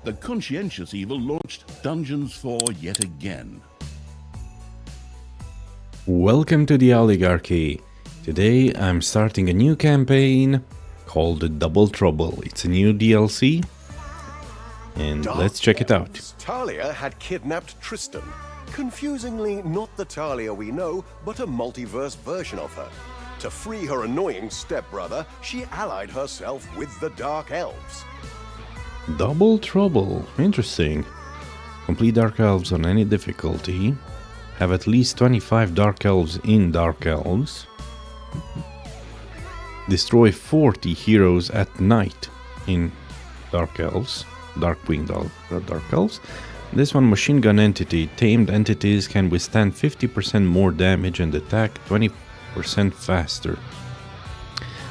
the conscientious evil launched Dungeons 4 yet again. Welcome to the Owlygarchy. Today I'm starting a new campaign called Double Trouble. It's a new DLC, and let's check it out. Thalya had kidnapped Tristan. Confusingly, not the Thalya we know, but a multiverse version of her. To free her annoying stepbrother, she allied herself with the Dark Elves. Double Trouble. Interesting. Complete Dark Elves on any difficulty. Have at least 25 Dark Elves in Dark Elves. Destroy 40 heroes at night in Dark Elves. Darkwing Dark Elves. This one, Machine Gun Entity. Tamed entities can withstand 50% more damage and attack 20% faster.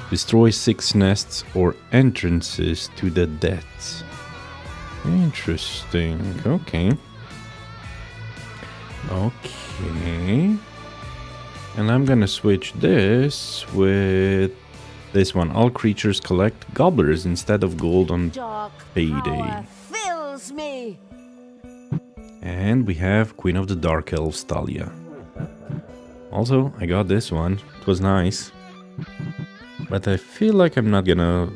Destroy 6 nests or entrances to the depths. Interesting. Okay. Okay. And I'm gonna switch this with this one. All creatures collect gobblers instead of gold on payday. Fills me. And we have Queen of the Dark Elves, Thalya. Also, I got this one. It was nice. But I feel like I'm not gonna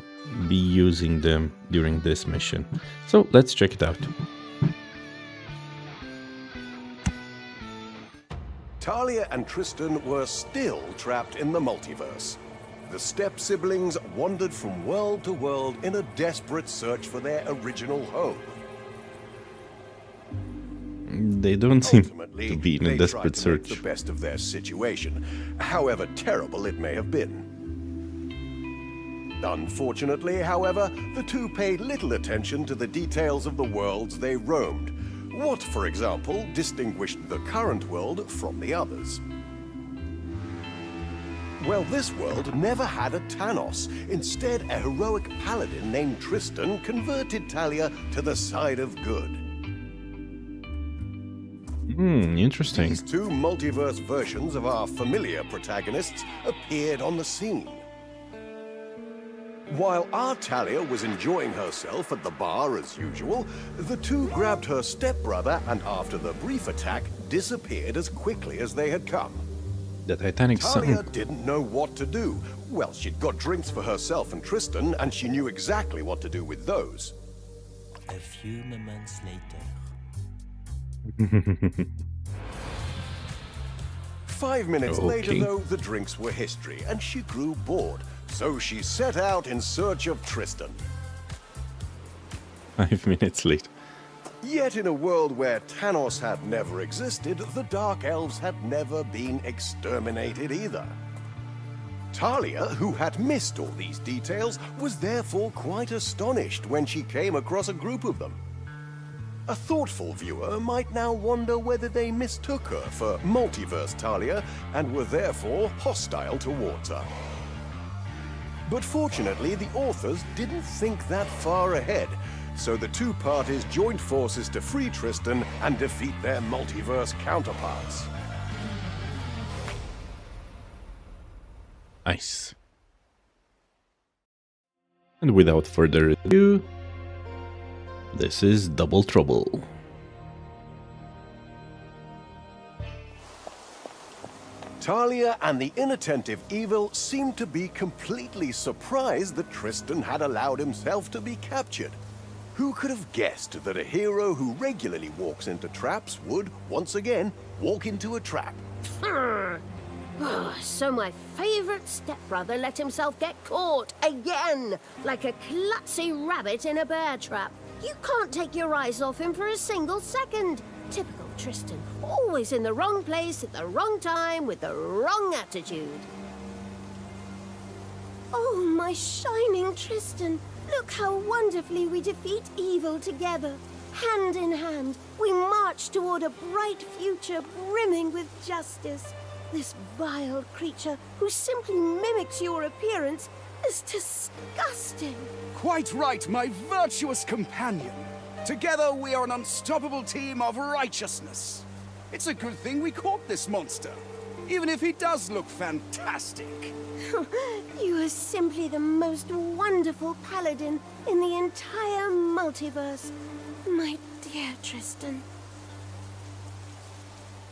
be using them during this mission. So let's check it out. Thalya and Tristan were still trapped in the multiverse. The step-siblings wandered from world to world in a desperate search for their original home. They don't seem Ultimately, to be in a they desperate tried to search. make the best of their situation, however terrible it may have been. Unfortunately, however, the two paid little attention to the details of the worlds they roamed. What, for example, distinguished the current world from the others? Well, this world never had a Thanos. Instead, a heroic paladin named Tristan converted Thalya to the side of good. Interesting. These two multiverse versions of our familiar protagonists appeared on the scene. While our Thalya was enjoying herself at the bar as usual, the two grabbed her stepbrother and after the brief attack, disappeared as quickly as they had come. The Titanic Thalya Sun. didn't know what to do. Well, she'd got drinks for herself and Tristan, and she knew exactly what to do with those. A few moments later. 5 minutes Okay. later, though, the drinks were history, and she grew bored. So she set out in search of Tristan. 5 minutes late. Yet in a world where Thanos had never existed, the Dark Elves had never been exterminated either. Thalya, who had missed all these details, was therefore quite astonished when she came across a group of them. A thoughtful viewer might now wonder whether they mistook her for multiverse Thalya and were therefore hostile towards her. But fortunately, the authors didn't think that far ahead, so the two parties joined forces to free Tristan and defeat their multiverse counterparts. Nice. And without further ado, this is Double Trouble. Thalya and the inattentive evil seemed to be completely surprised that Tristan had allowed himself to be captured. Who could have guessed that a hero who regularly walks into traps would, once again, walk into a trap? So my favorite stepbrother let himself get caught again, like a klutzy rabbit in a bear trap. You can't take your eyes off him for a single second. Typical Tristan, always in the wrong place at the wrong time with the wrong attitude. Oh, my shining Tristan, look how wonderfully we defeat evil together. Hand in hand, we march toward a bright future brimming with justice. This vile creature who simply mimics your appearance is disgusting. Quite right, my virtuous companion. Together we are an unstoppable team of righteousness. It's a good thing we caught this monster. even if he does look fantastic. You are simply the most wonderful paladin in the entire multiverse, my dear Tristan.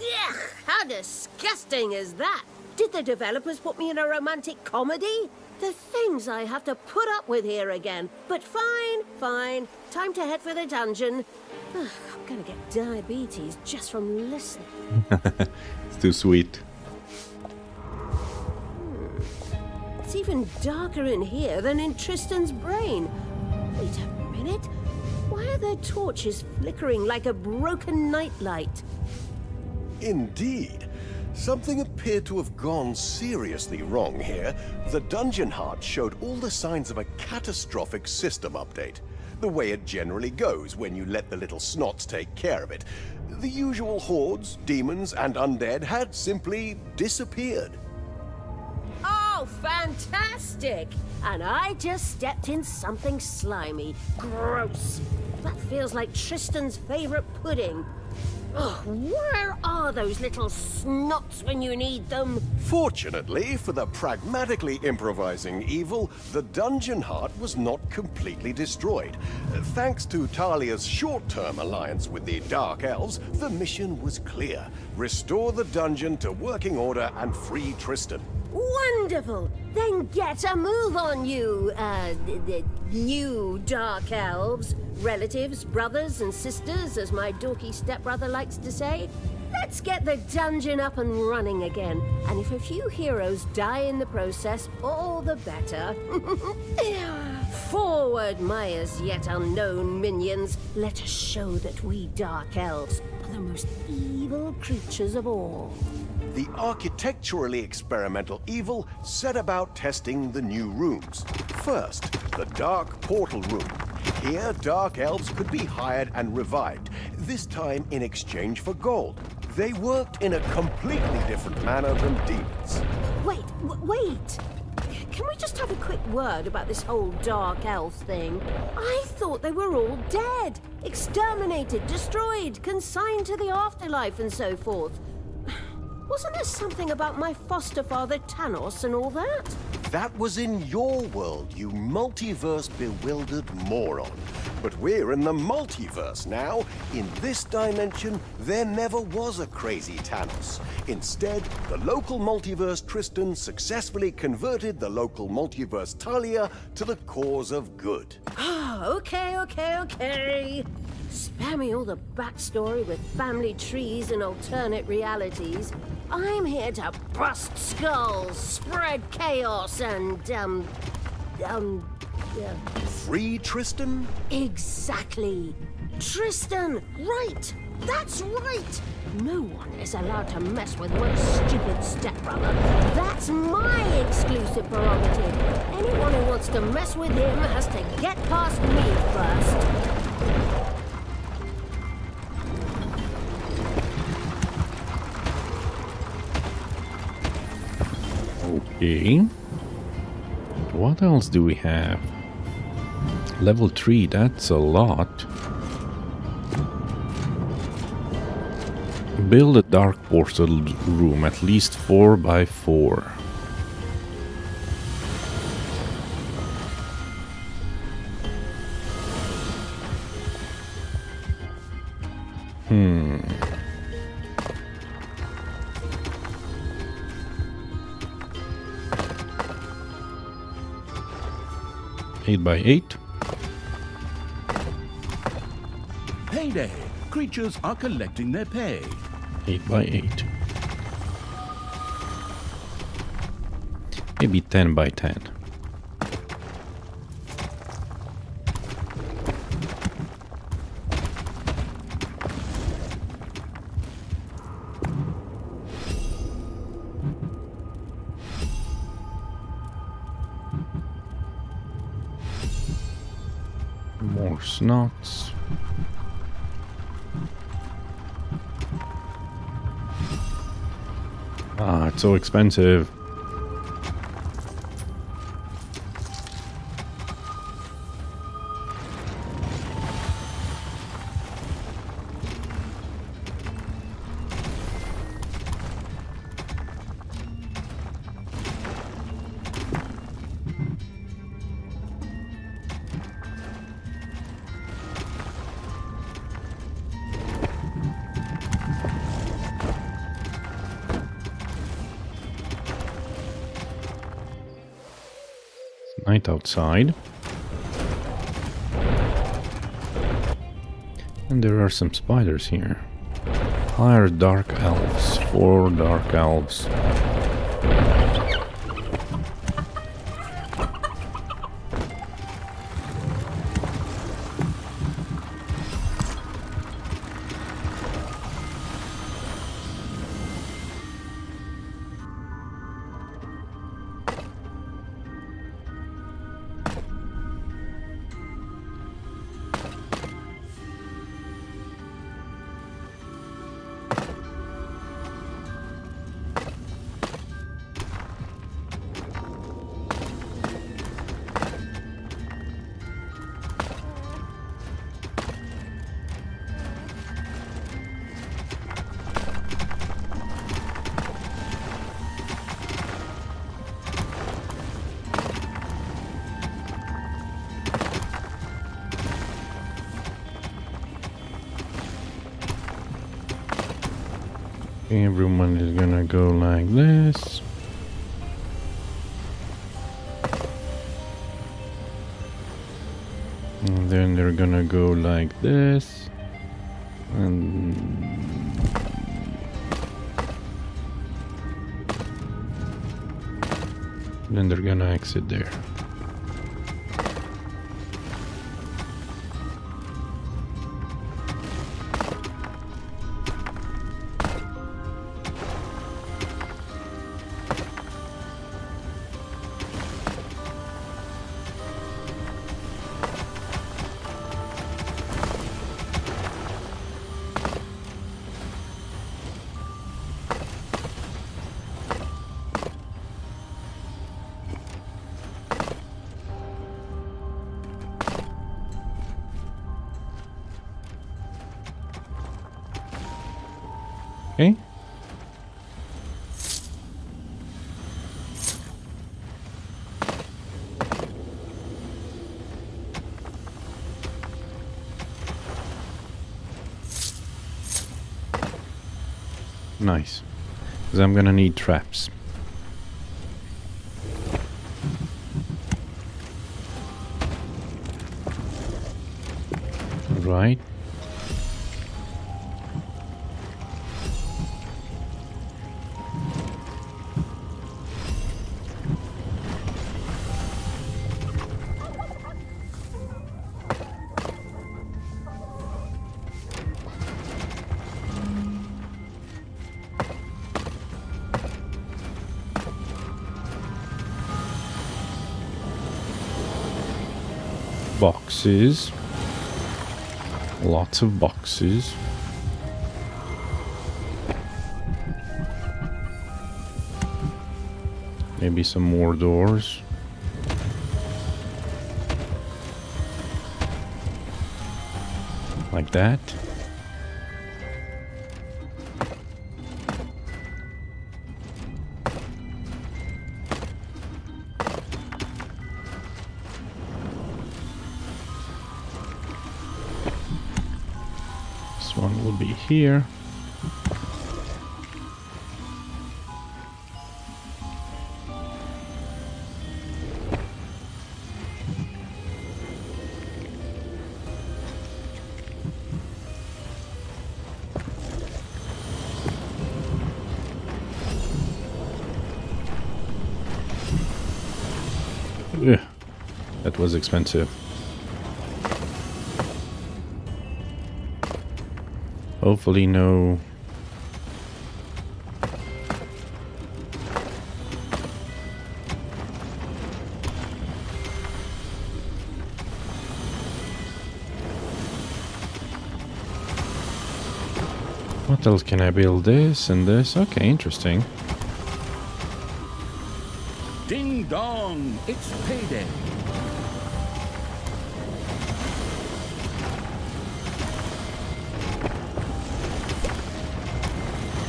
Ugh, how disgusting is that? Did the developers put me in a romantic comedy? The things I have to put up with here again. But fine, fine. Time to head for the dungeon. Ugh, I'm gonna get diabetes just from listening. It's too sweet. It's even darker in here than in Tristan's brain. Wait a minute. Why are there torches flickering like a broken nightlight? Indeed. Something appeared to have gone seriously wrong here. The dungeon heart showed all the signs of a catastrophic system update. The way it generally goes when you let the little snots take care of it. The usual hordes, demons, and undead had simply disappeared. Oh, fantastic! And I just stepped in something slimy. Gross. That feels like Tristan's favorite pudding. Oh, where are those little snots when you need them? Fortunately, for the pragmatically improvising evil, the dungeon heart was not completely destroyed. Thanks to Thalya's short-term alliance with the Dark Elves, the mission was clear. Restore the dungeon to working order and free Tristan. Wonderful! Then get a move on you, new Dark Elves. Relatives, brothers and sisters, as my dorky stepbrother likes to say. Let's get the dungeon up and running again. And if a few heroes die in the process, all the better. Forward, my as yet unknown minions. Let us show that we Dark Elves are the most evil creatures of all. The architecturally experimental evil set about testing the new rooms. First, the Dark Portal Room. Here, Dark Elves could be hired and revived, this time in exchange for gold. They worked in a completely different manner than demons. Wait! Can we just have a quick word about this whole Dark Elf thing? I thought they were all dead, exterminated, destroyed, consigned to the afterlife and so forth. Wasn't there something about my foster father Thanos and all that? That was in your world, you multiverse-bewildered moron. But we're in the multiverse now. In this dimension, there never was a crazy Thanos. Instead, the local multiverse Tristan successfully converted the local multiverse Thalya to the cause of good. Okay. Spare me all the backstory with family trees and alternate realities. I'm here to bust skulls, spread chaos, and, Free Tristan? Exactly. Tristan, right. That's right. No one is allowed to mess with my stupid stepbrother. That's my exclusive prerogative. Anyone who wants to mess with him has to get past me first. Okay. What else do we have? Level 3, that's a lot. Build a dark portal room, at least 4 by 4. Eight by 8. Payday. Creatures are collecting their pay. 8 by 8. Maybe 10 by 10. More snots. Ah, it's so expensive. night outside. And there are some spiders here. Hire dark elves. 4 dark elves. Everyone is gonna go like this. And then they're gonna go like this. And then they're gonna exit there. Okay. Nice. Because I'm gonna need traps. Right. Boxes. Lots of boxes. Maybe some more doors. Like that. This one will be here. Ugh, that was expensive. Hopefully no... What else can I build? This and this? Okay, interesting. Ding dong, it's payday.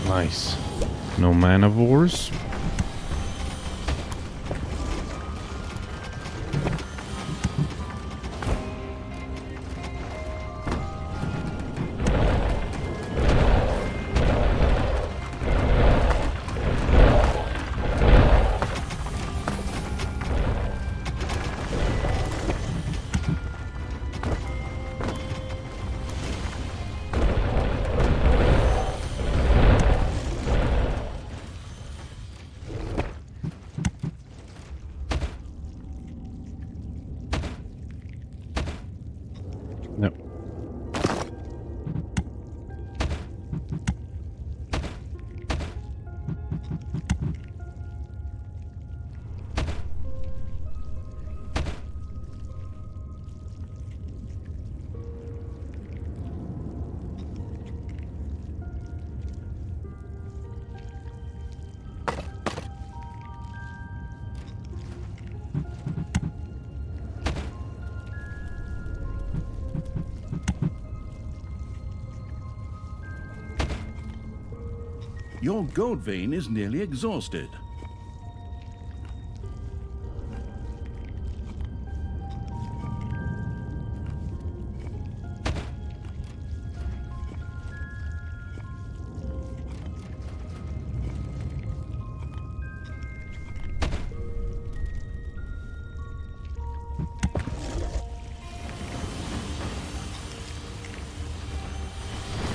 Nice. No manivores. No. Your gold vein is nearly exhausted.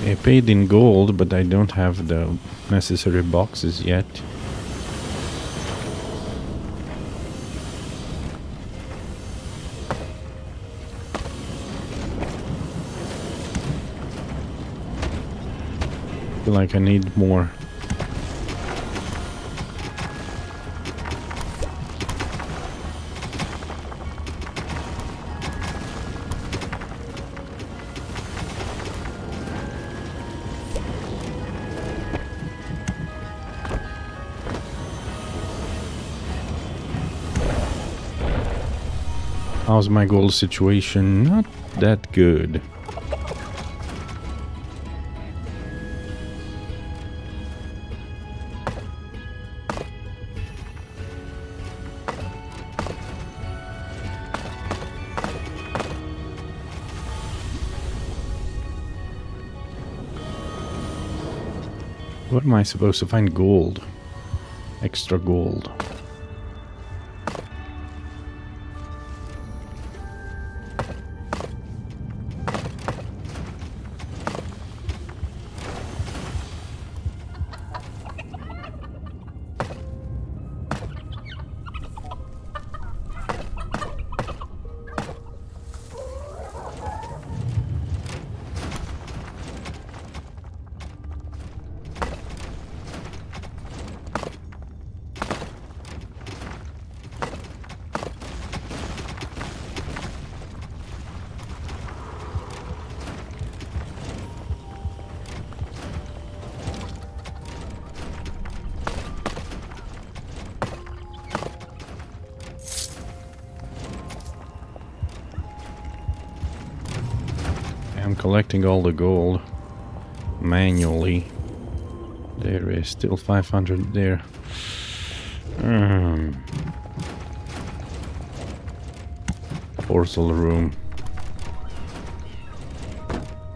I paid in gold, but I don't have the necessary boxes yet. Feel like I need more. How's my gold situation? Not that good. Where am I supposed to find gold? Extra gold. I'm collecting all the gold manually. There is still 500 there. Portal room.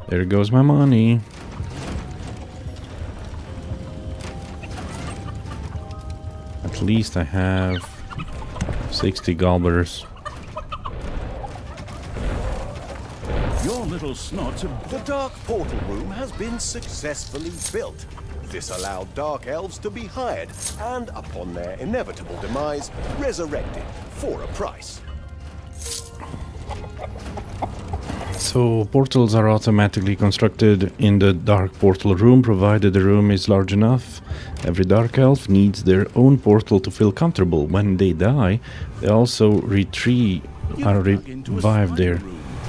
There goes my money. At least I have 60 gobblers. Your little snots have... The Dark Portal Room has been successfully built. This allowed Dark Elves to be hired and, upon their inevitable demise, resurrected for a price. So portals are automatically constructed in the Dark Portal Room, provided the room is large enough. Every Dark Elf needs their own portal to feel comfortable. When they die, they also are revived there.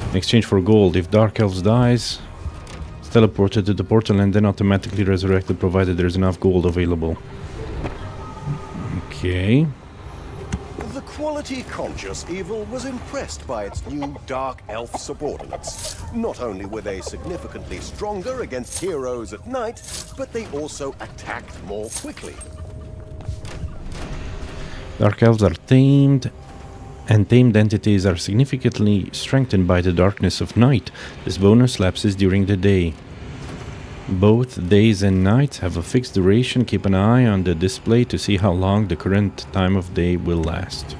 In exchange for gold, if Dark Elves dies, it's teleported to the portal and then automatically resurrected, provided there's enough gold available. Okay. The quality-conscious evil was impressed by its new Dark Elf subordinates. Not only were they significantly stronger against heroes at night, but they also attacked more quickly. Dark Elves are tamed, and tamed entities are significantly strengthened by the darkness of night. This bonus lapses during the day. Both days and nights have a fixed duration. Keep an eye on the display to see how long the current time of day will last.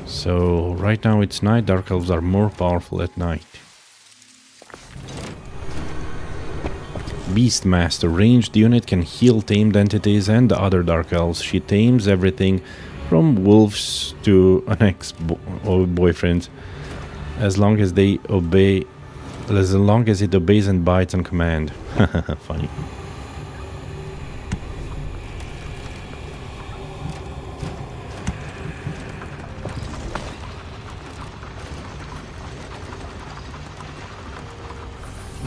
So right now it's night. Dark Elves are more powerful at night. Beastmaster. Ranged unit can heal tamed entities and other Dark Elves. She tames everything from wolves to an ex-boyfriend. as long as they obey, as long as it obeys and bites on command. Funny.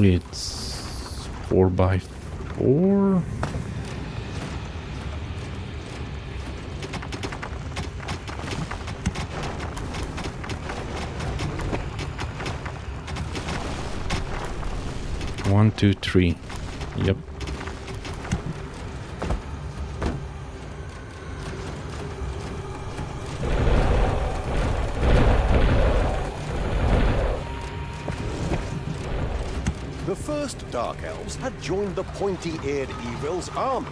It's 4x4. One, two, three. Yep. The first Dark Elves had joined the pointy-eared Evil's army.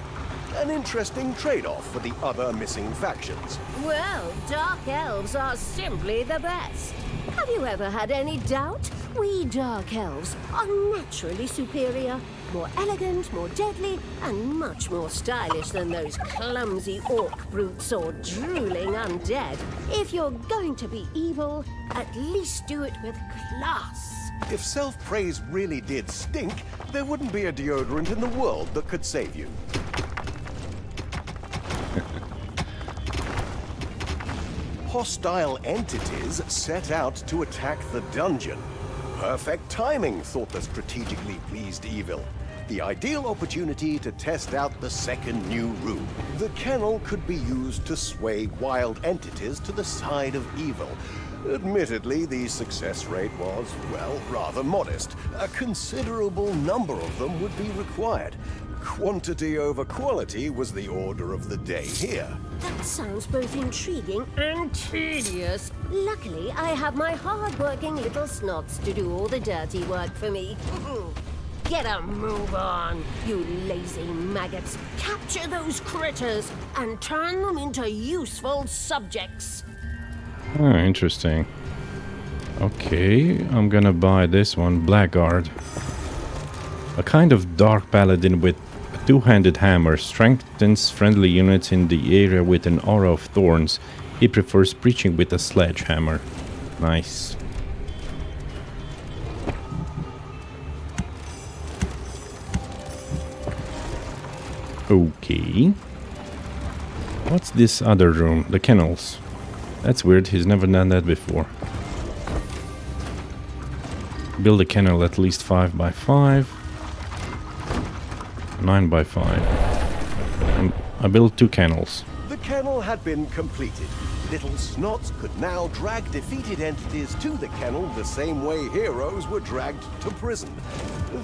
An interesting trade-off for the other missing factions. Well, Dark Elves are simply the best. Have you ever had any doubt? We Dark Elves are naturally superior, more elegant, more deadly, and much more stylish than those clumsy orc brutes or drooling undead. If you're going to be evil, at least do it with class. If self-praise really did stink, there wouldn't be a deodorant in the world that could save you. Hostile entities set out to attack the dungeon. Perfect timing, thought the strategically pleased Evil. The ideal opportunity to test out the second new room. The kennel could be used to sway wild entities to the side of Evil. Admittedly, the success rate was, well, rather modest. A considerable number of them would be required. Quantity over quality was the order of the day here. That sounds both intriguing and tedious. Luckily, I have my hard-working little snots to do all the dirty work for me. Get a move on, you lazy maggots. Capture those critters and turn them into useful subjects. Oh, interesting. Okay, I'm gonna buy this one, Blackguard. A kind of dark paladin with a two-handed hammer, strengthens friendly units in the area with an aura of thorns. He prefers preaching with a sledgehammer. Nice. Okay. What's this other room? The kennels. That's weird, he's never done that before. Build a kennel at least 5x5. 9x5. I built 2 kennels. The kennel had been completed. Little snots could now drag defeated entities to the kennel the same way heroes were dragged to prison.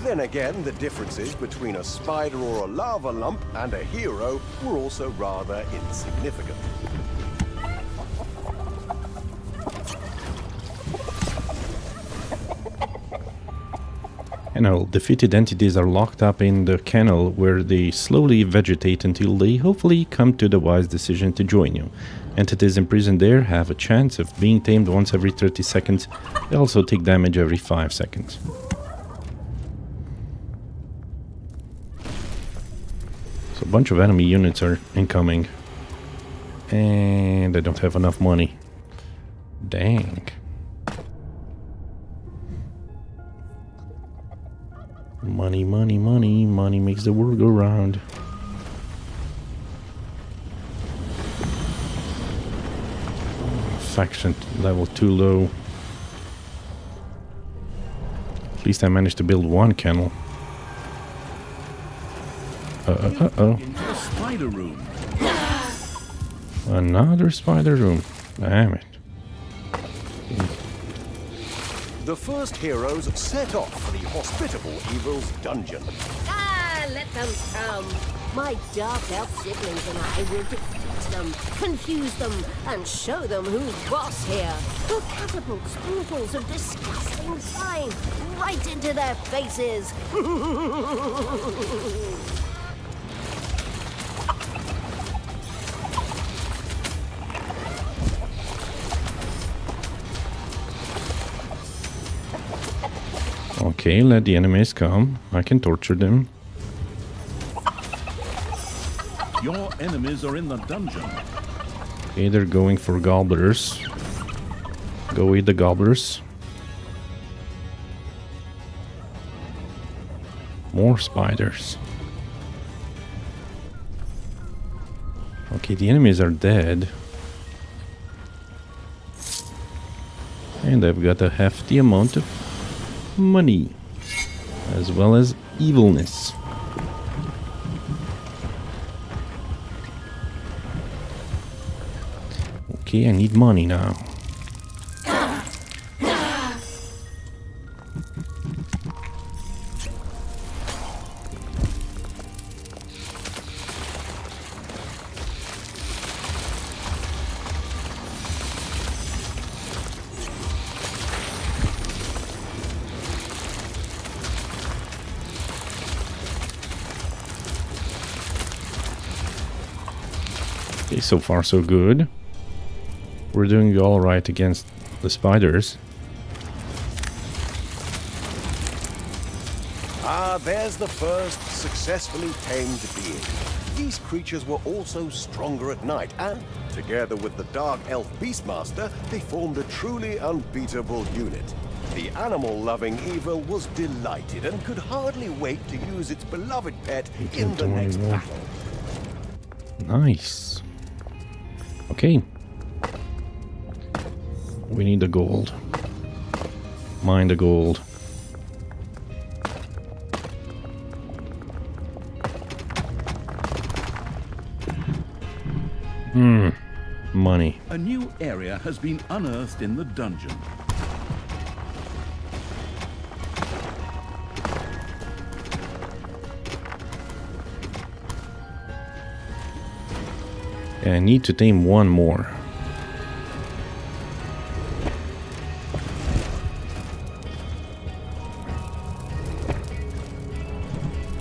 Then again, the differences between a spider or a lava lump and a hero were also rather insignificant. Kennel. Defeated entities are locked up in the kennel where they slowly vegetate until they hopefully come to the wise decision to join you. Entities imprisoned there have a chance of being tamed once every 30 seconds. They also take damage every 5 seconds. So a bunch of enemy units are incoming. And I don't have enough money. Dang. Money, money, money. Money makes the world go round. Faction level too low. At least I managed to build one kennel. Uh-oh. Into the spider room. Another spider room. Damn it. The first heroes set off for the hospitable Evil's dungeon. Ah, let them come. My dark elf siblings and I will defeat them, confuse them, and show them who's boss here. We'll catapult spoonfuls of disgusting slime right into their faces. Okay, let the enemies come. I can torture them. Your enemies are in the dungeon. Okay, they're going for gobblers. Go eat the gobblers. More spiders. Okay, the enemies are dead. And I've got a hefty amount of money. As well as evilness. Okay, I need money now. Okay, so far so good. We're doing all right against the spiders. Ah, there's the first successfully tamed being. These creatures were also stronger at night, and together with the Dark Elf Beastmaster, they formed a truly unbeatable unit. The animal-loving evil was delighted and could hardly wait to use its beloved pet in the next battle. Nice. Okay. We need the gold. Mine the gold. Money. A new area has been unearthed in the dungeon. I need to tame one more.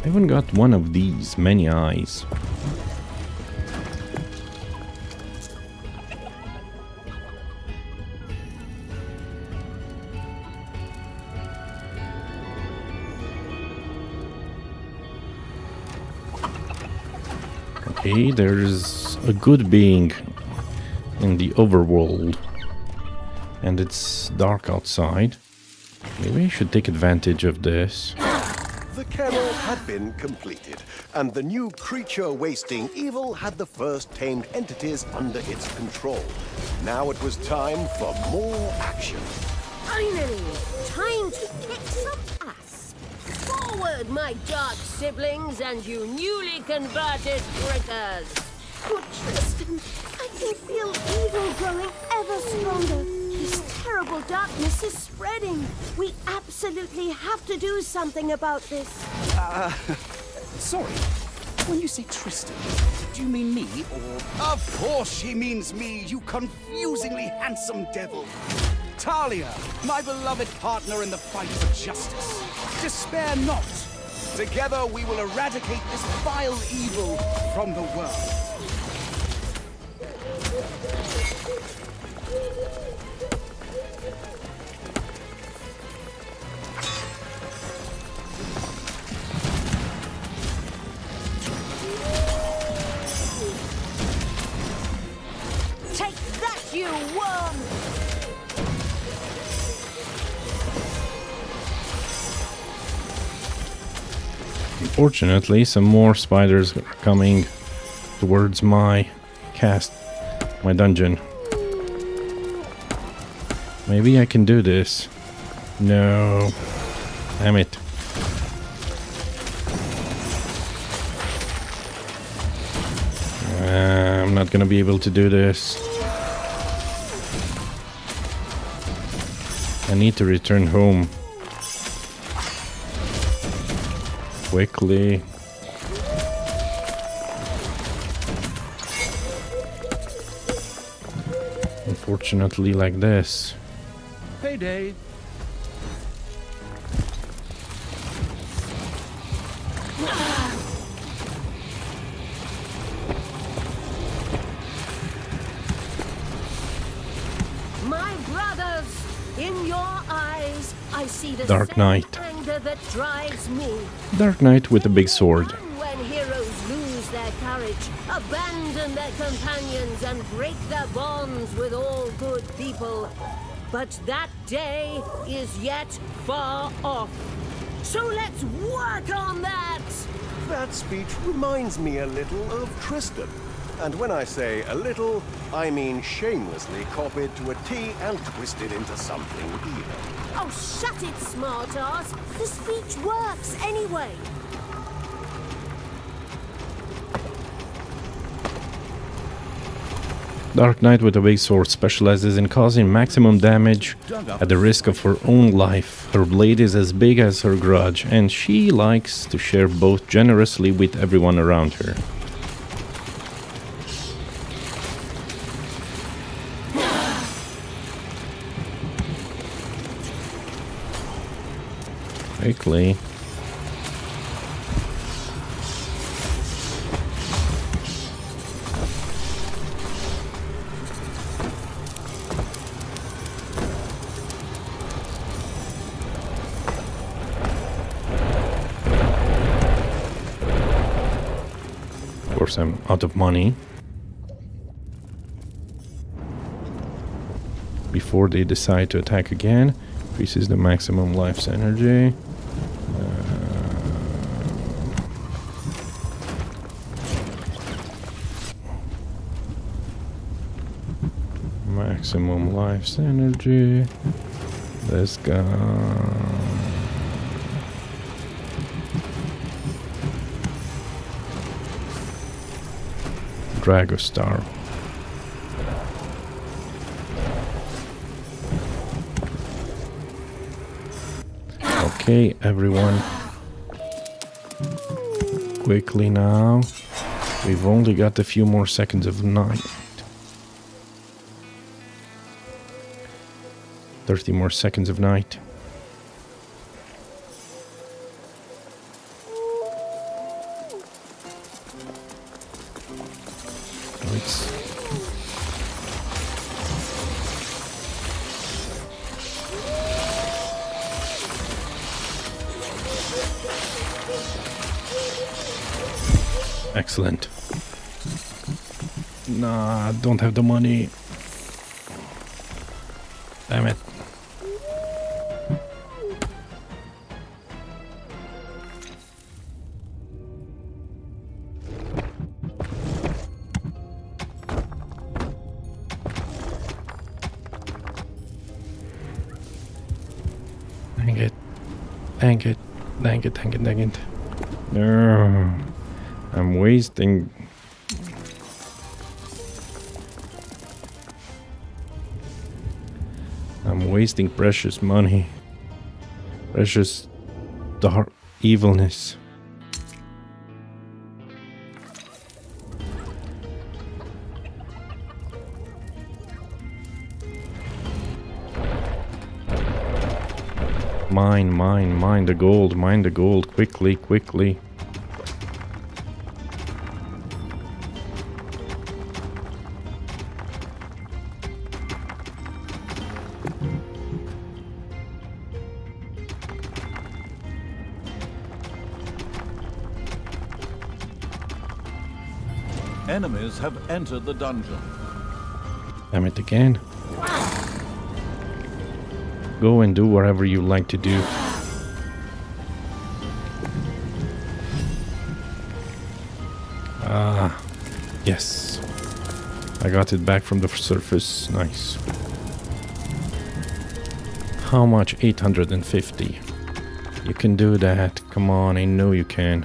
I haven't got one of these many eyes. Okay, there's a good being in the overworld, and it's dark outside. Maybe I should take advantage of this. The kennel had been completed, and the new creature-wasting evil had the first tamed entities under its control. Now it was time for more action. Finally, time to kick some ass. Forward, my dark siblings and you newly converted critters. Good Tristan, I can feel evil growing ever stronger. This terrible darkness is spreading. We absolutely have to do something about this. Sorry. When you say Tristan, do you mean me or... Of course she means me, you confusingly handsome devil. Thalya, my beloved partner in the fight for justice. Despair not. Together we will eradicate this vile evil from the world. Take that, you worm! Unfortunately, some more spiders are coming towards my dungeon. Maybe I can do this. No. Damn it. I'm not gonna be able to do this. I need to return home. Quickly. Unfortunately, like this. Payday. My brothers, in your eyes, I see the Dark same Knight. anger that drives me. Dark Knight with a big sword. When heroes lose their courage, abandon their companions, and break their bonds with all good people. But that day is yet far off. So let's work on that! That speech reminds me a little of Tristan. And when I say a little, I mean shamelessly copied to a T and twisted into something evil. Oh, shut it, smartass! The speech works anyway! Dark Knight with a big sword specializes in causing maximum damage at the risk of her own life. Her blade is as big as her grudge, and she likes to share both generously with everyone around her. Quickly. Of course, I'm out of money. Before they decide to attack again, increases the maximum life's energy. Maximum life's energy. Let's go. Dragostar. Okay, everyone. Quickly now. We've only got a few more seconds of night. 30 more seconds of night. Excellent. Nah, I don't have the money. Damn it. Dang it. Dang it. Dang it, dang it, dang it. No. I'm wasting. I'm wasting precious money. Precious dark evilness. Mine the gold, quickly, quickly. Enemies have entered the dungeon. Damn it again. Go and do whatever you like to do. Ah, yes. I got it back from the surface. Nice. How much? 850. You can do that. Come on, I know you can.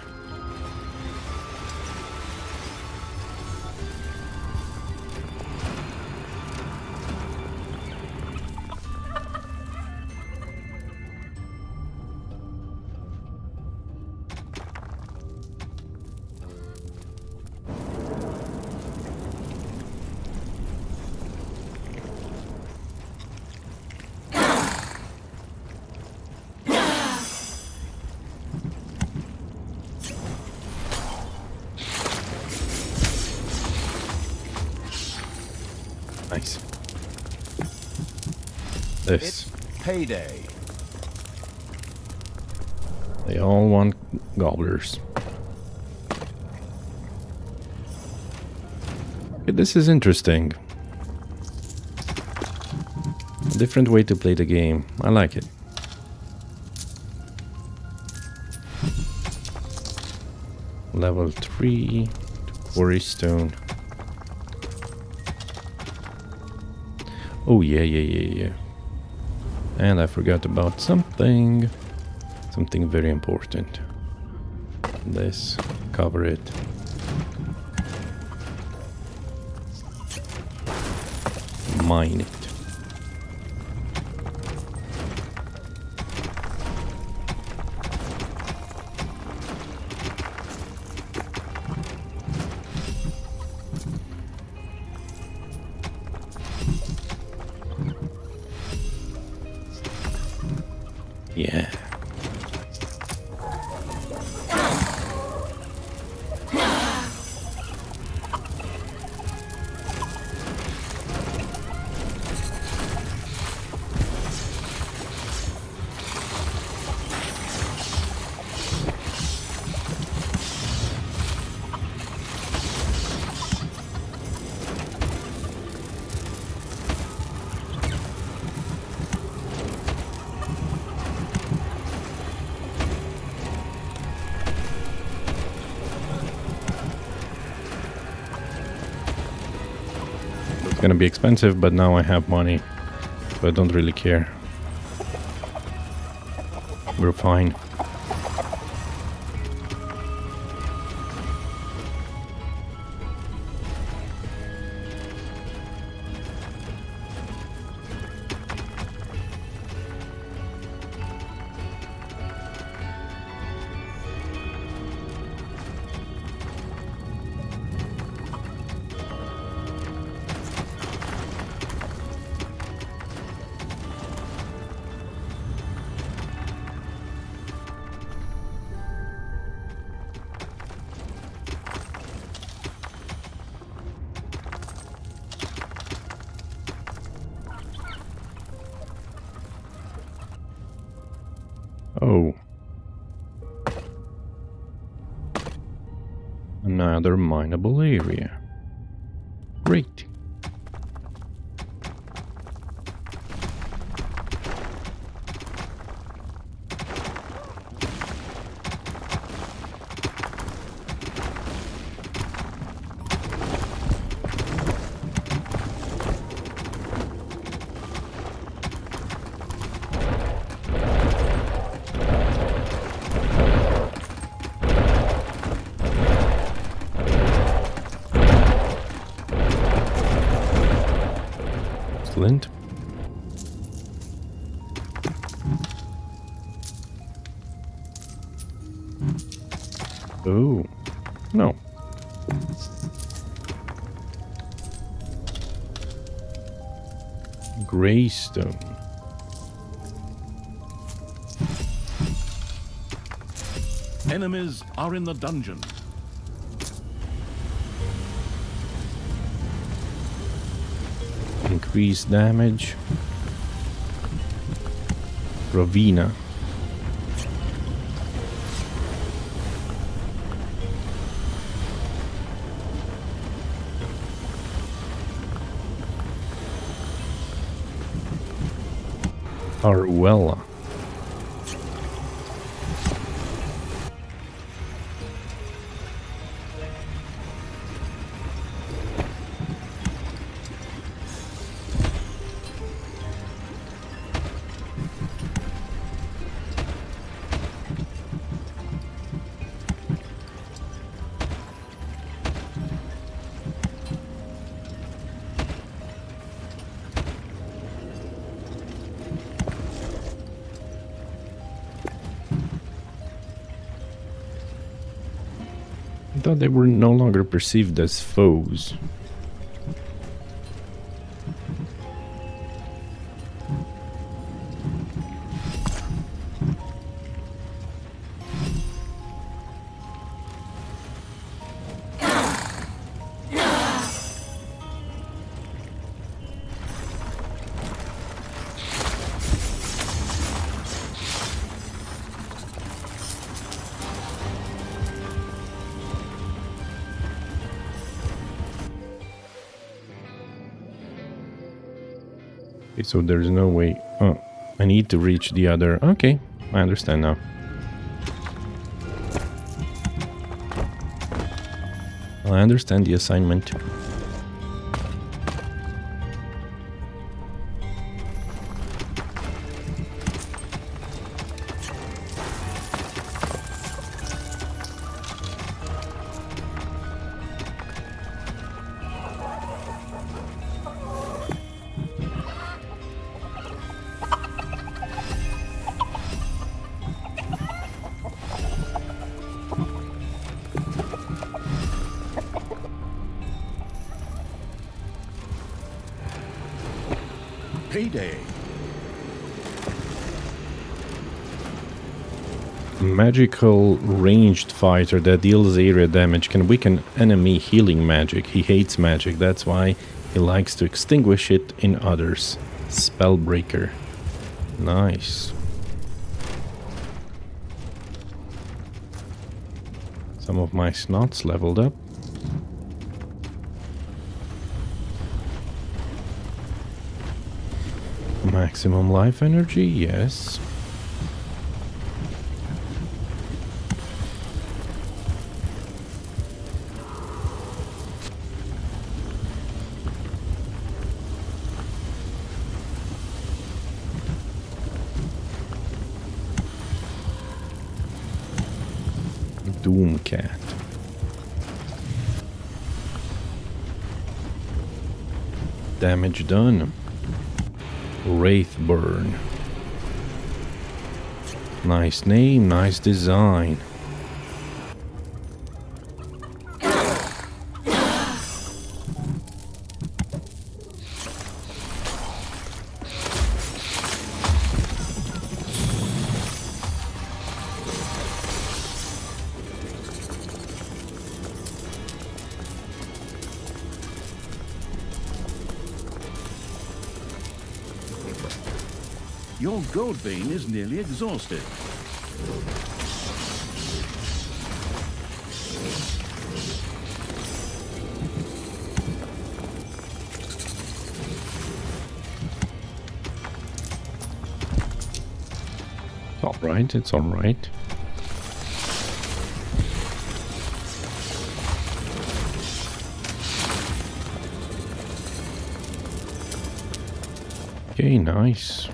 Nice. This. It's payday. They all want gobblers. Okay, this is interesting. A different way to play the game. I like it. Level 3 quarry stone. Oh yeah. And I forgot about something very important. This, cover it. Mine it. Yeah. It's gonna be expensive, but now I have money, so I don't really care. We're fine. Oh. Another mineable area. Great. Excellent. Oh, no. Greystone. Enemies are in the dungeon. Increased damage. Ravina. Arwella. I thought they were no longer perceived as foes. Okay, so there's no way. Oh, I need to reach the other. Okay, I understand now. I understand the assignment. Payday. Magical ranged fighter that deals area damage can weaken enemy healing magic. He hates magic, that's why he likes to extinguish it in others. Spellbreaker. Nice. Some of my snots leveled up. Maximum life energy, yes. Doomcat. Damage done. Wraithburn. Nice name, nice design. Your gold vein is nearly exhausted. It's alright, it's alright. Okay, nice.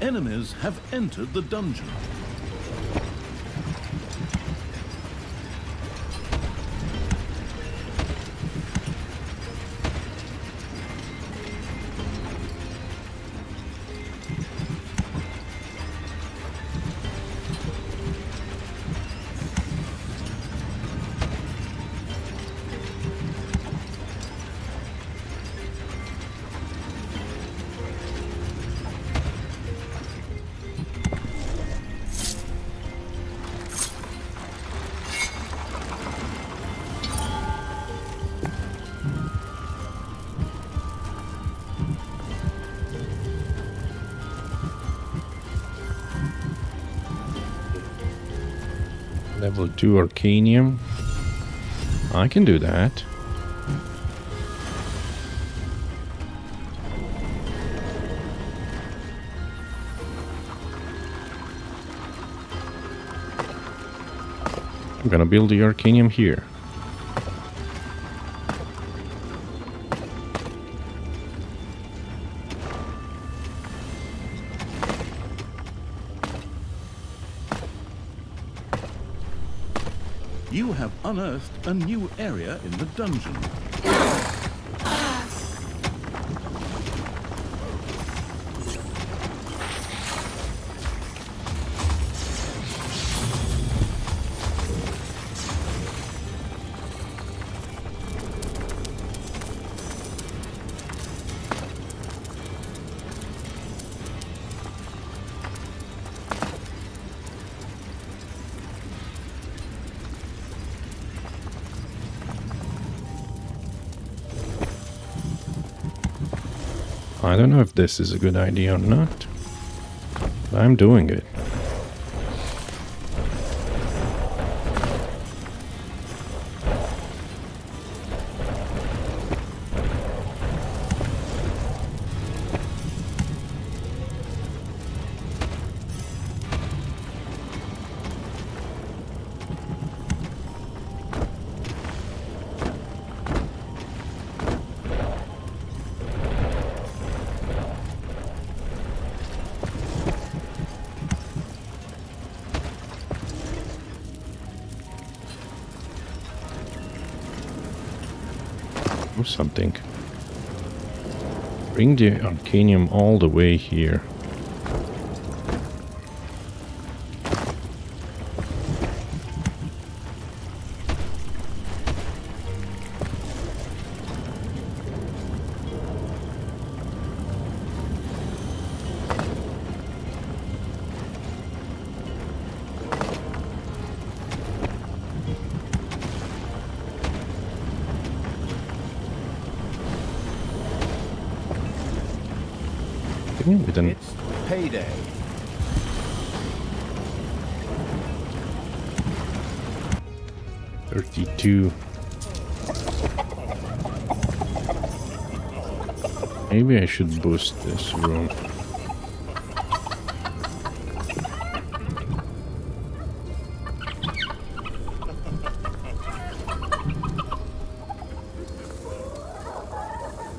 Enemies have entered the dungeon. Level 2 Arcanium. I can do that. I'm gonna build the Arcanium here. You have unearthed a new area in the dungeon. I don't know if this is a good idea or not, but I'm doing it. do something. Bring the Arcanium all the way here. With an It's payday. $32. Maybe I should boost this room.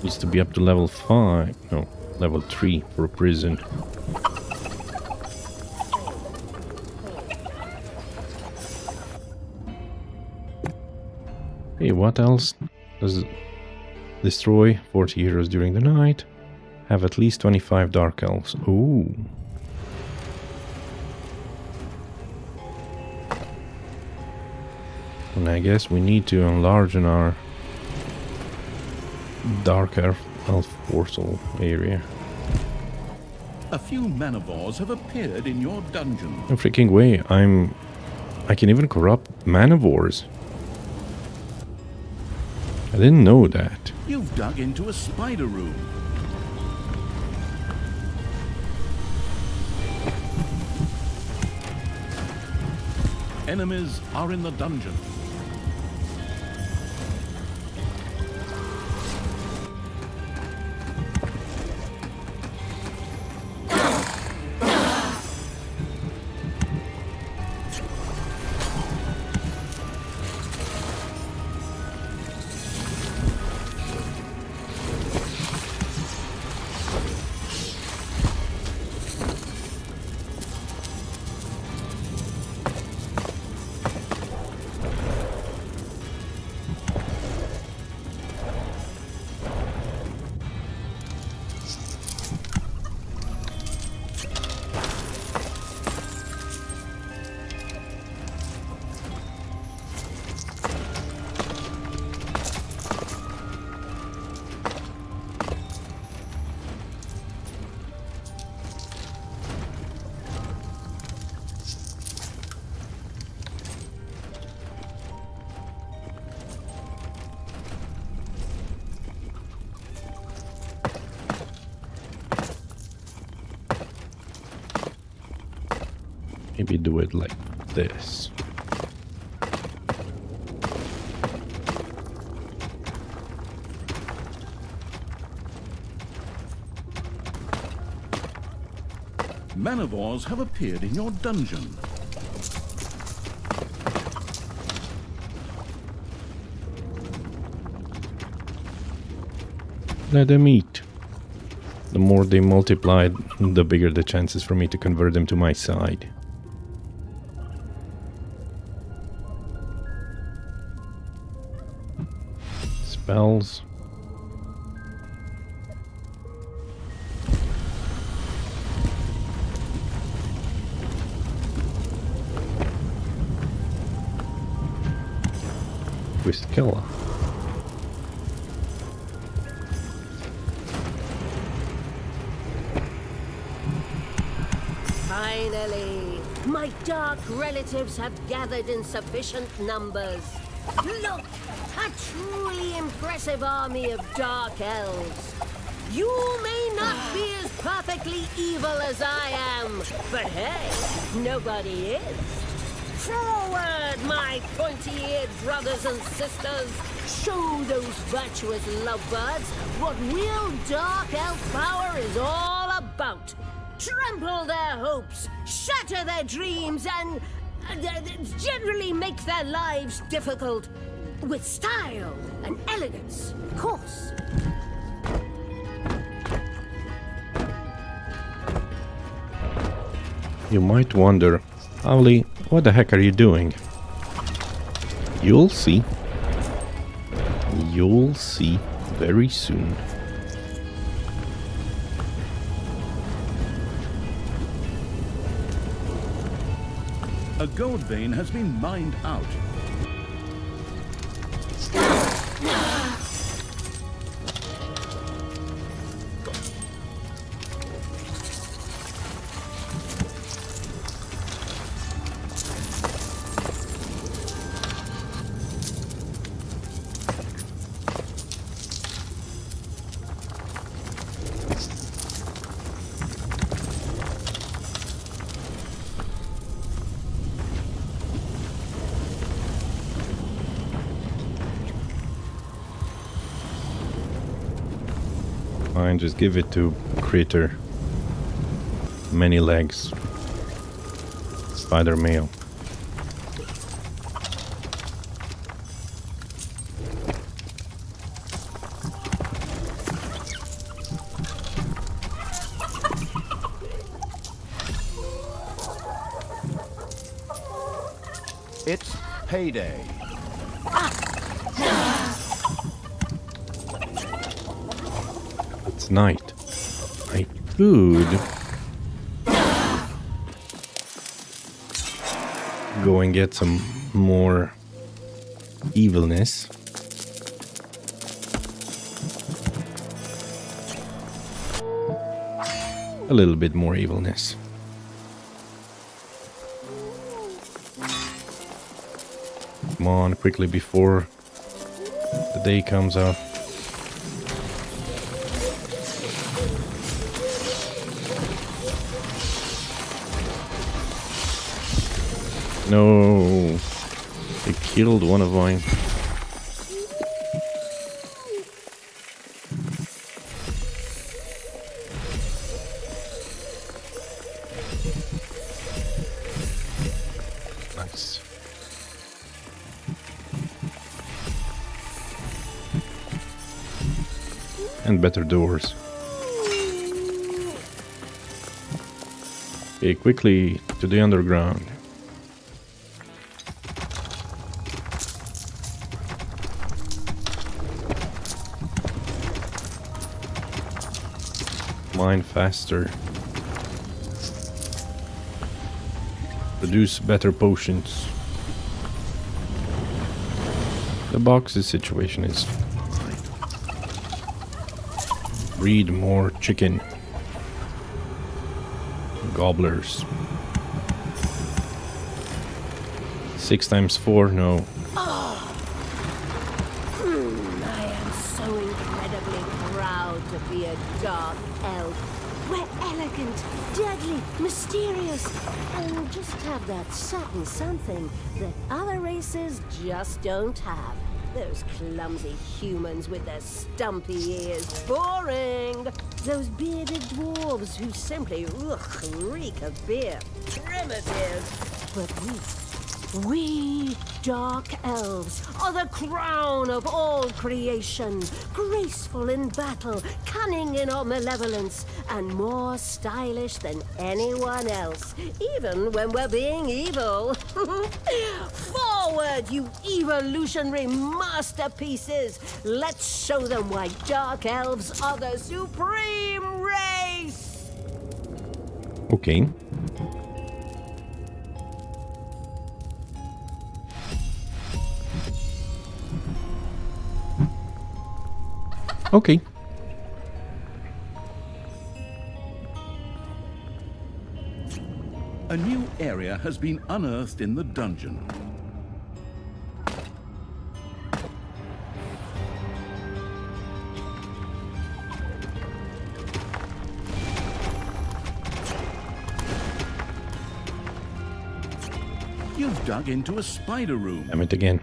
Needs to be up to level 5. No, level 3 for a prison. Hey, what else does destroy 40 heroes during the night? Have at least 25 dark elves. Ooh. And I guess we need to enlarge our dark elf portal area. A few manivores have appeared in your dungeon. No freaking way. I can even corrupt manivores. I didn't know that. You've dug into a spider room. Enemies are in the dungeon. Maybe do it like this. Manivores have appeared in your dungeon. Let them eat. The more they multiplied, the bigger the chances for me to convert them to my side. Spells. Twist killer. Finally, my dark relatives have gathered in sufficient numbers. Look, a truly impressive army of dark elves. You may not be as perfectly evil as I am, but hey, nobody is. Forward, my pointy-eared brothers and sisters! Show those virtuous lovebirds what real dark elf power is all about. Trample their hopes, shatter their dreams, and generally make their lives difficult. With style and elegance, of course. You might wonder, Owly, what the heck are you doing? You'll see. You'll see very soon. A gold vein has been mined out. Fine, just give it to Critter. Many legs. Spider male. It's payday. It's night. I could go and get some more evilness. A little bit more evilness. Come on, quickly before the day comes out. No, they killed one of mine. Nice. And better doors. Okay, quickly to the underground. Mine faster. Produce better potions. The box's situation is fine. Breed more chicken. Gobblers. 6 times 4, no. I am so incredibly proud to be a dark elf. We're elegant, deadly, mysterious, and just have that certain something that other races just don't have. Those clumsy humans with their stumpy ears. Boring! Those bearded dwarves who simply reek of beer. Primitive! But we dark elves are the crown of all creation. Graceful in battle, cunning in our malevolence, and more stylish than anyone else, even when we're being evil. Forward, you evolutionary masterpieces! Let's show them why dark elves are the supreme race! Okay. Okay. A new area has been unearthed in the dungeon. You've dug into a spider room. Damn it again.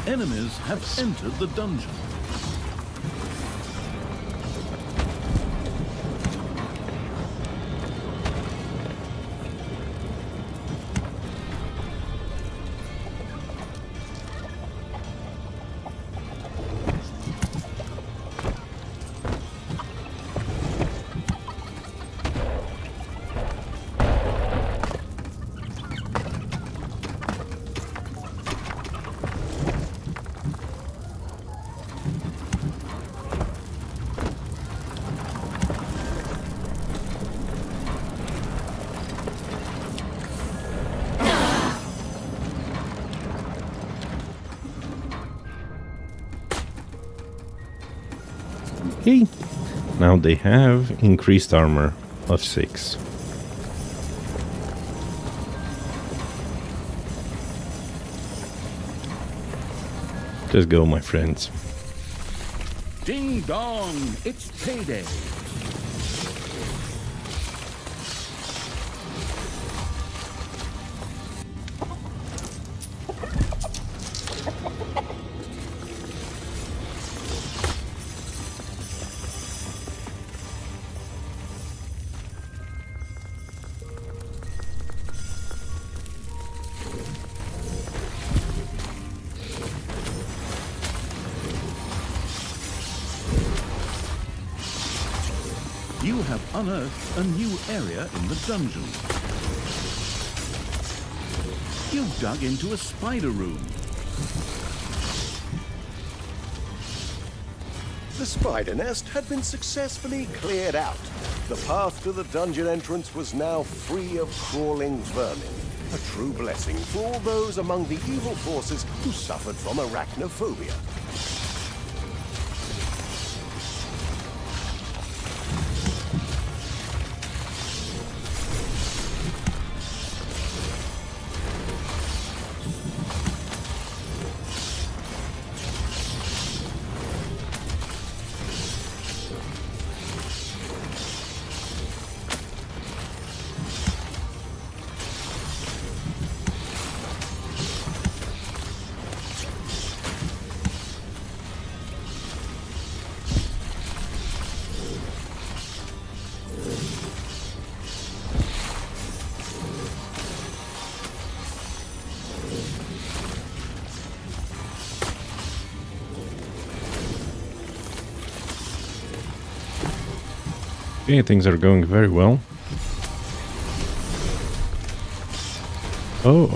Enemies have entered the dungeon. Okay, now they have increased armor of 6. Let's go, my friends. Ding dong, it's payday. You have unearthed a new area in the dungeon. You've dug into a spider room. The spider nest had been successfully cleared out. The path to the dungeon entrance was now free of crawling vermin. A true blessing for all those among the evil forces who suffered from arachnophobia. Okay, things are going very well. Oh.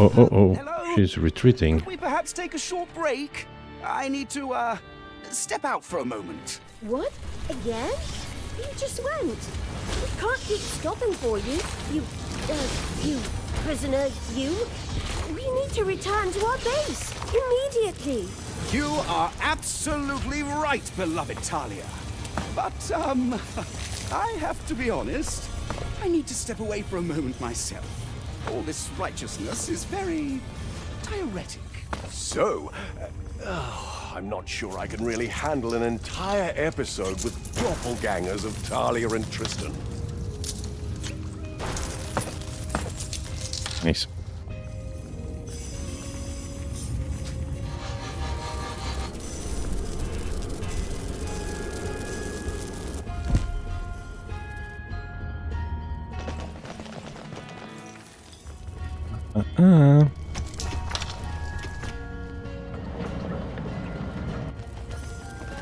Hello? She's retreating. Could we perhaps take a short break? I need to, step out for a moment. What? Again? You just went. We can't keep stopping for you. You prisoner, you. We need to return to our base immediately. You are absolutely right, beloved Thalya. But, I have to be honest. I need to step away for a moment myself. All this righteousness is very diuretic. So, I'm not sure I can really handle an entire episode with doppelgangers of Thalya and Tristan. Nice.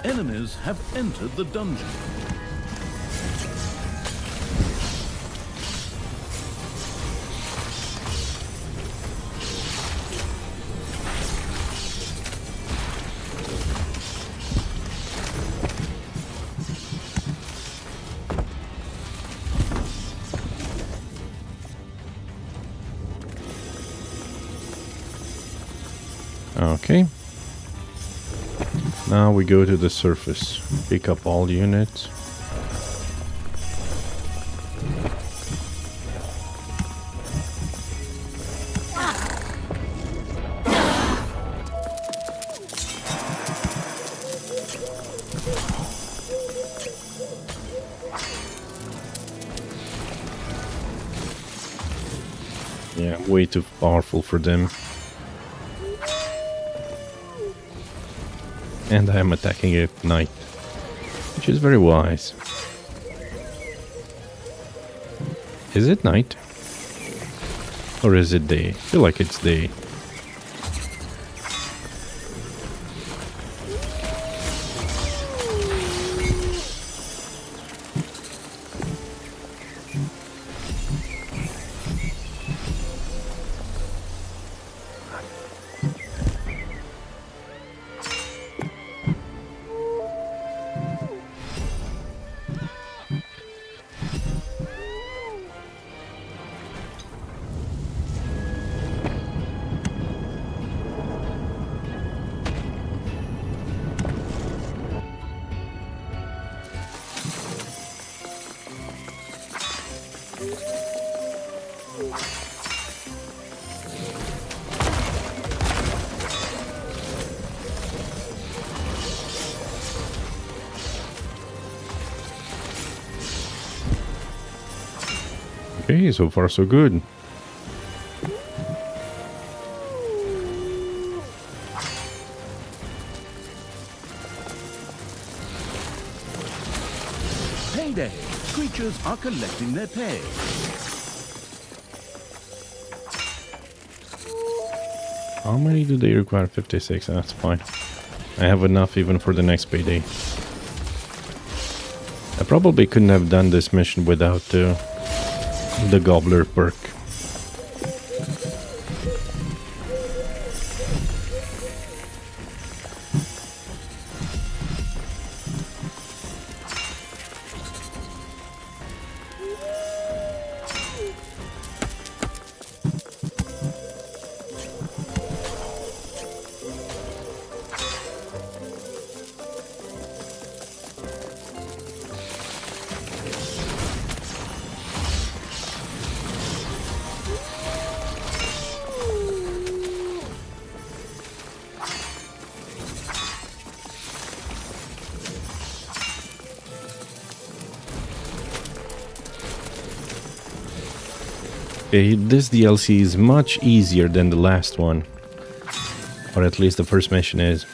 Enemies have entered the dungeon. Okay. Now we go to the surface. Pick up all units. Yeah, way too powerful for them. And I am attacking it at night, which is very wise. Is it night? Or is it day? I feel like it's day. Okay, so far so good. Payday! Creatures are collecting their pay. How many do they require? 56, that's fine. I have enough even for the next payday. I probably couldn't have done this mission without the Gobbler perk. Okay, this DLC is much easier than the last one. Or at least the first mission is.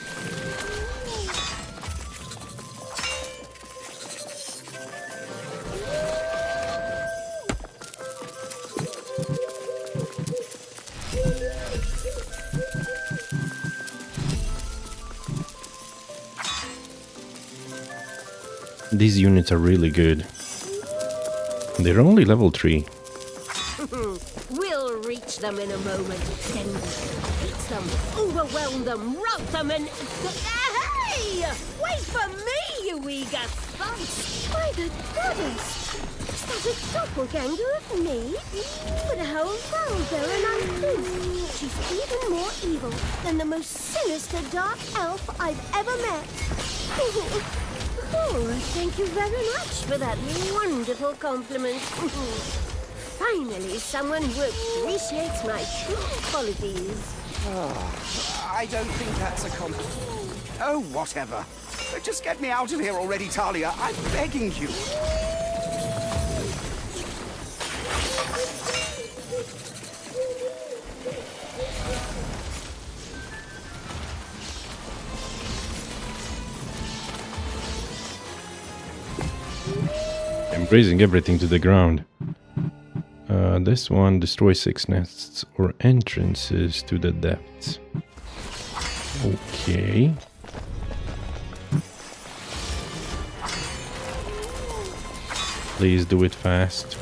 These units are really good. They're only level 3. We'll reach them in a moment. Then we can beat them, overwhelm them, rout them, and... Hey! Wait for me, you eager thugs! By the goddess! Is that a doppelganger of me? But how vulgar and uncouth. She's even more evil than the most sinister dark elf I've ever met. Oh, thank you very much for that wonderful compliment. Finally, someone who appreciates my true qualities. I don't think that's a compliment. Oh, whatever. Just get me out of here already, Thalya. I'm begging you. I'm razing everything to the ground. This one destroys 6 nests or entrances to the depths. Okay. Please do it fast.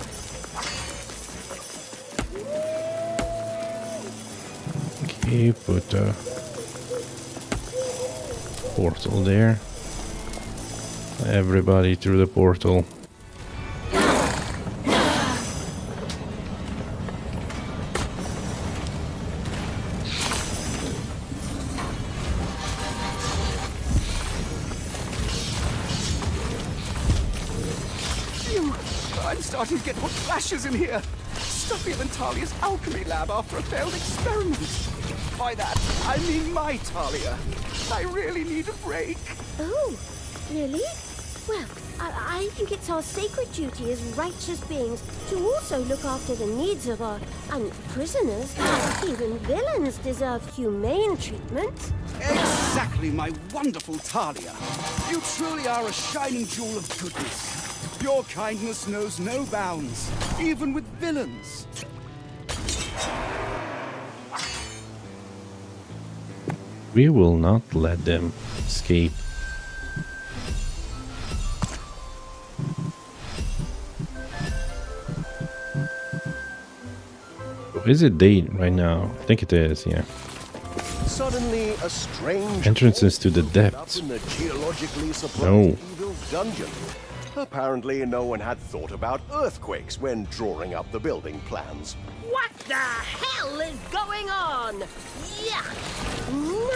Okay, put a portal there. Everybody through the portal. I'm starting to get hot flashes in here. Stuffier than Thalya's alchemy lab after a failed experiment. By that, I mean my Thalya. I really need a break. Oh, really? Well, I think it's our sacred duty as righteous beings to also look after the needs of our prisoners. Even villains deserve humane treatment. Exactly. exactly my wonderful Thalya. You truly are a shining jewel of goodness. Your kindness knows no bounds, even with villains. We will not let them escape. Is it day right now? I think it is, yeah. Suddenly, a strange Entrances to the force opened depths. up in the geologically supplied No. Evil's dungeon. Apparently, no one had thought about earthquakes when drawing up the building plans. What the hell is going on? Yuck!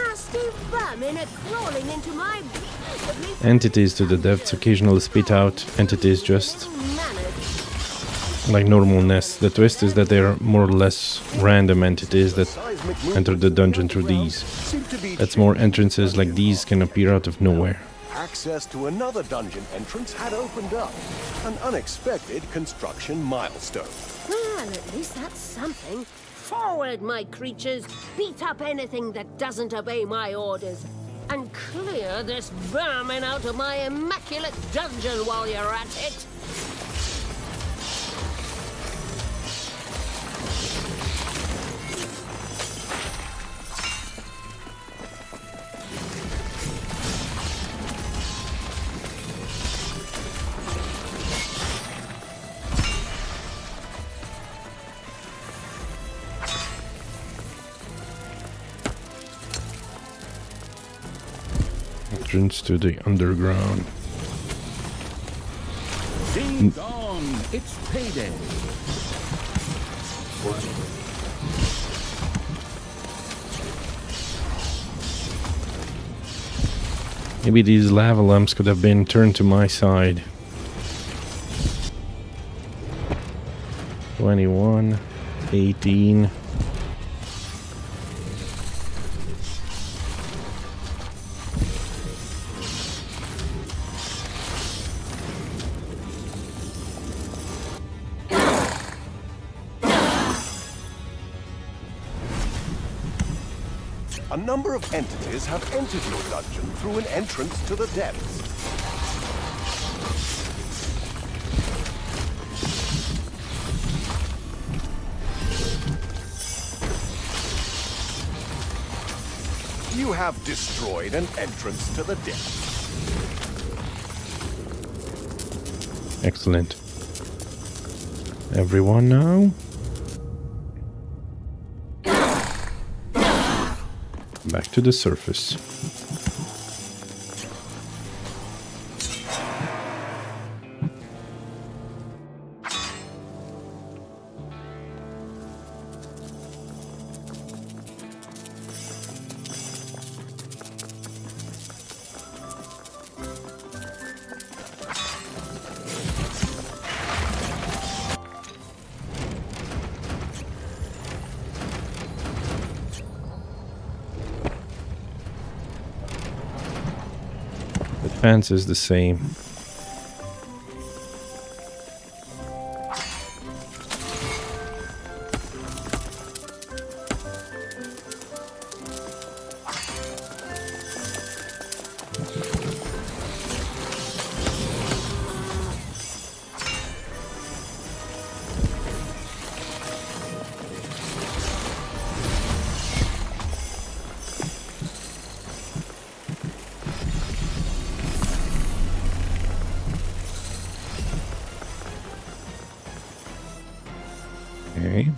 Nasty vermin are crawling into my beautifully Entities to the depths occasionally spit out entities just managed. like normal nests. The twist is that they are more or less random entities that enter the dungeon through these. That's more entrances like these can appear out of nowhere. Access to another dungeon entrance had opened up. An unexpected construction milestone. Well, at least that's something. Forward, my creatures. Beat up anything that doesn't obey my orders. And clear this vermin out of my immaculate dungeon while you're at it. Entrance to the underground. Ding dong, it's payday. Maybe these lava lamps could have been turned to my side. 21, 18. A number of entities have entered your dungeon through an entrance to the depths. You have destroyed an entrance to the depths. Excellent. Everyone now? Back to the surface. The fence is the same. Okay.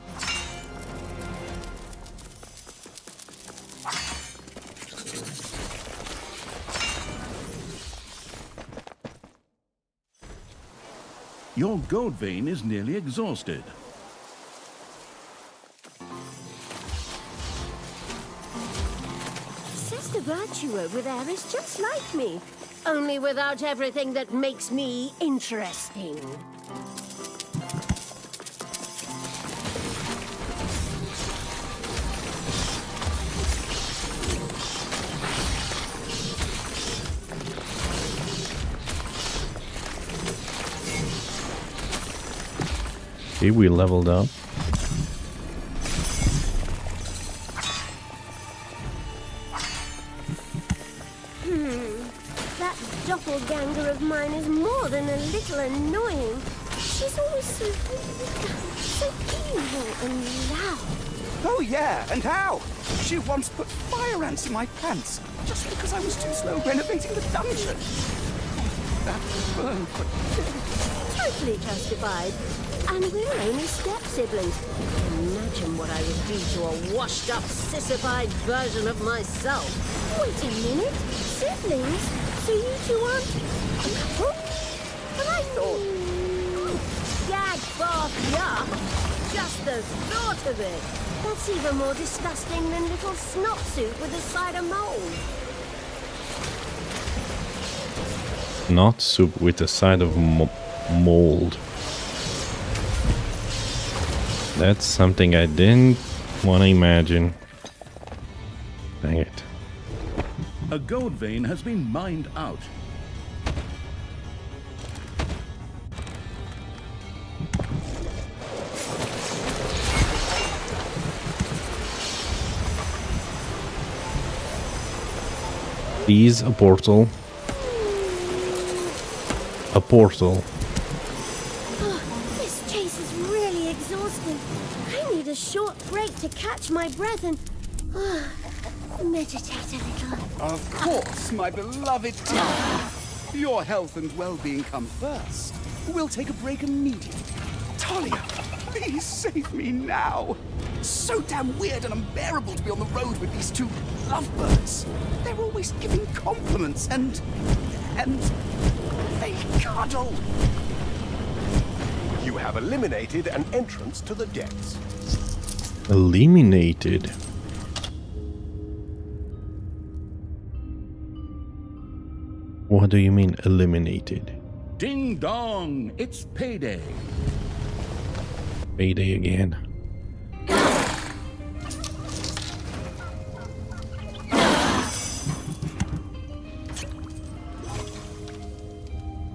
Your gold vein is nearly exhausted. Sister Virtue over there is just like me, only without everything that makes me interesting. Okay, we leveled up. That doppelganger of mine is more than a little annoying. She's always so evil and loud. Oh yeah, and how? She once put fire ants in my pants just because I was too slow renovating the dungeon. That burn. Totally justified. And we're only step-siblings. Imagine what I would do to a washed-up, sissified version of myself. Wait a minute. Siblings? So you two aren't a couple? But I thought... Gag, barf, yuck. Just the thought of it. That's even more disgusting than little snot soup with a side of mold. Not soup with a side of mold. That's something I didn't want to imagine. Dang it. A gold vein has been mined out. Please, a portal. A portal. This chase is really exhausting. I need a short break to catch my breath and meditate a little. Of course, my beloved Thalya. Your health and well-being come first. We'll take a break immediately. Thalya, please save me now. So damn weird and unbearable to be on the road with these two lovebirds. They're always giving compliments and they cuddle. You have eliminated an entrance to the depths. Eliminated. What do you mean eliminated? Ding dong, it's payday. Payday again.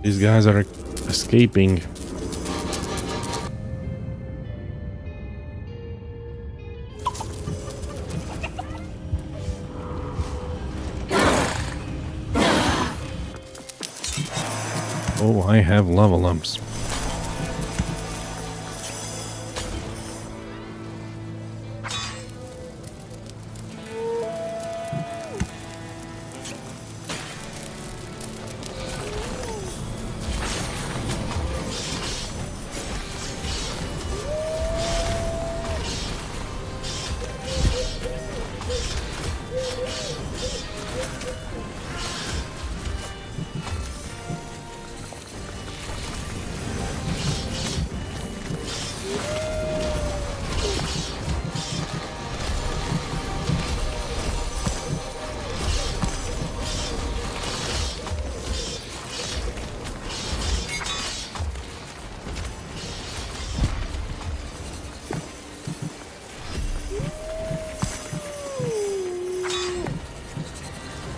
These guys are escaping. Oh, I have lava lumps.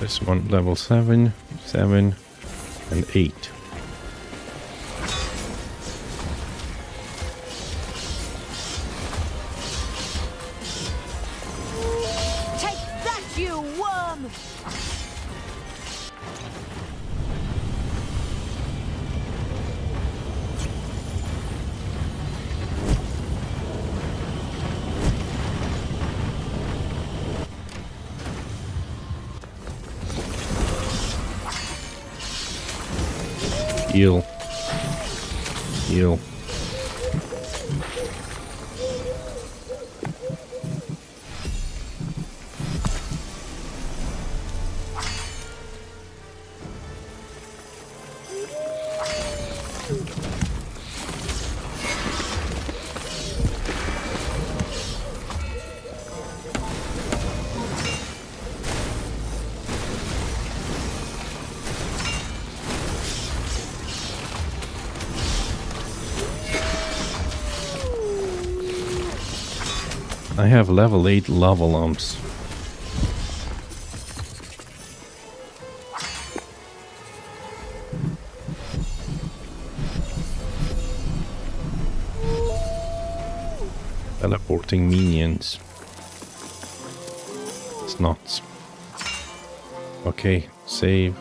This one level 7, 7, and 8. Take that, you worm! Heal. Heal. I have level 8 lava lumps. Teleporting minions. Snots. Okay, save.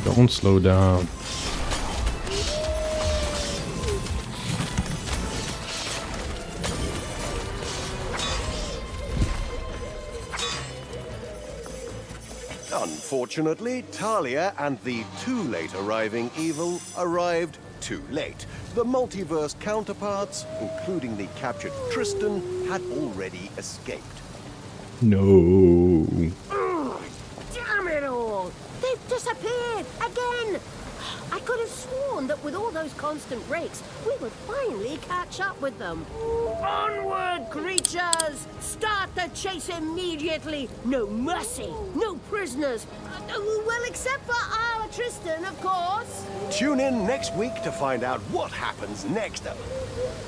Don't slow down. Unfortunately, Thalya and the too late arriving evil arrived too late. The multiverse counterparts, including the captured Tristan, had already escaped. No. Damn it all! They've disappeared again! I could have sworn that with all those constant breaks, we would finally catch up with them. Onward, creatures! Start the chase immediately! No mercy! No prisoners! Well, except for our Tristan, of course! Tune in next week to find out what happens next.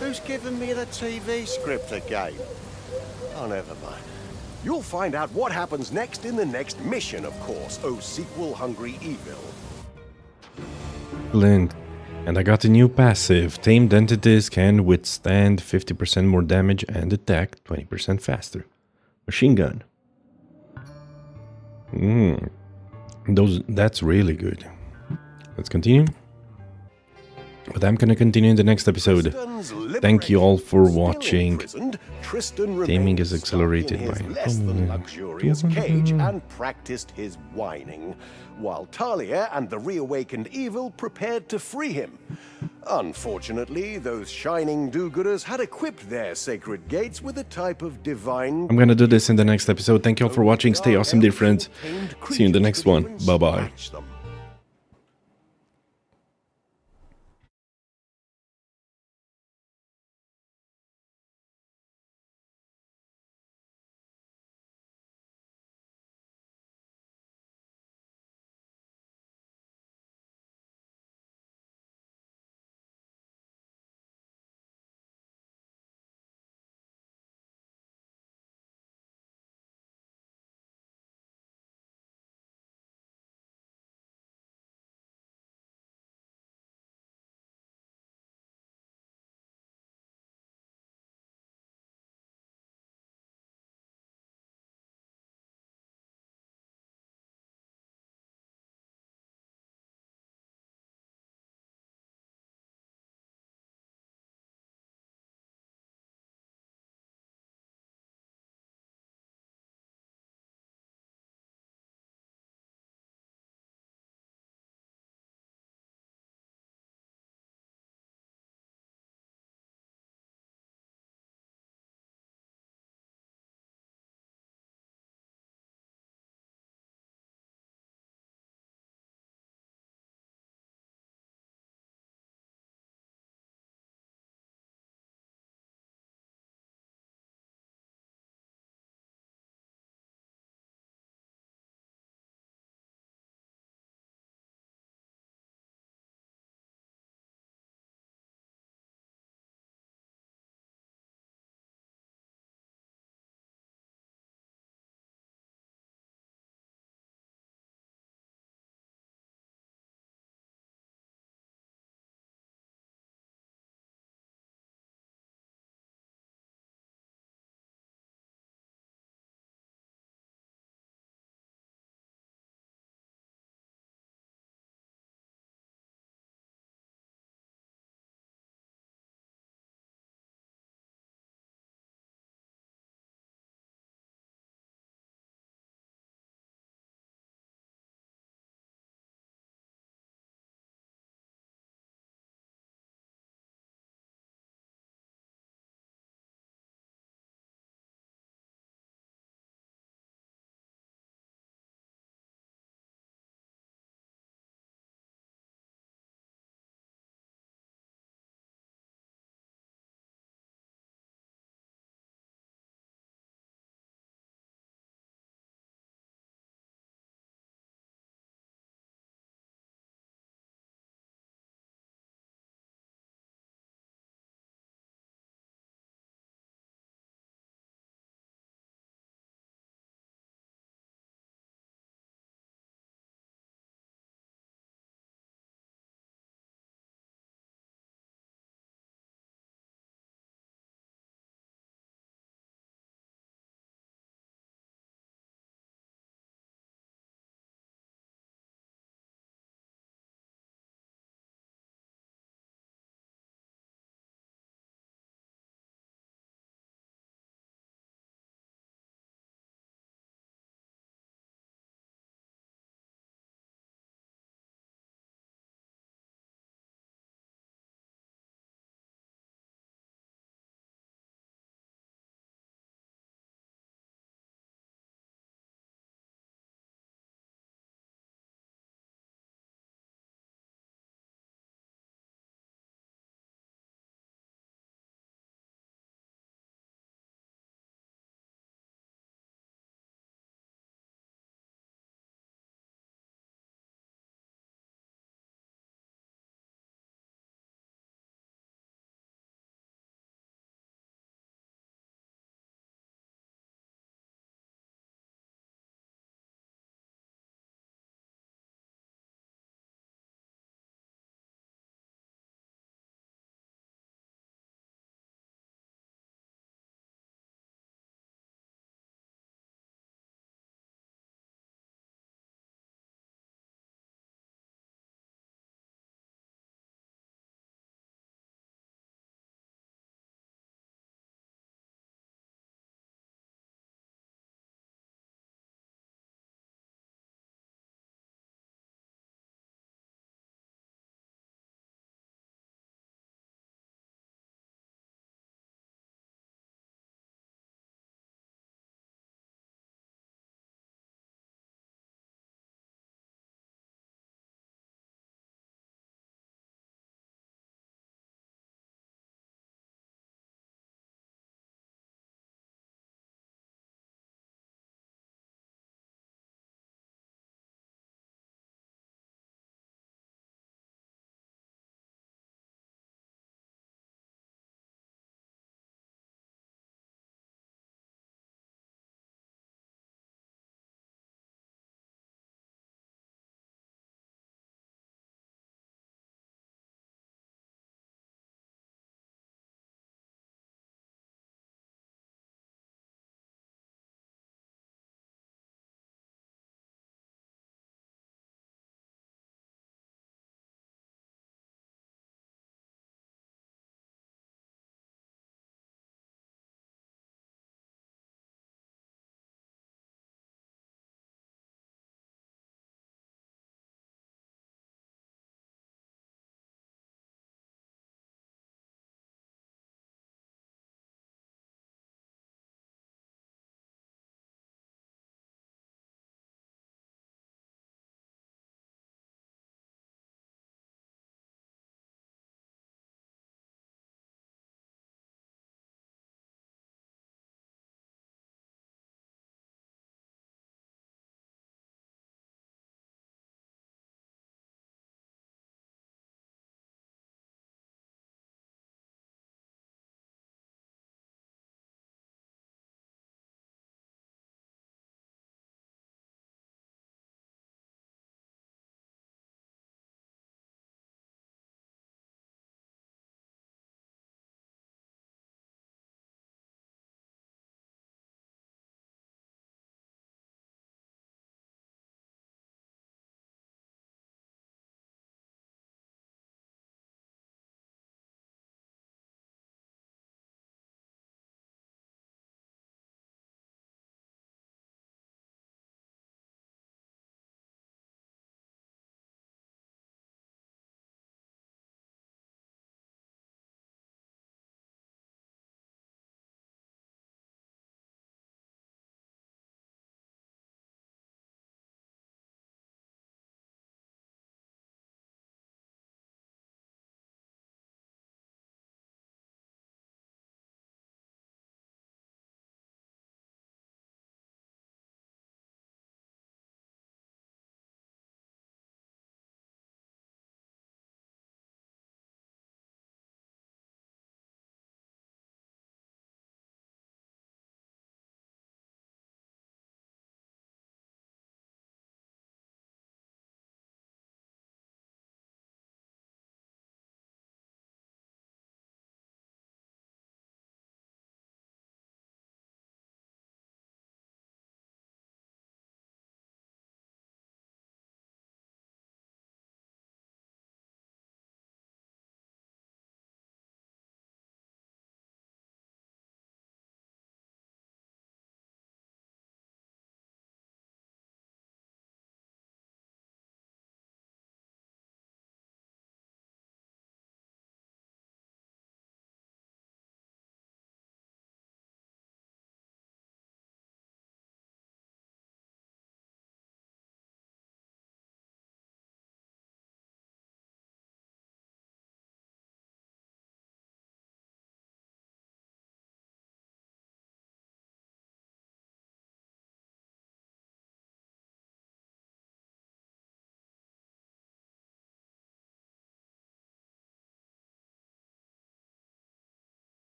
Who's given me the TV script again? Oh, never mind. You'll find out what happens next in the next mission, of course, oh sequel-hungry evil. Excellent. And I got a new passive. Tamed entities can withstand 50% more damage and attack 20% faster. Machine gun. That's really good. Let's continue. But I'm gonna continue in the next episode. Thank you all for watching. Gaming is accelerated by less than luxurious cage and practiced his whining, while Thalya and the reawakened evil prepared to free him. Unfortunately, those shining do-gooders had equipped their sacred gates with a type of divine... I'm gonna do this in the next episode. Thank you all for watching. Stay awesome, dear friends. See you in the next one. Bye-bye.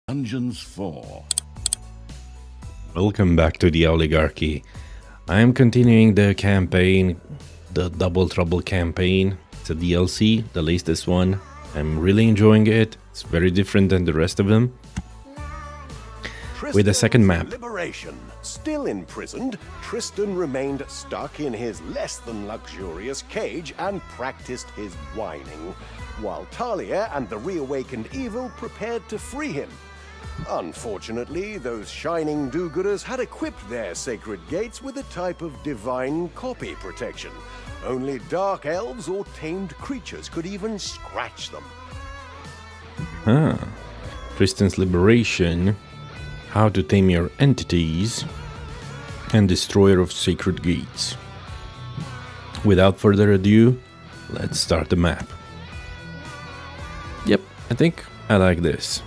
Dungeons 4. Welcome back to the Owlygarchy. I am continuing the campaign, the Double Trouble campaign. It's a DLC, the latest one. I'm really enjoying it. It's very different than the rest of them. With a second map. Liberation. Still imprisoned, Tristan remained stuck in his less than luxurious cage and practiced his whining, while Thalya and the reawakened evil prepared to free him. Unfortunately, those shining do-gooders had equipped their sacred gates with a type of divine copy protection. Only dark elves or tamed creatures could even scratch them. Tristan's liberation, how to tame your entities, and destroyer of sacred gates. Without further ado, let's start the map. Yep, I think I like this.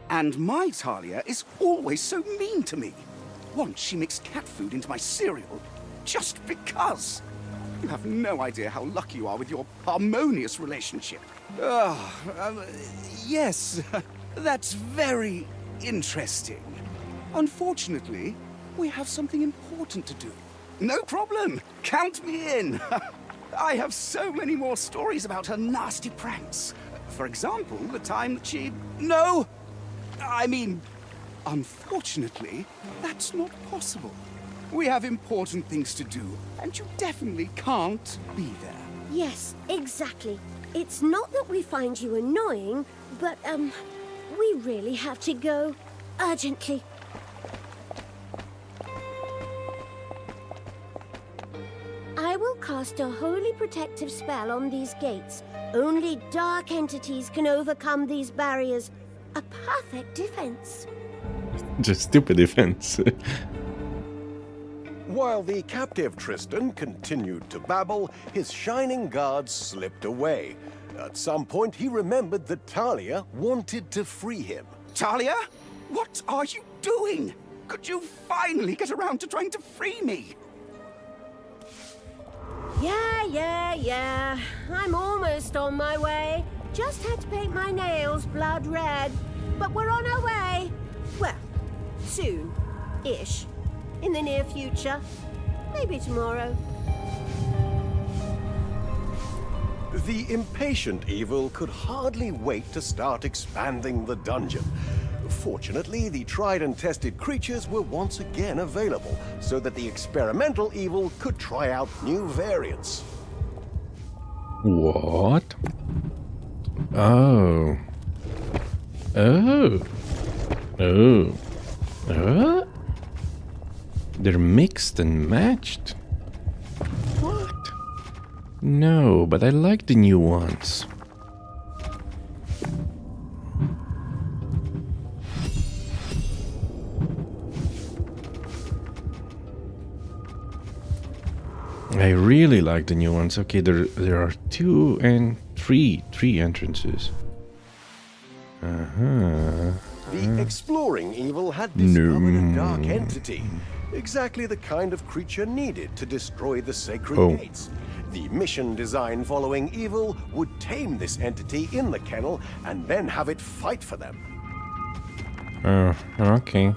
And my Thalya is always so mean to me. Once she mixed cat food into my cereal, just because. You have no idea how lucky you are with your harmonious relationship. Yes, that's very interesting. Unfortunately, we have something important to do. No problem, count me in. I have so many more stories about her nasty pranks. For example, the time that she... No! I mean, unfortunately, that's not possible. We have important things to do, and you definitely can't be there. Yes, exactly. It's not that we find you annoying, but, we really have to go. Urgently. I will cast a holy protective spell on these gates. Only dark entities can overcome these barriers. A perfect defense. Just stupid defense. While the captive Tristan continued to babble, his shining guards slipped away. At some point, he remembered that Thalya wanted to free him. Thalya? What are you doing? Could you finally get around to trying to free me? Yeah. I'm almost on my way. Just had to paint my nails blood red. But we're on our way. Well, soon-ish. In the near future. Maybe tomorrow. The impatient evil could hardly wait to start expanding the dungeon. Fortunately, the tried and tested creatures were once again available, so that the experimental evil could try out new variants. What? Oh. They're mixed and matched? What? No, but I like the new ones. I really like the new ones. Okay, there are two and three entrances. The exploring evil had discovered a dark entity, exactly the kind of creature needed to destroy the sacred gates. The mission design following evil would tame this entity in the kennel and then have it fight for them. Okay.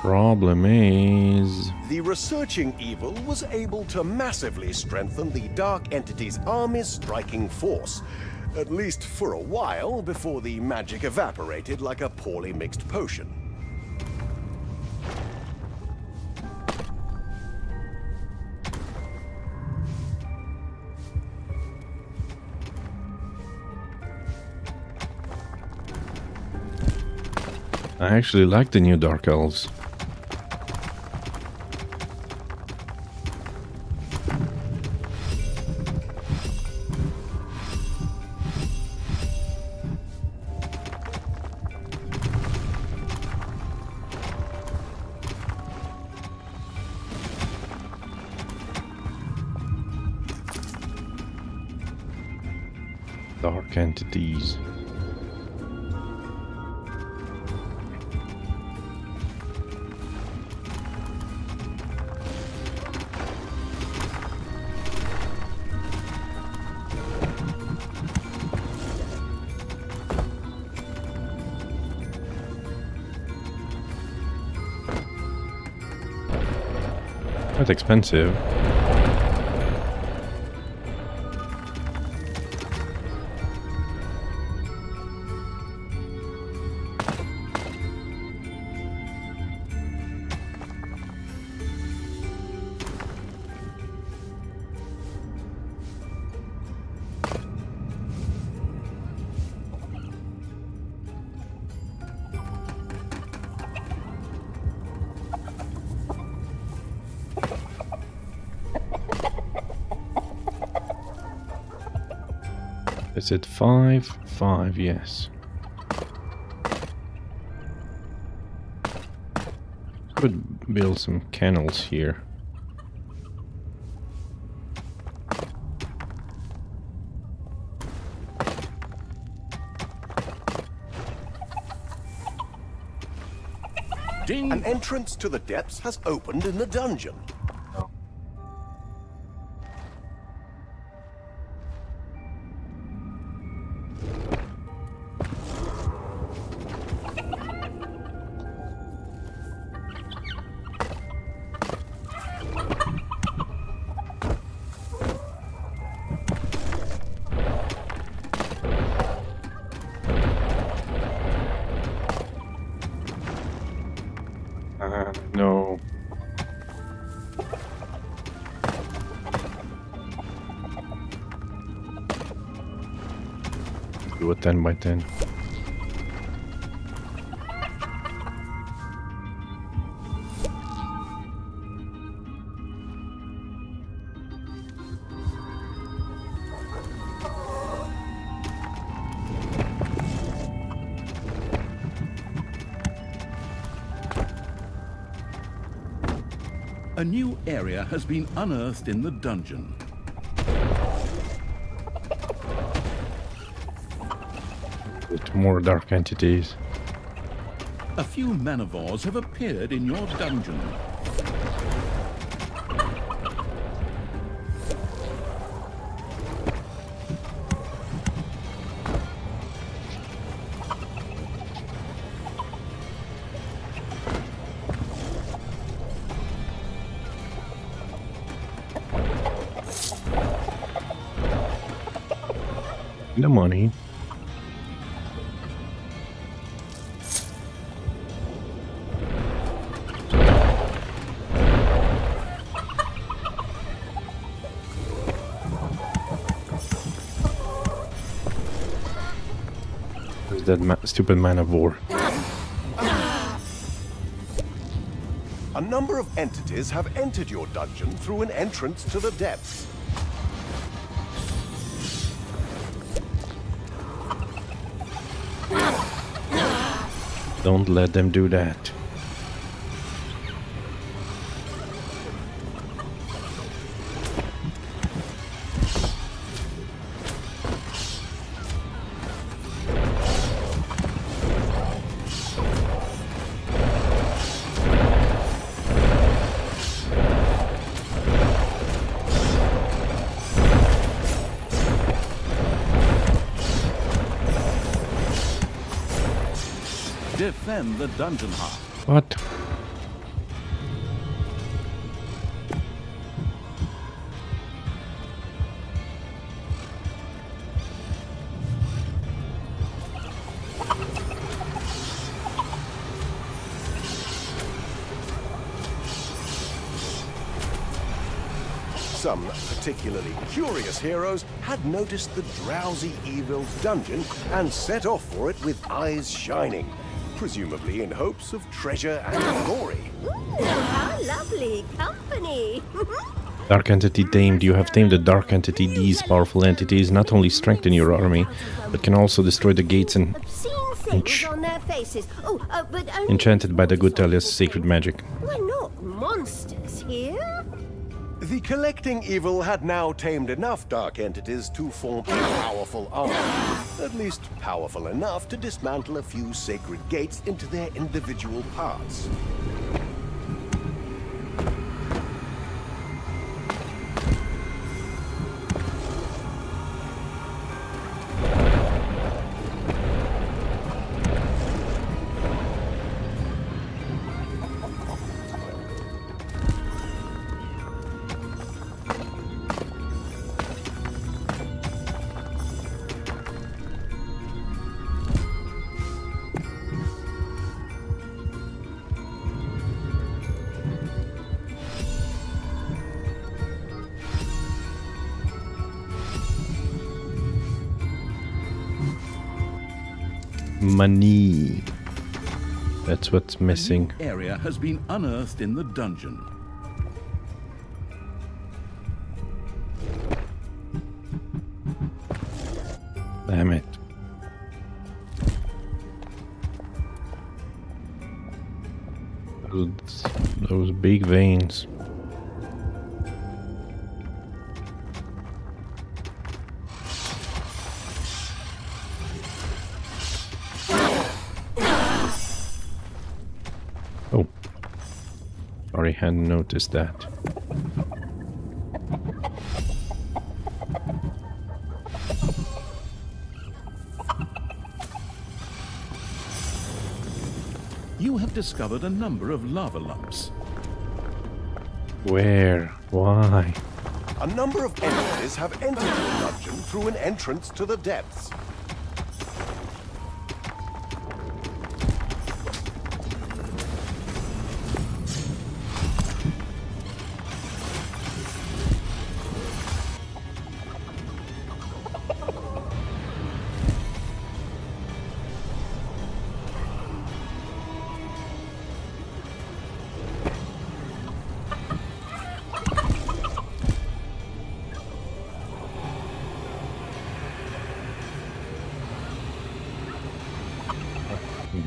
Problem is... The researching evil was able to massively strengthen the dark entity's army's striking force, at least for a while before the magic evaporated like a poorly mixed potion. I actually like the new Dark Elves. dark entities. Quite expensive. Is it 5? 5, yes. Could build some kennels here. Ding! An entrance to the depths has opened in the dungeon. No. Do a 10 by 10. A new area has been unearthed in the dungeon. With more dark entities. A few manivores have appeared in your dungeon. The money. Where's that stupid man of war? A number of entities have entered your dungeon through an entrance to the depths. Don't let them do that. Defend the dungeon heart. What? Some particularly curious heroes had noticed the drowsy evil's dungeon and set off for it with eyes shining, presumably in hopes of treasure and glory. How lovely company! Dark entity tamed. You have tamed a dark entity. These powerful entities not only strengthen your army, but can also destroy the gates and Obscene things on their faces. Oh, but only enchanted by the good Thalya's sacred magic. we're not monsters here. The collecting evil had now tamed enough dark entities to form a powerful army. At least powerful enough to dismantle a few sacred gates into their individual parts. Money. That's what's missing. A new area has been unearthed in the dungeon. Damn it. Those big veins. Oh. Sorry, hadn't noticed that. You have discovered a number of lava lumps. Where? Why? A number of entities have entered the dungeon through an entrance to the depths.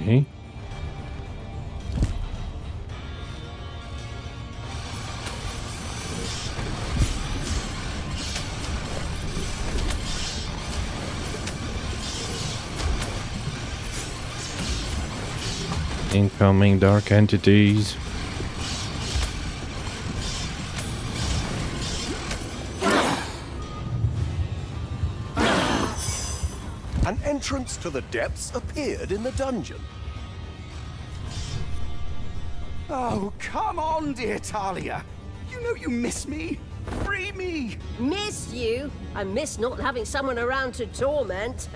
Okay. Incoming dark entities. An entrance to the depths appeared in the dungeon. Oh, come on, dear Thalya. You know you miss me. Free me. Miss you? I miss not having someone around to torment.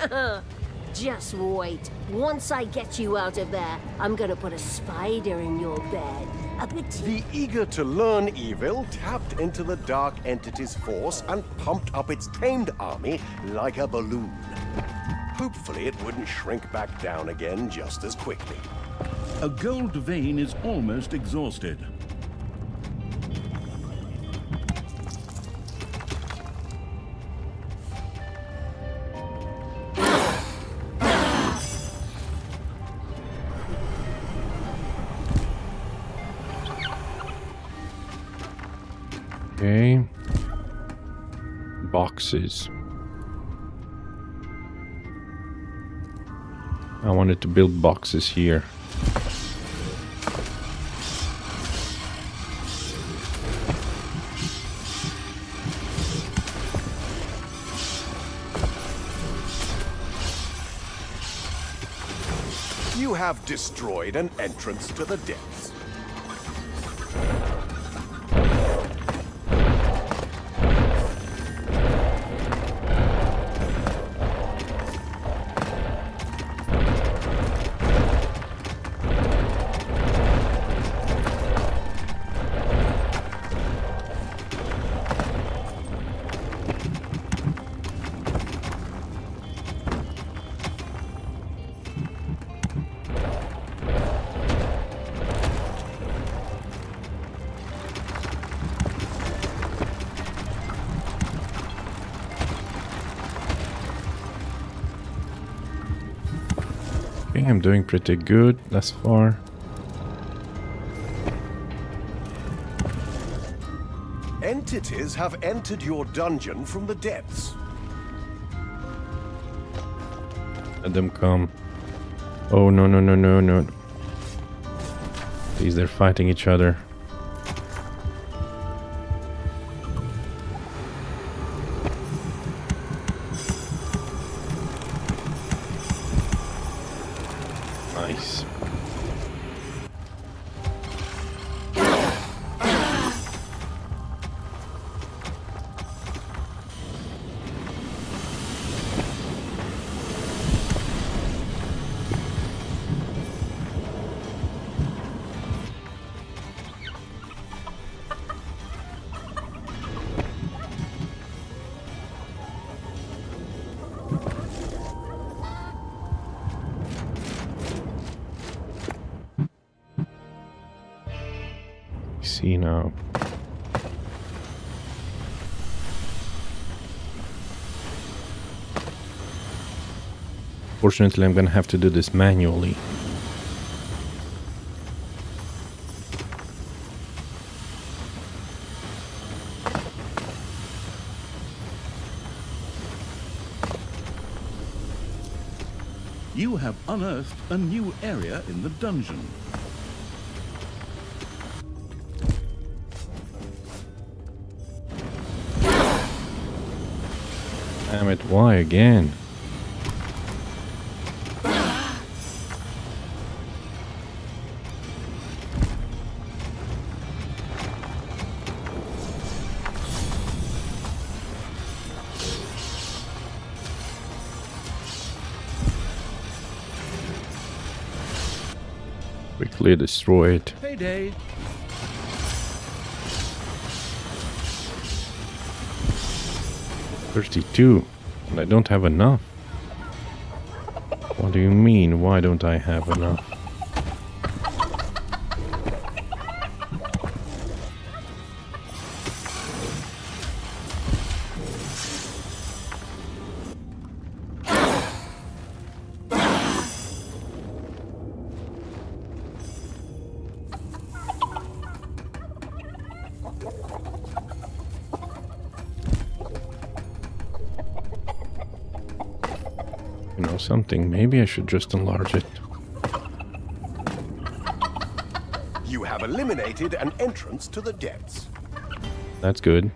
Just wait. Once I get you out of there, I'm gonna put a spider in your bed. A petite. The eager-to-learn evil tapped into the dark entity's force and pumped up its tamed army like a balloon. Hopefully it wouldn't shrink back down again just as quickly. A gold vein is almost exhausted. Okay. Boxes. I wanted to build boxes here. You have destroyed an entrance to the depths. I think I'm doing pretty good thus far. Entities have entered your dungeon from the depths. Let them come. Oh, no, no, no, no, no. Please, they're fighting each other. Nice. See now. Fortunately, I'm gonna have to do this manually. You have unearthed a new area in the dungeon. Damn it, why again? Quickly destroy it. Payday. $32, and I don't have enough. What do you mean, why don't I have enough? You know something, maybe I should just enlarge it. You have eliminated an entrance to the depths. That's good.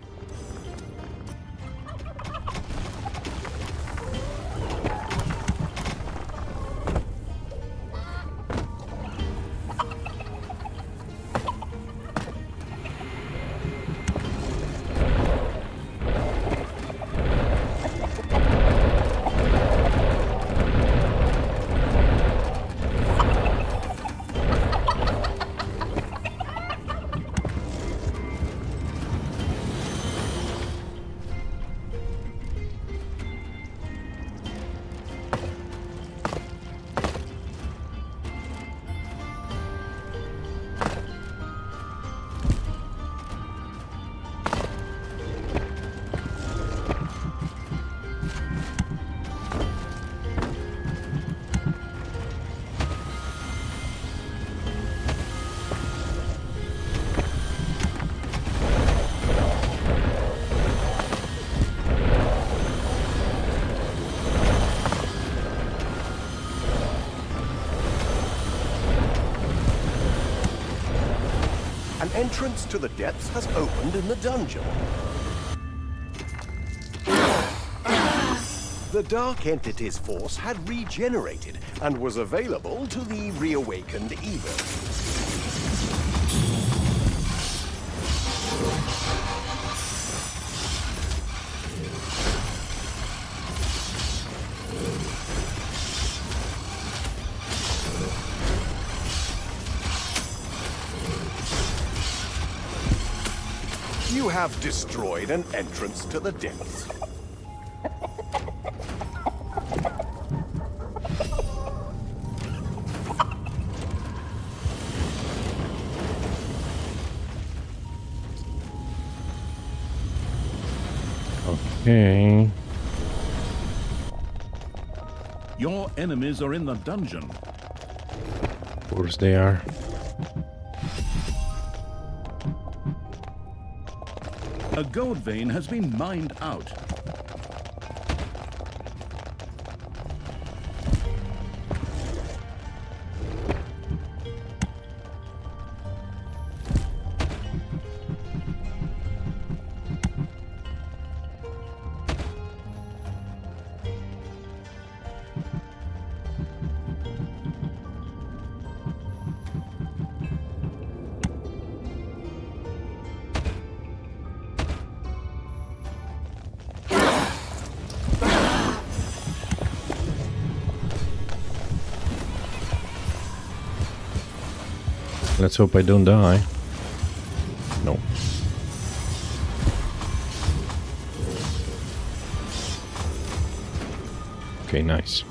An entrance to the depths has opened in the dungeon. The Dark Entity's force had regenerated and was available to the reawakened evil. You have destroyed an entrance to the depths. Okay. Your enemies are in the dungeon. Of course they are. A gold vein has been mined out. Let's hope I don't die. No. Okay, nice.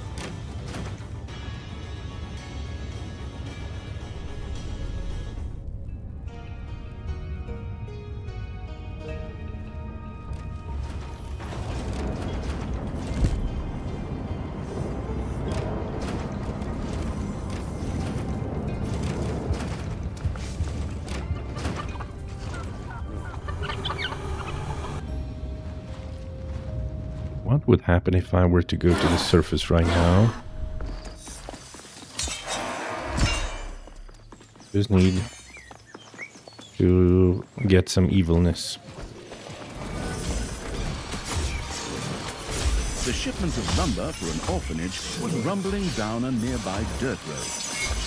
What would happen if I were to go to the surface right now? Just need to get some evilness. The shipment of lumber for an orphanage was rumbling down a nearby dirt road.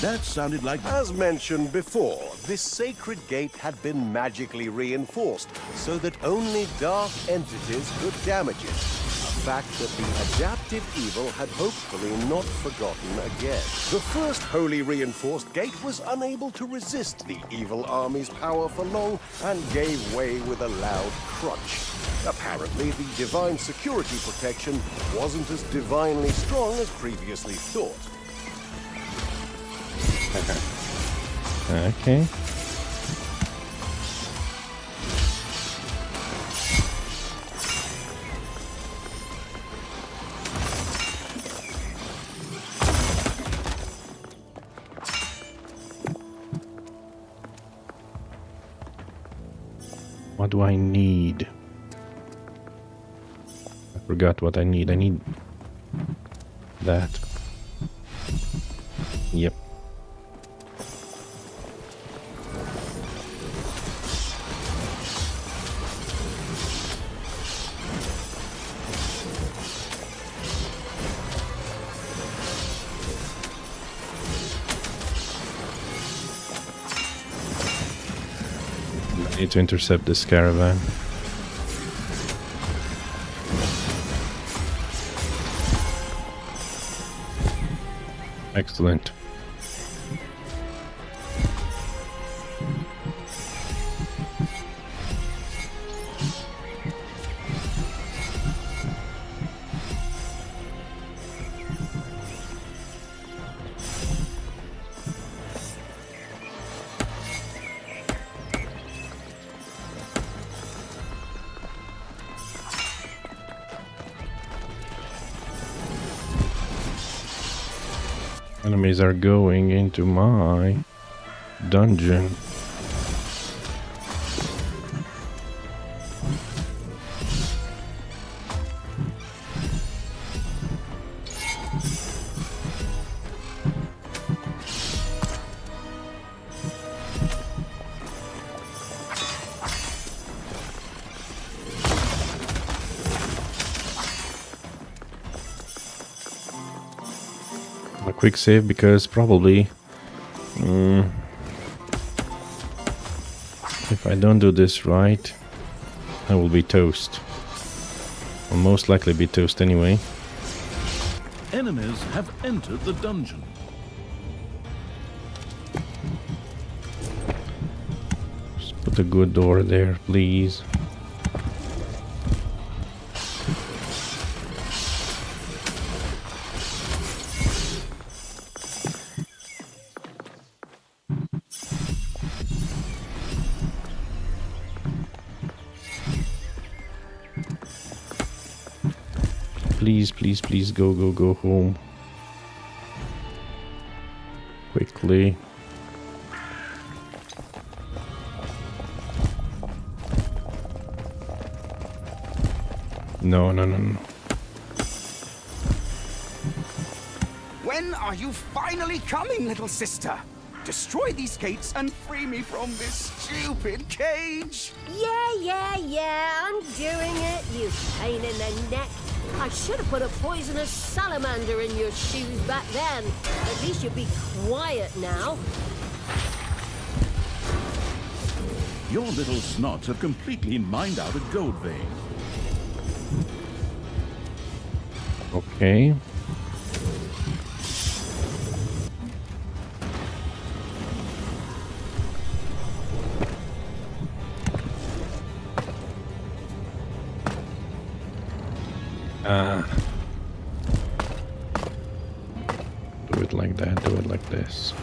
That sounded like... As mentioned before, this sacred gate had been magically reinforced so that only dark entities could damage it. A fact that the adaptive evil had hopefully not forgotten again. The first wholly reinforced gate was unable to resist the evil army's power for long and gave way with a loud crunch. Apparently, the divine security protection wasn't as divinely strong as previously thought. Okay. What do I need? I forgot what I need. I need that. Yep. I need to intercept this caravan. Excellent. Enemies are going into my dungeon. A quick save because probably if I don't do this right, I will be toast. I'll most likely be toast anyway. Enemies have entered the dungeon. Just put a good door there, please. Please, please, please, go home. Quickly. No, no, no, no. When are you finally coming, little sister? Destroy these gates and free me from this stupid cage. Yeah, I'm doing it, you pain in the neck. I should have put a poisonous salamander in your shoes back then. At least you'd be quiet now. Your little snots have completely mined out a gold vein. Okay. Do it like that, do it like this.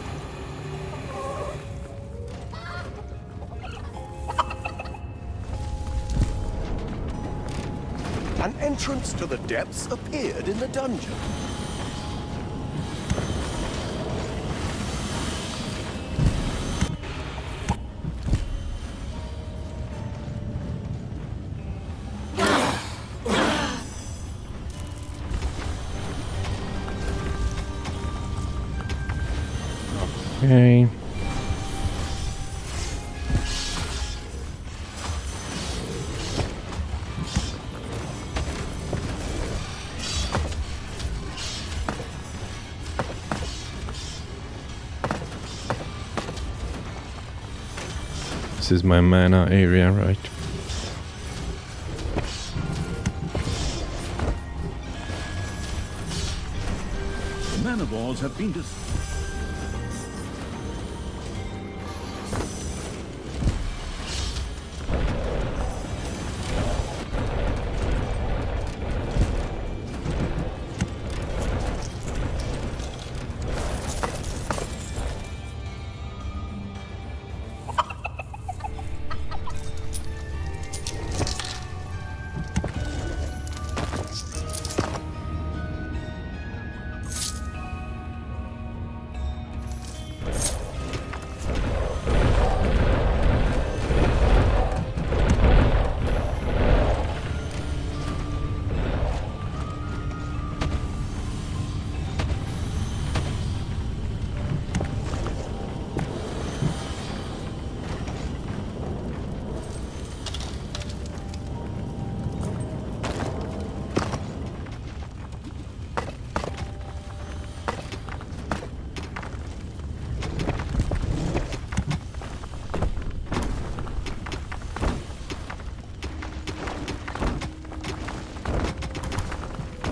An entrance to the depths appeared in the dungeon. Okay. This is my mana area, right? The mana balls have been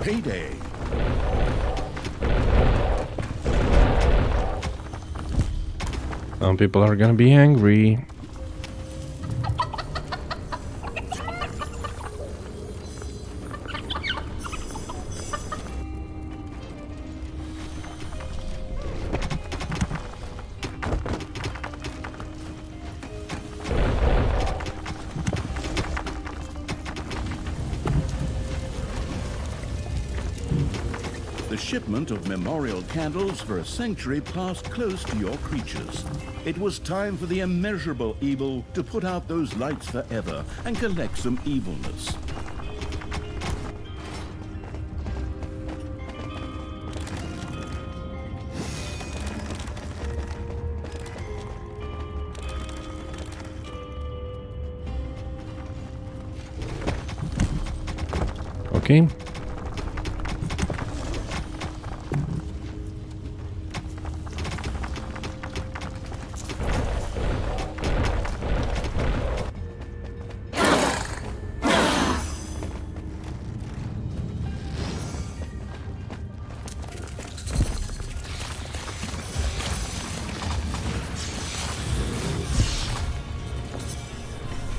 payday. Some people are gonna be angry. The shipment of memorial candles for a sanctuary passed close to your creatures. It was time for the immeasurable evil to put out those lights forever and collect some evilness. Okay.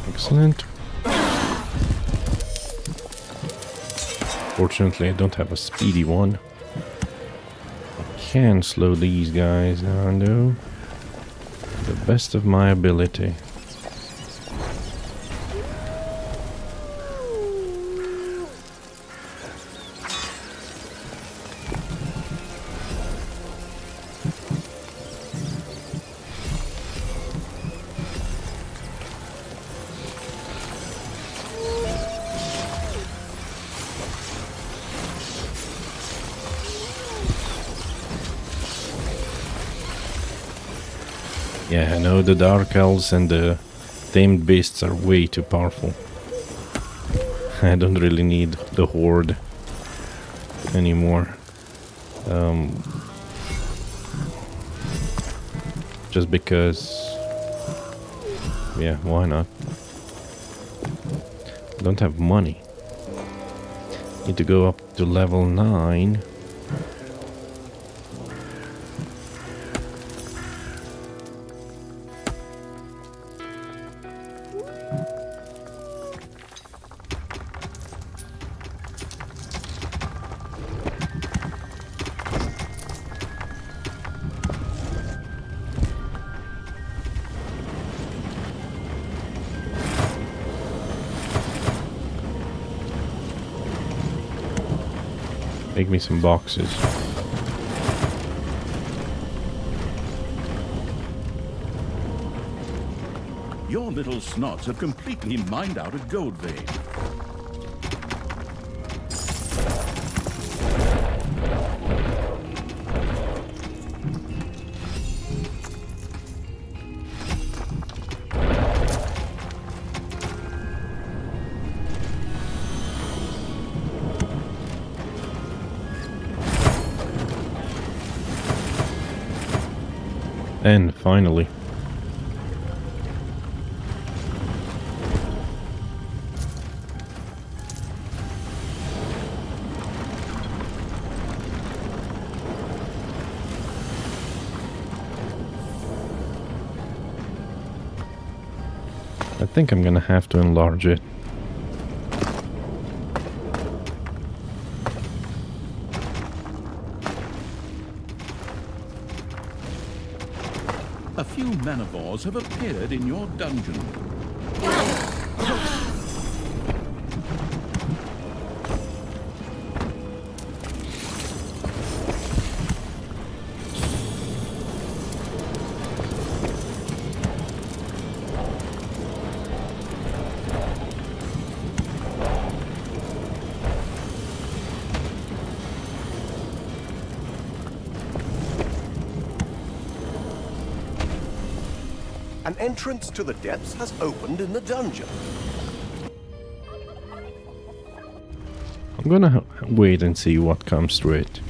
Excellent. Fortunately, I don't have a speedy one. I can slow these guys down, though. To the best of my ability. Yeah, I know the Dark Elves and the tamed beasts are way too powerful. I don't really need the Horde anymore. Just because... yeah, why not? Don't have money. Need to go up to level 9. Make me some boxes. Your little snots have completely mined out a gold vein. And finally. I think I'm gonna have to enlarge it. A few manivores have appeared in your dungeon. An entrance to the depths has opened in the dungeon. I'm gonna wait and see what comes through it.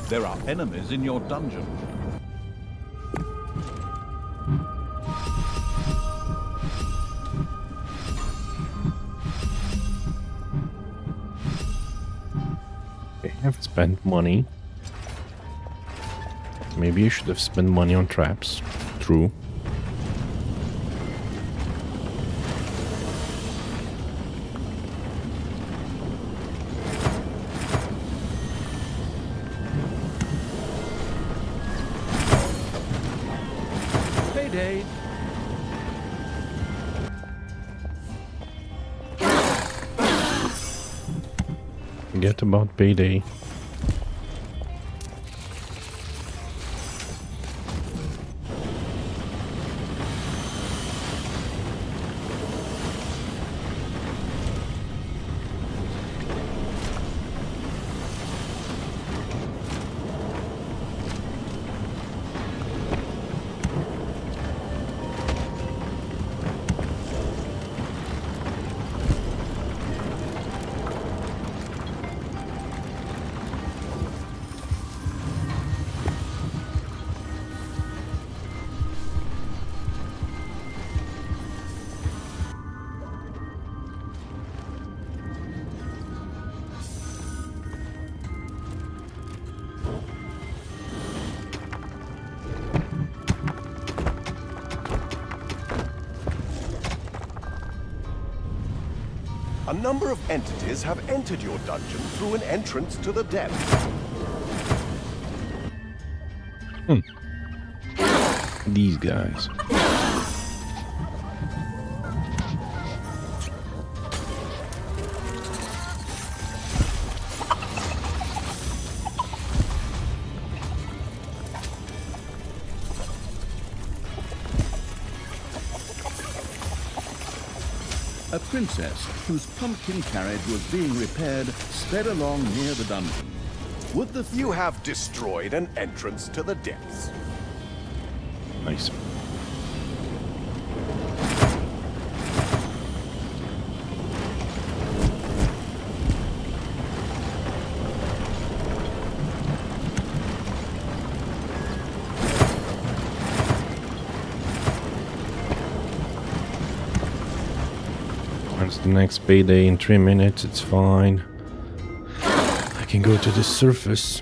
There are enemies in your dungeon. I have spent money. Maybe I should have spent money on traps. True. Payday. Forget about payday. A number of entities have entered your dungeon through an entrance to the depths. These guys. princess, whose pumpkin carriage was being repaired, sped along near the dungeon. Would the You have destroyed an entrance to the depths. Nice. It's the next payday in 3 minutes, it's fine. I can go to the surface.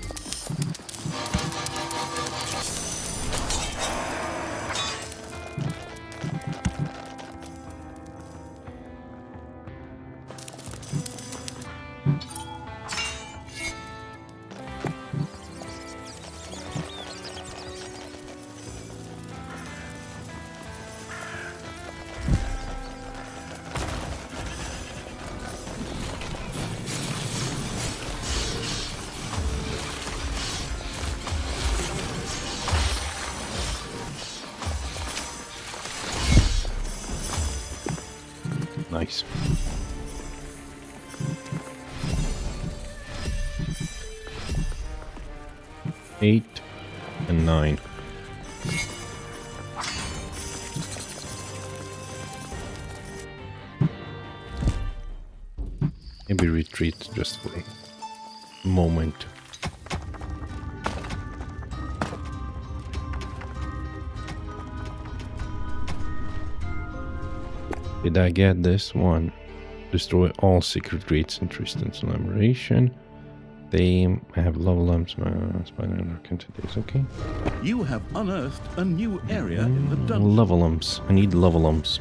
Nice. Eight and 9. Maybe retreat just for a moment. Did I get this one? Destroy all secret gates in Tristan's elaboration. They have level ups, spider and entities. Okay. You have unearthed a new area in the dungeon. Level umps. I need level umps.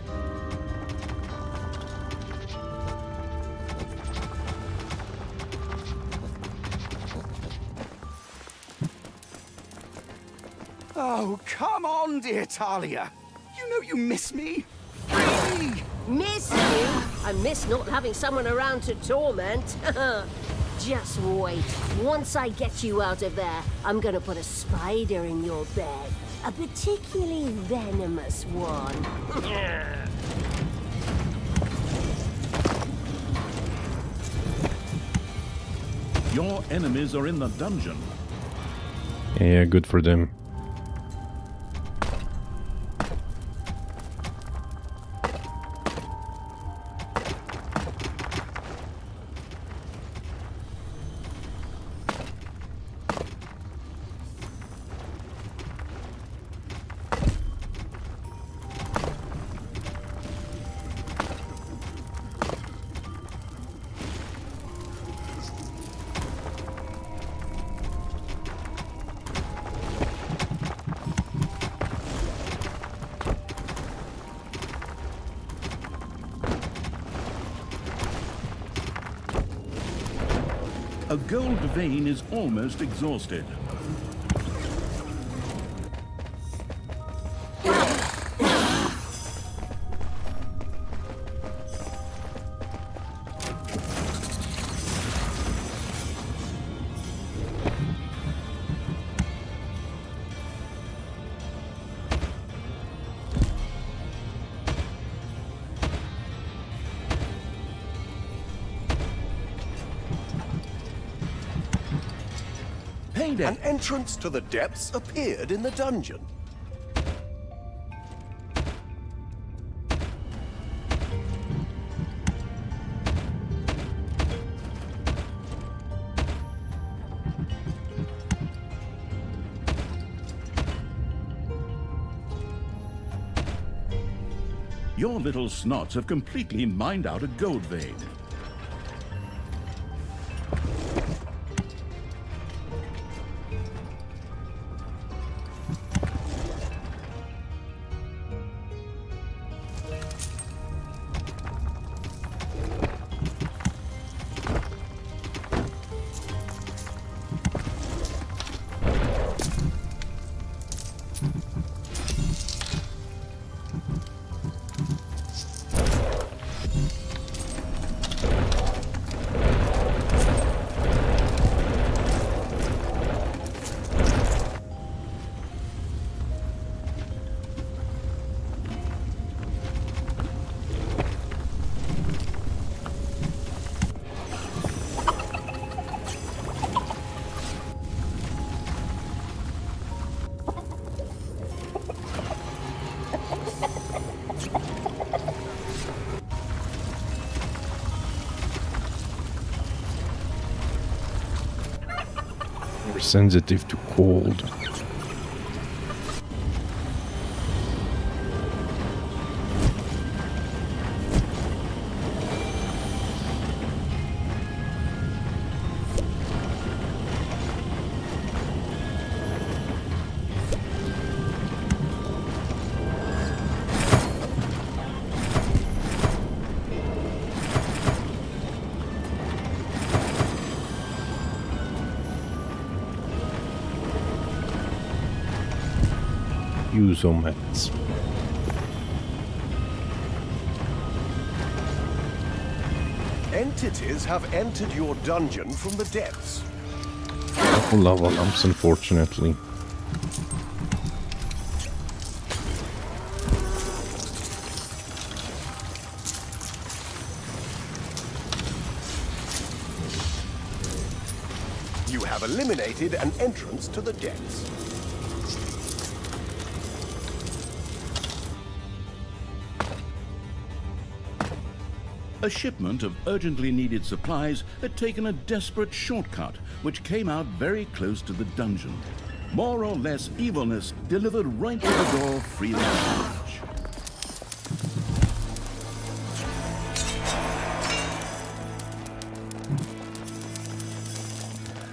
Oh, come on, dear Thalya. You know you miss me. Really? Miss you? I miss not having someone around to torment. Just wait. Once I get you out of there, I'm gonna put a spider in your bed. A particularly venomous one. Your enemies are in the dungeon. Yeah, good for them. A gold vein is almost exhausted. An entrance to the depths appeared in the dungeon. Your little snots have completely mined out a gold vein. We're sensitive to cold. Usomats. Entities have entered your dungeon from the depths. Couple lava lumps, unfortunately. You have eliminated an entrance to the depths. A shipment of urgently needed supplies had taken a desperate shortcut, which came out very close to the dungeon. More or less evilness delivered right to the door free of charge.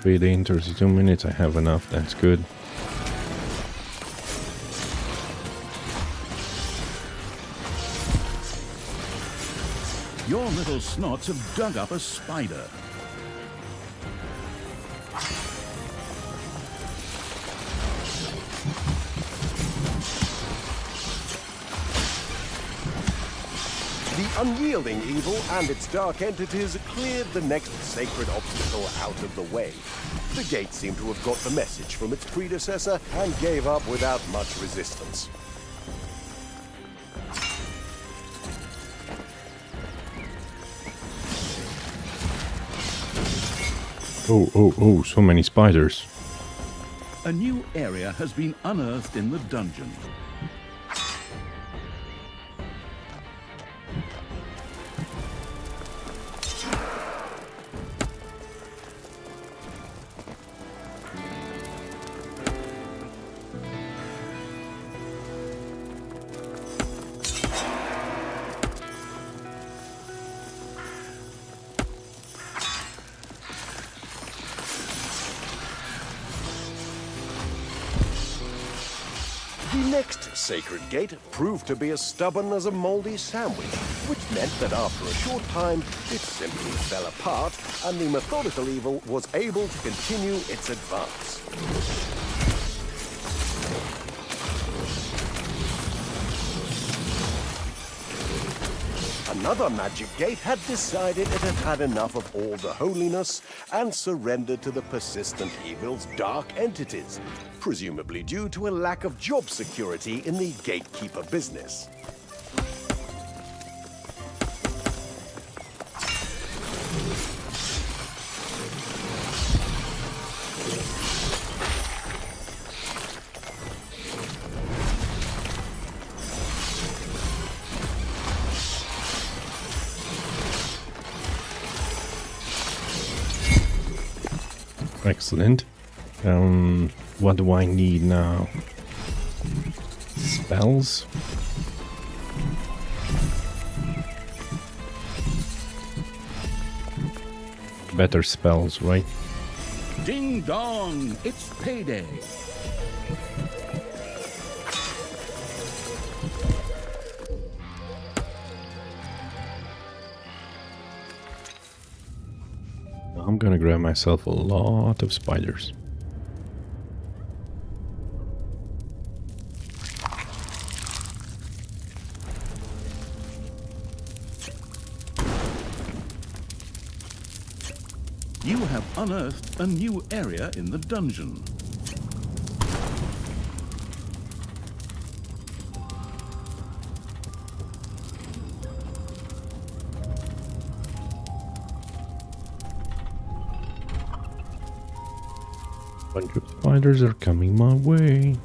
Within 32 minutes, I have enough. That's good. Your little snots have dug up a spider. The unyielding evil and its dark entities cleared the next sacred obstacle out of the way. The gate seemed to have got the message from its predecessor and gave up without much resistance. Oh, so many spiders. A new area has been unearthed in the dungeon. The next sacred gate proved to be as stubborn as a moldy sandwich, which meant that after a short time, it simply fell apart, and the methodical evil was able to continue its advance. Another magic gate had decided it had had enough of all the holiness and surrendered to the persistent evil's dark entities, presumably due to a lack of job security in the gatekeeper business. Excellent. What do I need now? Spells? Better spells, right? Ding dong, it's payday. I'm gonna grab myself a lot of spiders. You have unearthed a new area in the dungeon. Bunch of spiders are coming my way.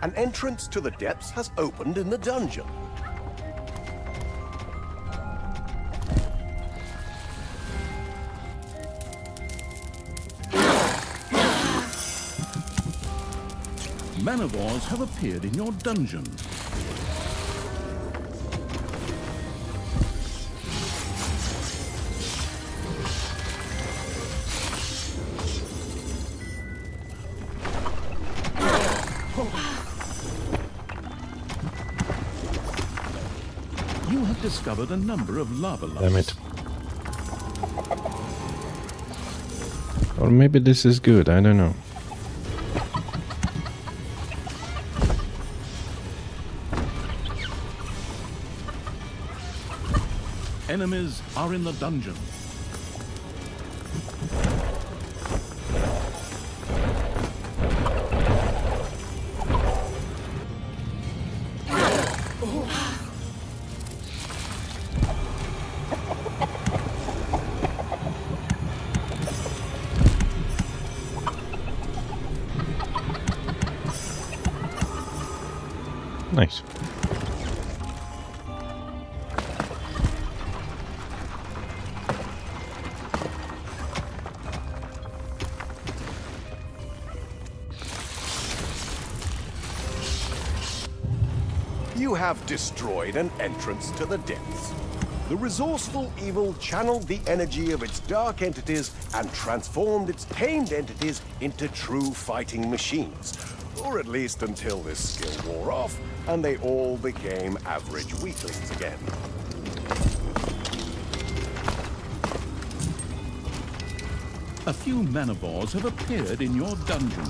An entrance to the depths has opened in the dungeon. Manivores have appeared in your dungeon. You have discovered a number of lava lumps. Damn it. Or maybe this is good, I don't know. Enemies are in the dungeon. Nice. You have destroyed an entrance to the depths. The resourceful evil channeled the energy of its dark entities and transformed its tamed entities into true fighting machines. Or at least until this skill wore off and they all became average weaklings again. A few manivores have appeared in your dungeon.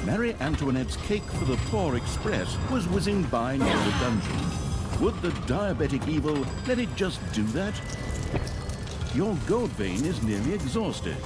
Marie Antoinette's Cake for the Poor Express was whizzing by near the dungeon. Would the diabetic evil let it just do that? Your gold vein is nearly exhausted.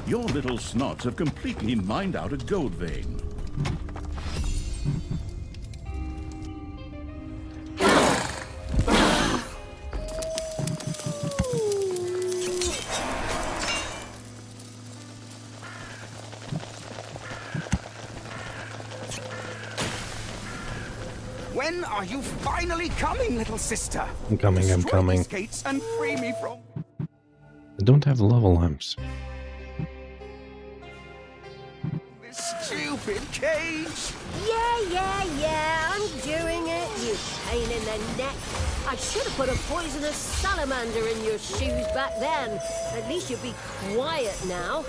Your little snots have completely mined out a gold vein. When are you finally coming, little sister? I'm coming, I'm Destroy coming. these gates and free me from... I don't have lava lamps. this stupid cage. Yeah, I'm doing it, you pain in the neck. I should have put a poisonous salamander in your shoes back then. At least you'd be quiet now.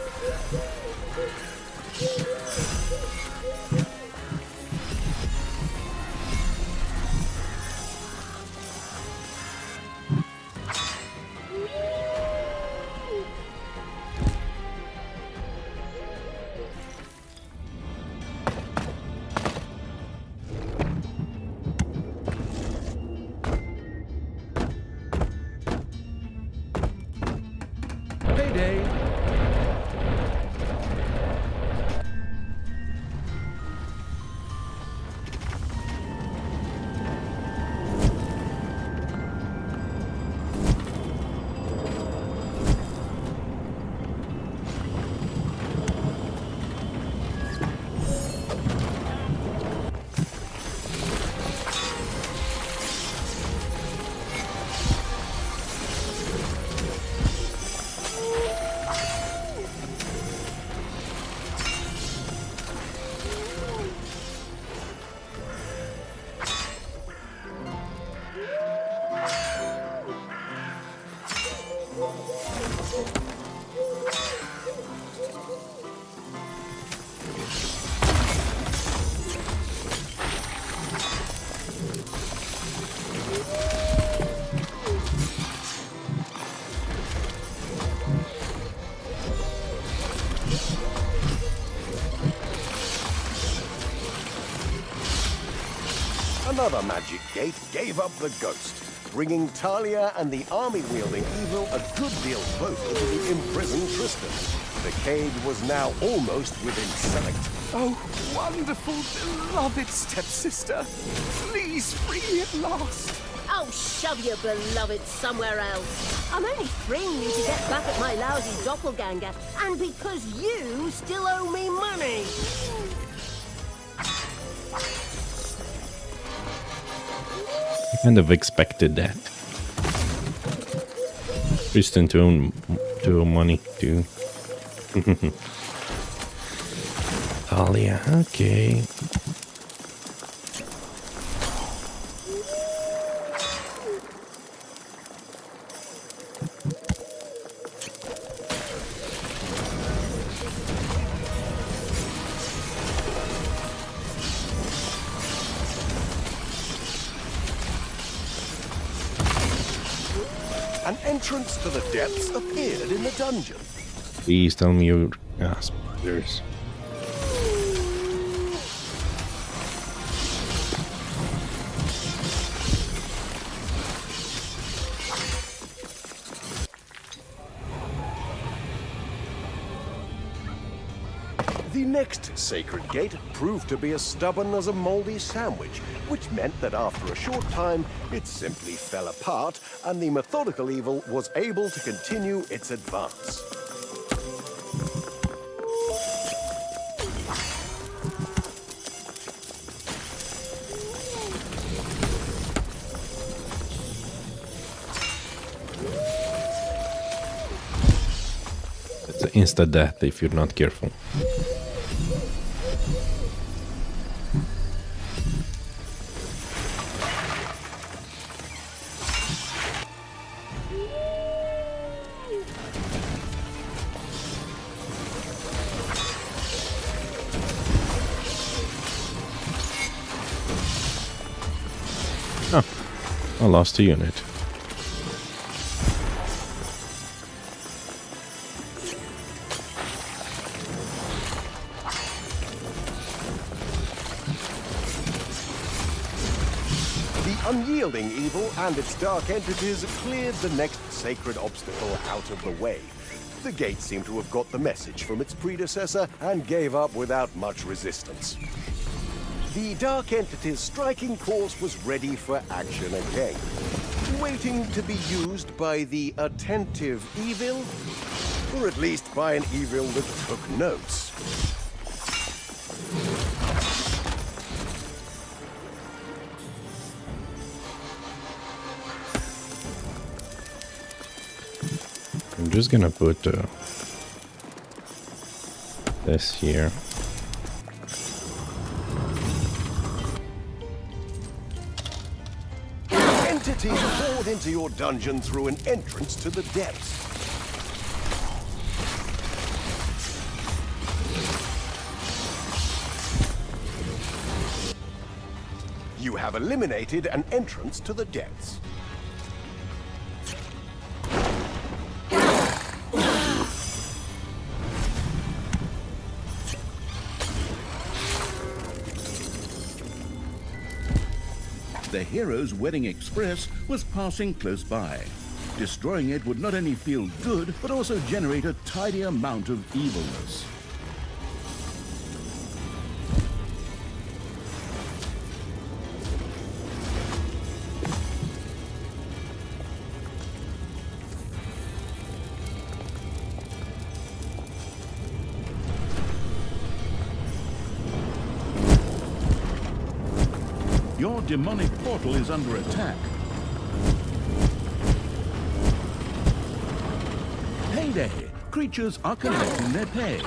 Payday! Another magic gate gave up the ghost, bringing Thalya and the army-wielding evil a good deal closer to the imprisoned Tristan. The cage was now almost within sight. Oh, wonderful, beloved stepsister. Please free me at last. Oh, shove your beloved somewhere else. I'm only freeing you to get back at my lousy doppelganger, and because you still owe me money. I kind of expected that. Tristan to owe money too. Thalya, okay. An entrance to the depths appeared in the dungeon. Please tell me you're spoilers. The next sacred gate proved to be as stubborn as a moldy sandwich, which meant that after a short time, it simply fell apart, and the methodical evil was able to continue its advance. It's an instant death if you're not careful. Oh, I lost a unit. Unyielding evil and its dark entities cleared the next sacred obstacle out of the way. The gate seemed to have got the message from its predecessor and gave up without much resistance. The dark entity's striking force was ready for action again, waiting to be used by the attentive evil, or at least by an evil that took notes. I'm just gonna put this here. Entities poured into your dungeon through an entrance to the depths. You have eliminated an entrance to the depths. The hero's wedding express was passing close by. Destroying it would not only feel good, but also generate a tidy amount of evilness. Your demonic portal is under attack. Payday! Creatures are collecting their pay.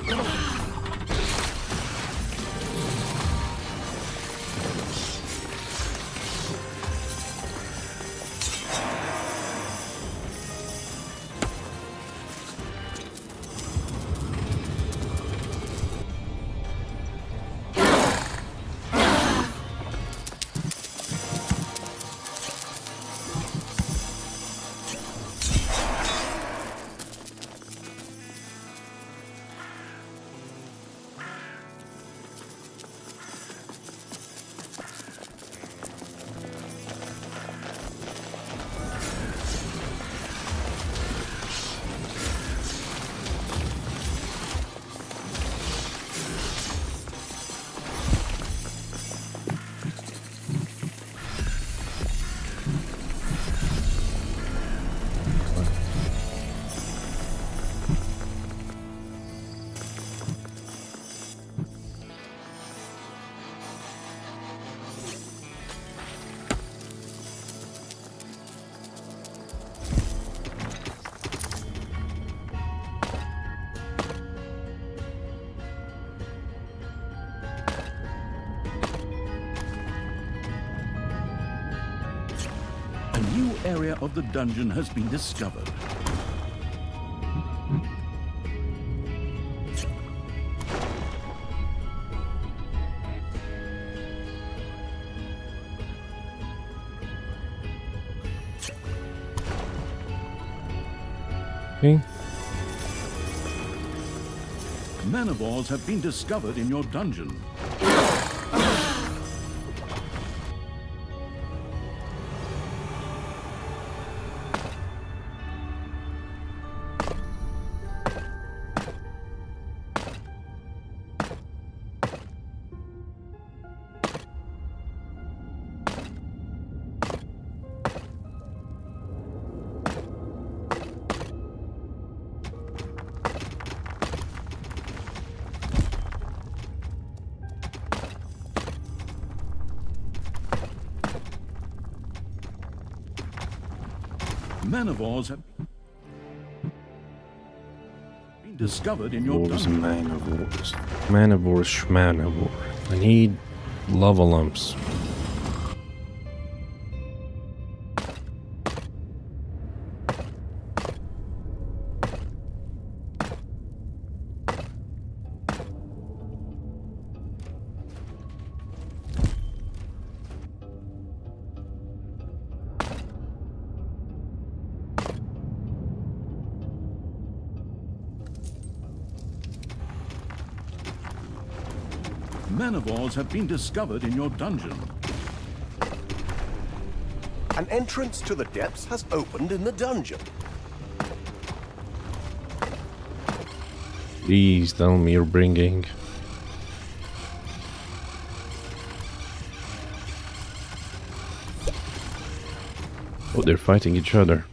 new area of the dungeon has been discovered. Okay. Manivores have been discovered in your dungeon. Manivores have been discovered in your Wars, dungeon. manivores. Manivores, schmanivore. I need lava lumps. Manivores have been discovered in your dungeon. An entrance to the depths has opened in the dungeon. Please tell me you're bringing. Oh, they're fighting each other.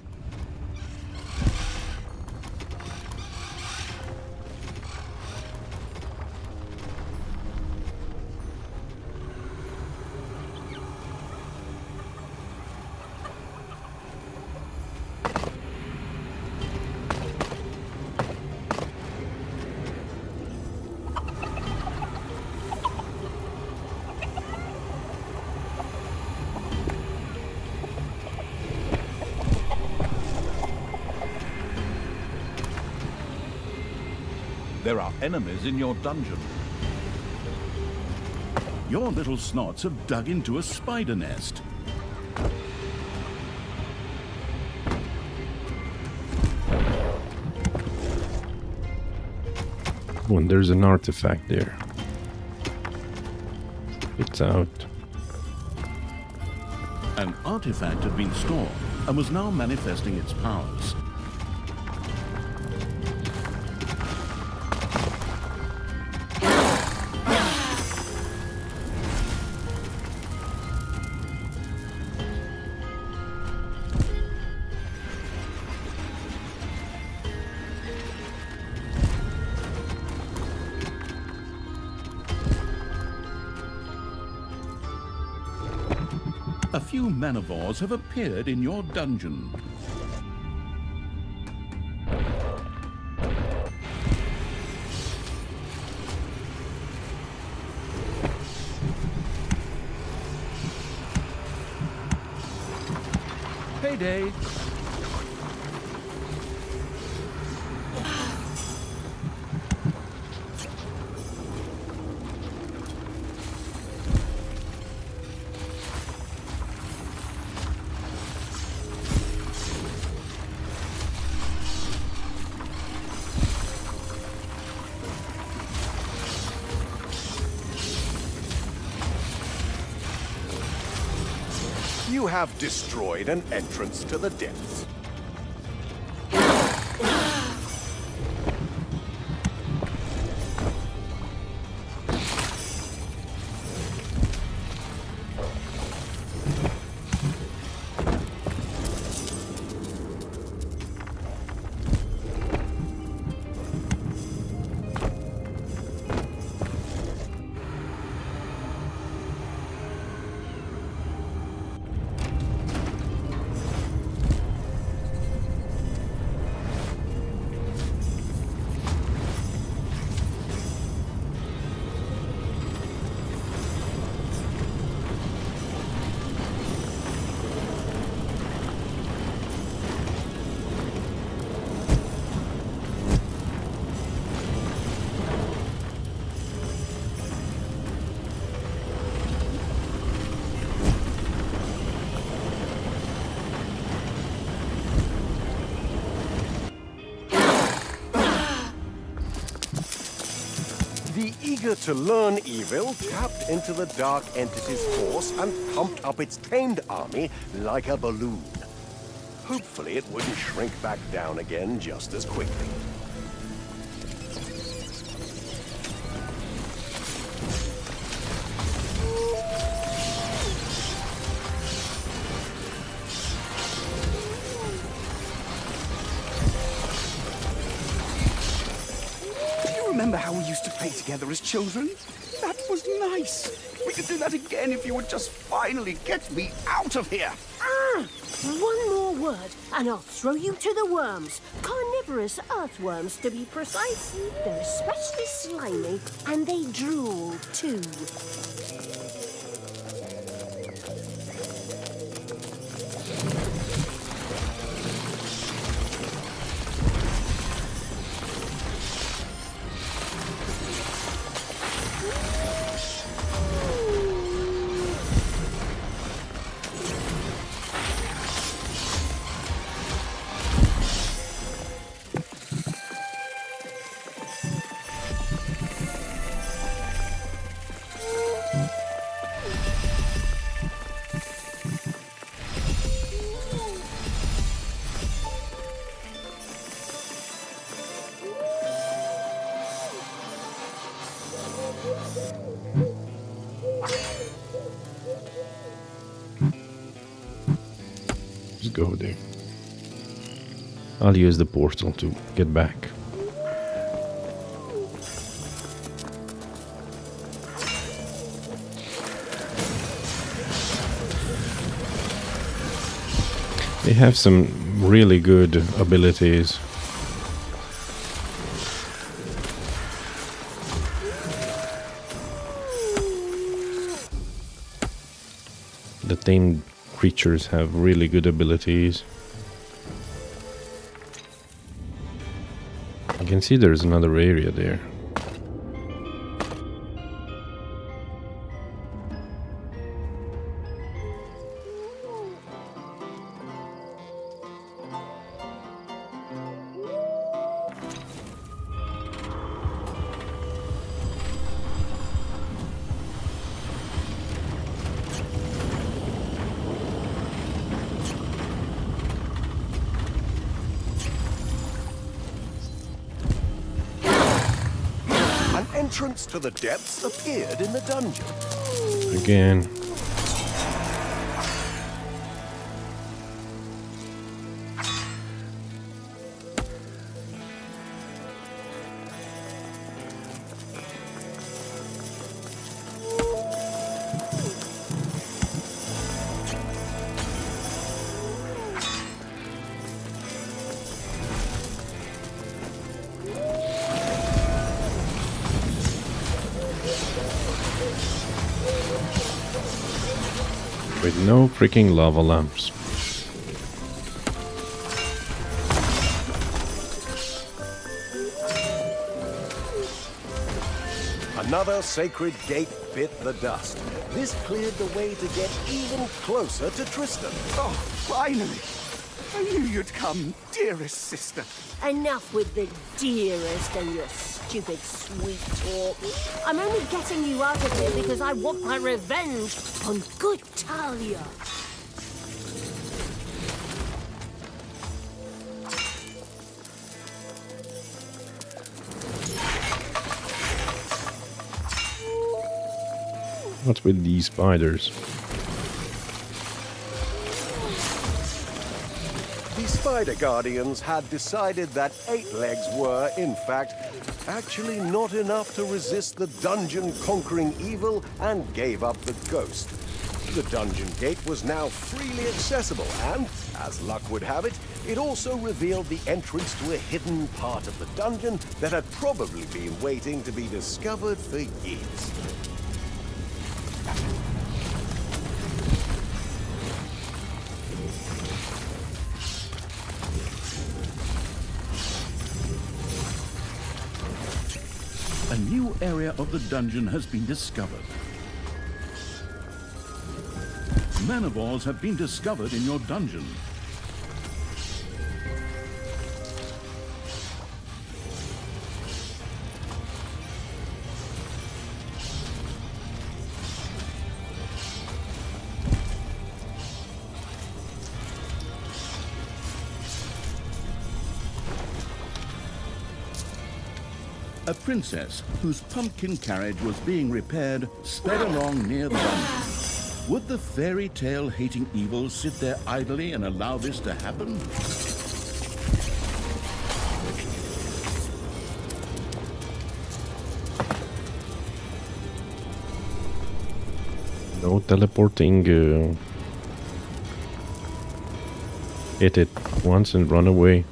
There are enemies in your dungeon. Your little snots have dug into a spider nest. Oh, and there's an artifact there. It's out. An artifact had been stored and was now manifesting its powers. A few manivores have appeared in your dungeon. Payday! You have destroyed an entrance to the depths. the eager to learn evil tapped into the dark entity's force and pumped up its tamed army like a balloon. Hopefully it wouldn't shrink back down again just as quickly. Remember how we used to play together as children? That was nice. We could do that again if you would just finally get me out of here. One more word, and I'll throw you to the worms. Carnivorous earthworms, to be precise. They're especially slimy, and they drool, too. Just go there. I'll use the portal to get back. They have some really good abilities. The tamed creatures have really good abilities. I can see there's another area there. Entrance to the depths appeared in the dungeon. Again. With no freaking lava lamps. Another sacred gate bit the dust. This cleared the way to get even closer to Tristan. Oh, finally! I knew you'd come, dearest sister. Enough with the dearest and your stupid sweet talk. I'm only getting you out of here because I want my revenge on good Thalya. What's with these spiders? The Spider Guardians had decided that 8 legs were, in fact, actually not enough to resist the dungeon-conquering evil and gave up the ghost. The dungeon gate was now freely accessible and, as luck would have it, it also revealed the entrance to a hidden part of the dungeon that had probably been waiting to be discovered for years. A new area of the dungeon has been discovered. Manivores have been discovered in your dungeon. A princess whose pumpkin carriage was being repaired sped along near the dungeon. Would the fairy tale hating evils sit there idly and allow this to happen? No teleporting. Hit it once and run away.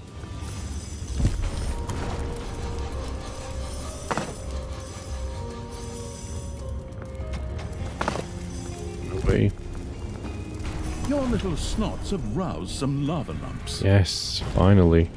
Away. Your little snots have roused some lava lumps. Yes, finally.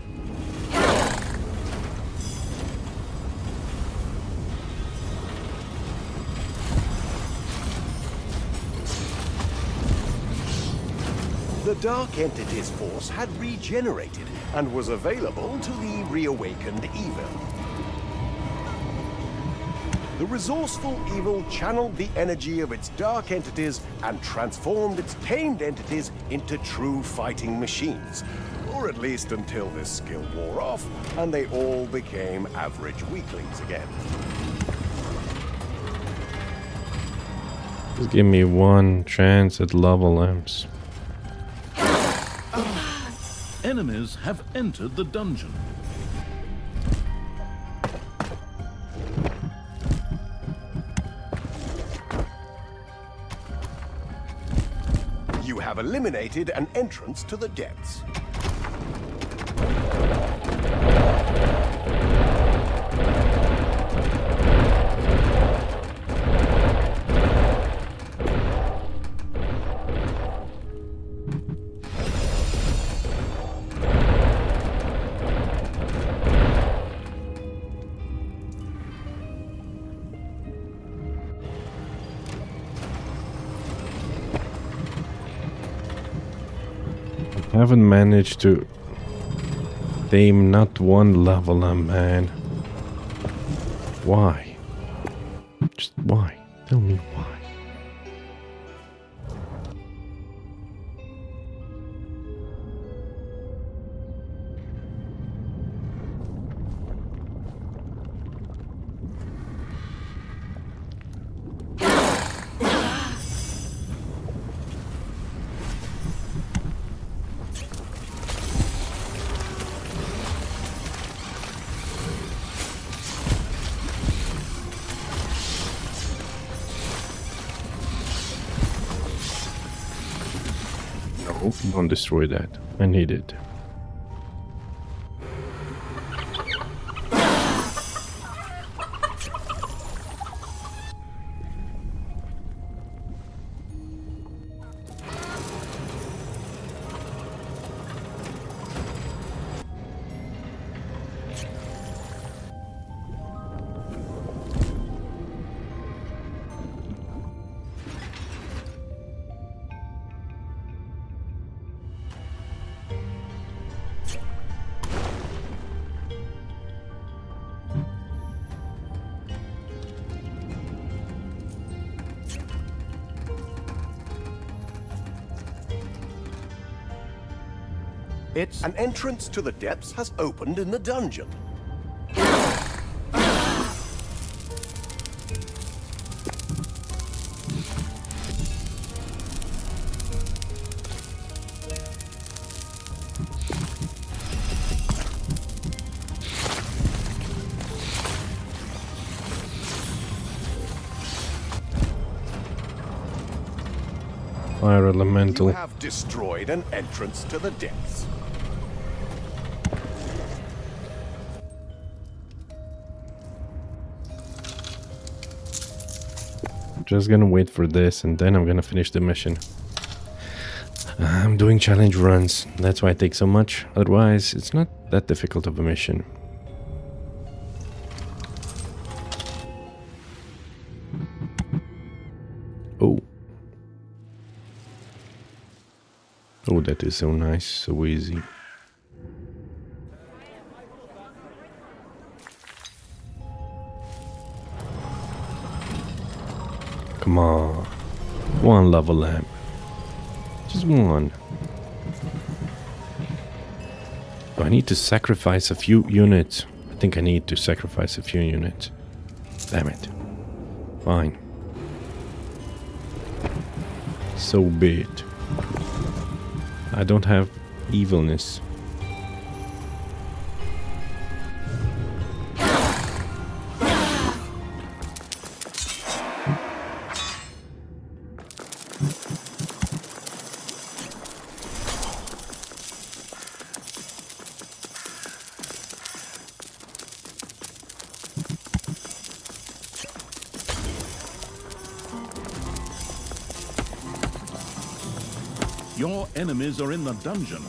The Dark Entity's force had regenerated and was available to the reawakened evil. The resourceful evil channeled the energy of its dark entities and transformed its tamed entities into true fighting machines. Or at least until this skill wore off and they all became average weaklings again. Just give me one chance at lava lamps. Enemies have entered the dungeon. You have eliminated an entrance to the depths. Haven't managed to tame not one lava lamp, man. Why? Just why? Tell me why. Don't destroy that. I need it. An entrance to the depths has opened in the dungeon. Fire elemental. You have destroyed an entrance to the depths. Just gonna wait for this and then I'm gonna finish the mission. I'm doing challenge runs, that's why it takes so much. Otherwise, it's not that difficult of a mission. Oh. Oh, that is so nice, so easy. Come on. One lava lamp. Just one. Do I need to sacrifice a few units? think I need to sacrifice a few units. Damn it. Fine. So be it. I don't have evilness. Your enemies are in the dungeon.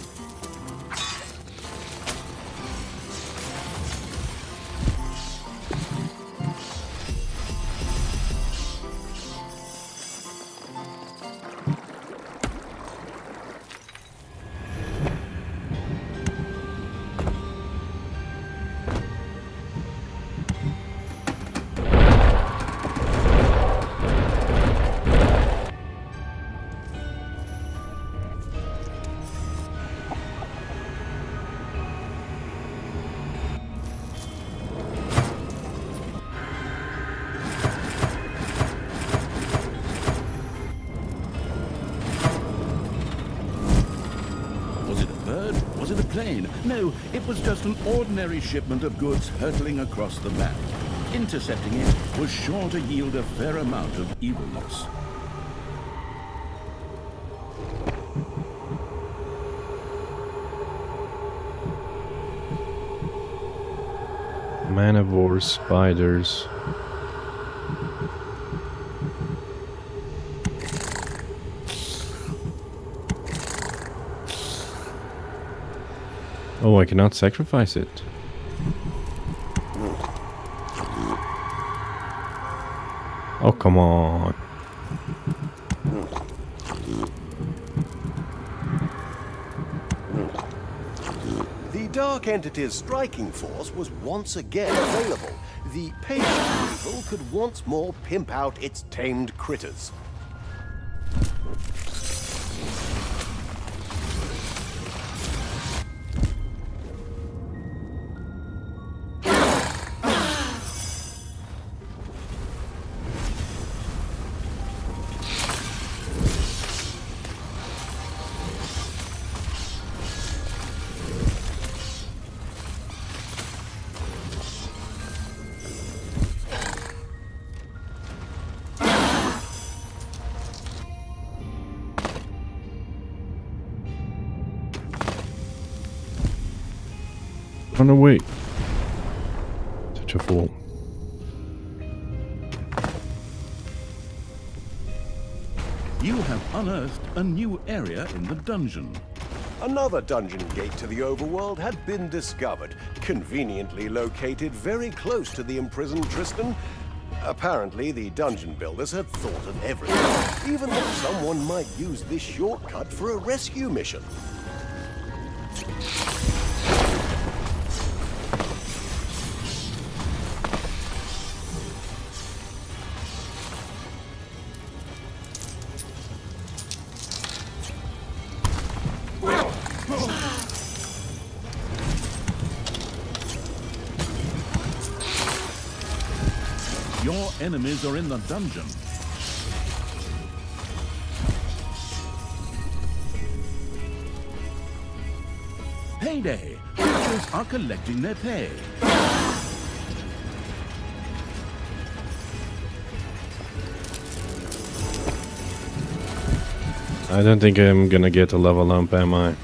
Was it a plane? No, it was just an ordinary shipment of goods hurtling across the map. Intercepting it was sure to yield a fair amount of evilness. Man-of-war spiders. Oh, I cannot sacrifice it. Oh, come on. The Dark Entity's striking force was once again available. The patient evil could once more pimp out its tamed critters. Run away. Such a fool. You have unearthed a new area in the dungeon. Another dungeon gate to the overworld had been discovered, conveniently located very close to the imprisoned Tristan. Apparently, the dungeon builders had thought of everything, even that someone might use this shortcut for a rescue mission. Your enemies are in the dungeon. Payday! Creatures are collecting their pay. I don't think I'm gonna get a level up, am I?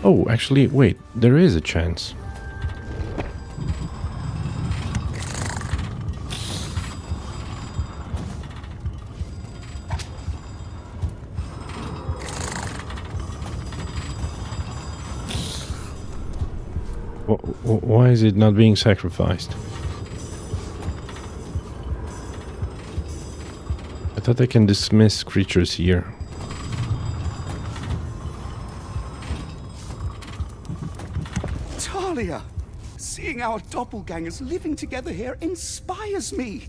Oh, actually, wait, there is a chance. Why is it not being sacrificed? I thought I can dismiss creatures here. Thalya! Seeing our doppelgangers living together here inspires me.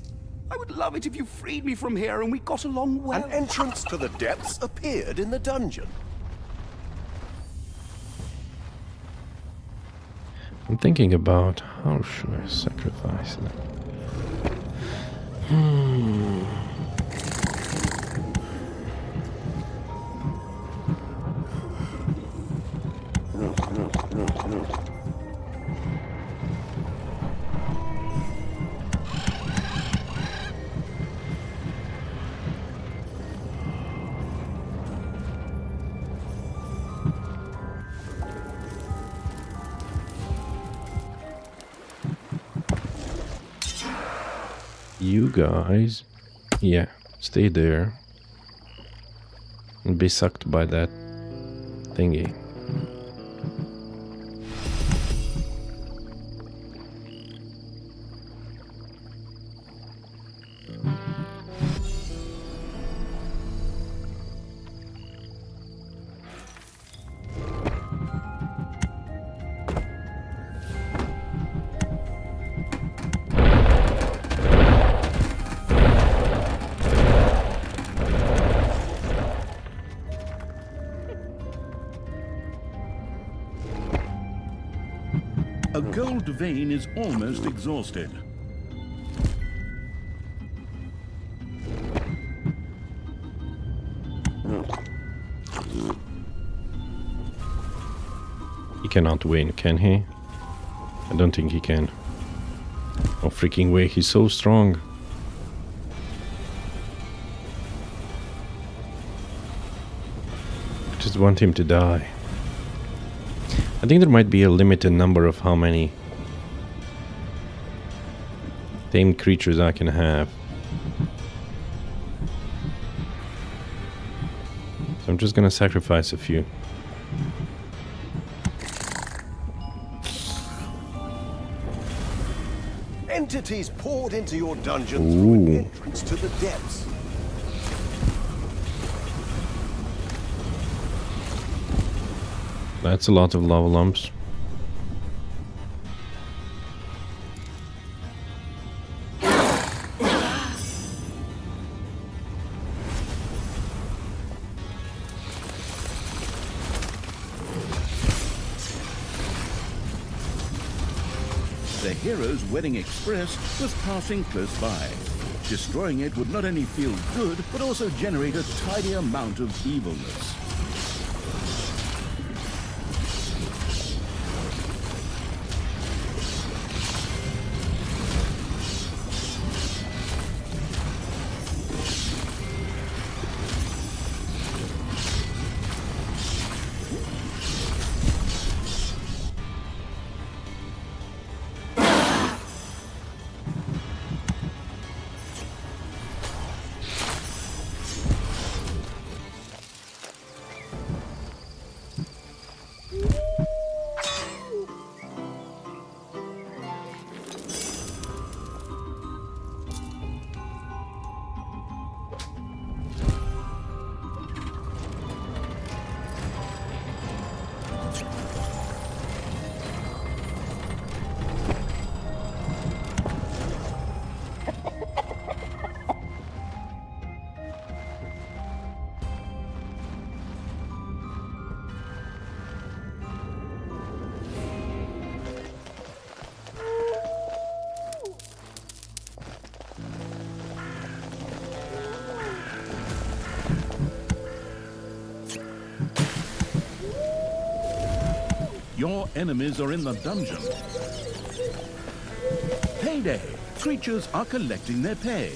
I would love it if you freed me from here and we got along well. An entrance to the depths appeared in the dungeon. I'm thinking about how should I sacrifice them. You guys, yeah, stay there and be sucked by that thingy. A gold vein is almost exhausted. He cannot win, can he? I don't think he can. No freaking way, he's so strong. I just want him to die. I think there might be a limited number of how many tamed creatures I can have. So I'm just gonna sacrifice a few. Entities poured into your dungeon through an entrance to the depths. That's a lot of lava lumps. The hero's wedding express was passing close by. Destroying it would not only feel good, but also generate a tidy amount of evilness. Your enemies are in the dungeon. Payday! Creatures are collecting their pay.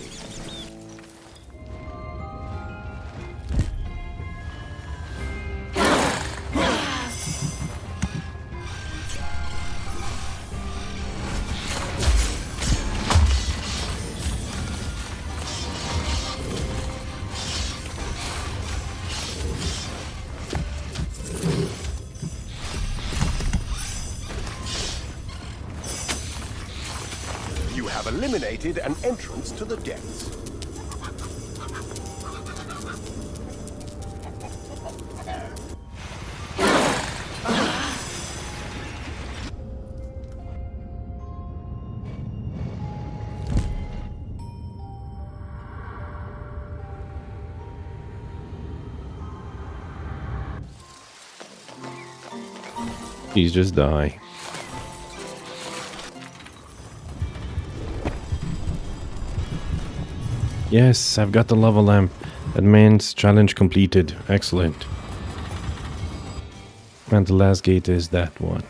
You have eliminated an entrance to the depths. Please just die. Yes, I've got the lava lamp. Advanced challenge completed. Excellent. And the last gate is that one.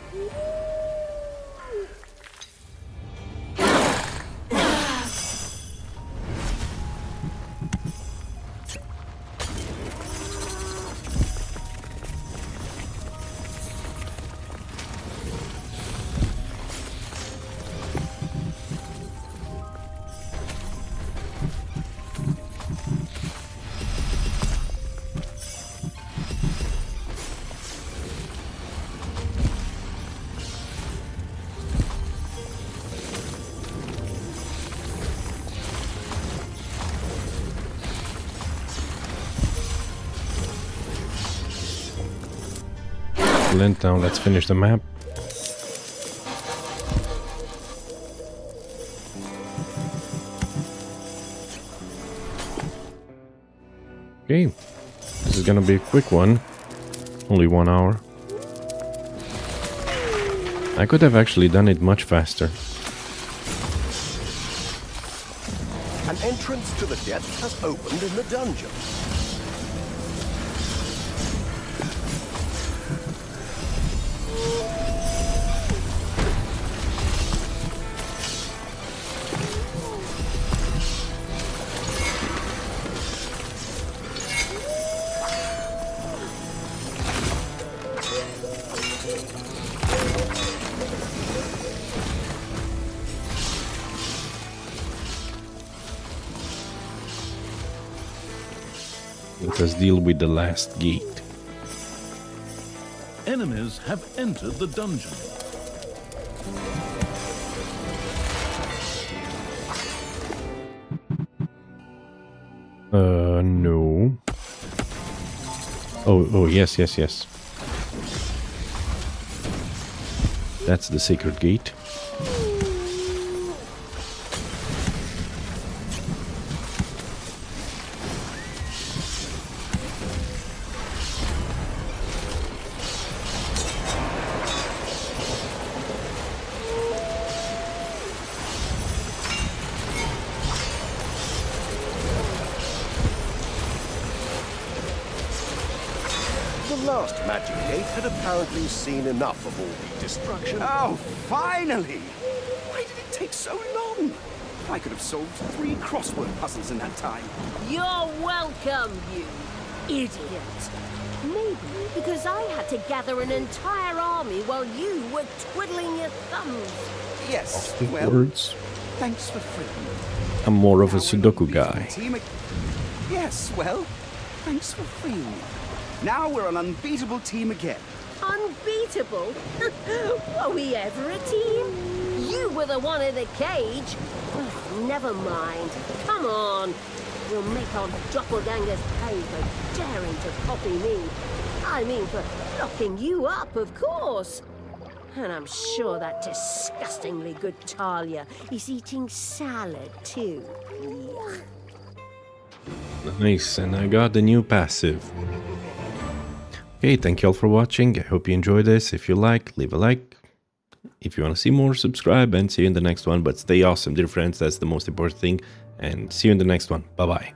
Now let's finish the map. Okay, this is gonna be a quick one. Only 1 hour. I could have actually done it much faster. An entrance to the depths has opened in the dungeon. Let us deal with the last gate. Enemies have entered the dungeon. No. Oh, yes. That's the sacred gate. The last magic gate had apparently seen enough of all the destruction. Oh, finally! Why did it take so long? I could have solved 3 crossword puzzles in that time. You're welcome, you idiot. Maybe because I had to gather an entire army while you were twiddling your thumbs. Yes, well, Words. thanks for freeing me. I'm more of a Now we're Sudoku unbeatable guy. team yes, well, thanks for freeing me. Now we're an unbeatable team again. Unbeatable? Were we ever a team? You were the one in the cage. Never mind. Come on. We'll make our doppelgangers pay for daring to copy me. I mean, for locking you up, of course. And I'm sure that disgustingly good Thalya is eating salad, too. Yuck. Nice, and I got the new passive. Okay, thank you all for watching. I hope you enjoyed this. If you like, leave a like. If you want to see more, subscribe, and see you in the next one. But stay awesome, dear friends. That's the most important thing. And see you in the next one. Bye-bye.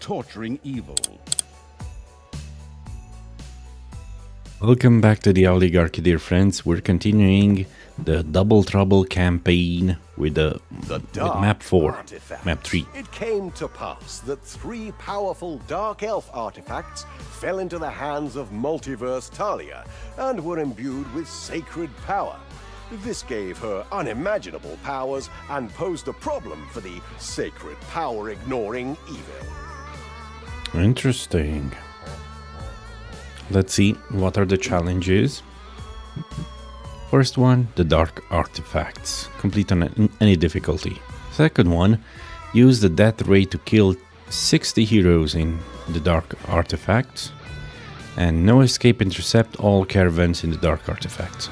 torturing evil. Welcome back to the Owlygarchy, dear friends. We're continuing the Double Trouble campaign with map 4, artifacts. map 3. It came to pass that 3 powerful Dark Elf artifacts fell into the hands of Multiverse Thalya and were imbued with sacred power. This gave her unimaginable powers and posed a problem for the sacred power-ignoring evil. Interesting. Let's see what are the challenges. First one, the dark artifacts. Complete on any difficulty. Second one, use the death ray to kill 60 heroes in the dark artifacts. And no escape, intercept all caravans in the dark artifacts.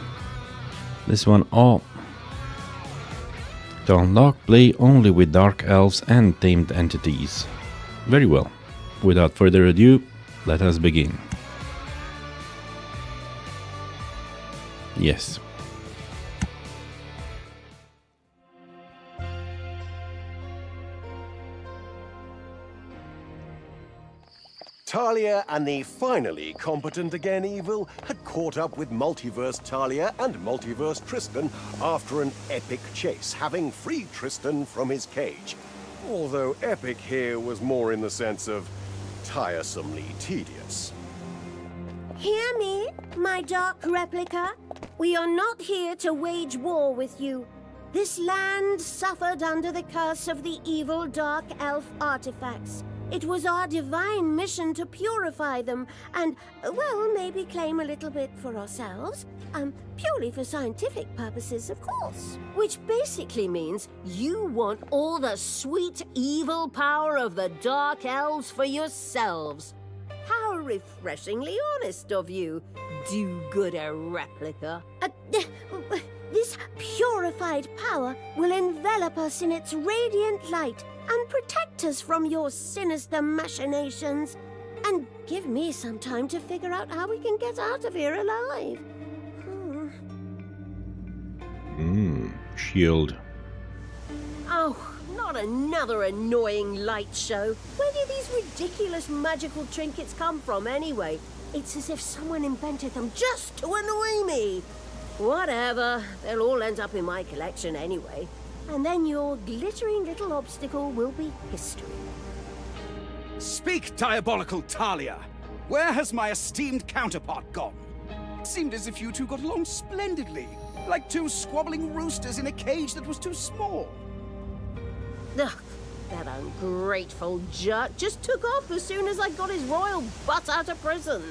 This one, all. To unlock, play only with dark elves and tamed entities. Very well. Without further ado, let us begin. Yes. Thalya and the finally competent again evil had caught up with Multiverse Thalya and Multiverse Tristan after an epic chase, having freed Tristan from his cage. Although epic here was more in the sense of tiresomely tedious. Hear me, my dark replica. We are not here to wage war with you. This land suffered under the curse of the evil dark elf artifacts. It was our divine mission to purify them and, well, maybe claim a little bit for ourselves. Purely for scientific purposes, of course. Which basically means you want all the sweet evil power of the dark elves for yourselves. How refreshingly honest of you, do-gooder replica. This purified power will envelop us in its radiant light and protect us from your sinister machinations. And give me some time to figure out how we can get out of here alive. Shield. Oh, not another annoying light show. Where do these ridiculous magical trinkets come from anyway? It's as if someone invented them just to annoy me. Whatever, they'll all end up in my collection anyway. And then your glittering little obstacle will be history. Speak, diabolical Thalya! Where has my esteemed counterpart gone? It seemed as if you two got along splendidly, like 2 squabbling roosters in a cage that was too small. Ugh, that ungrateful jerk just took off as soon as I got his royal butt out of prison.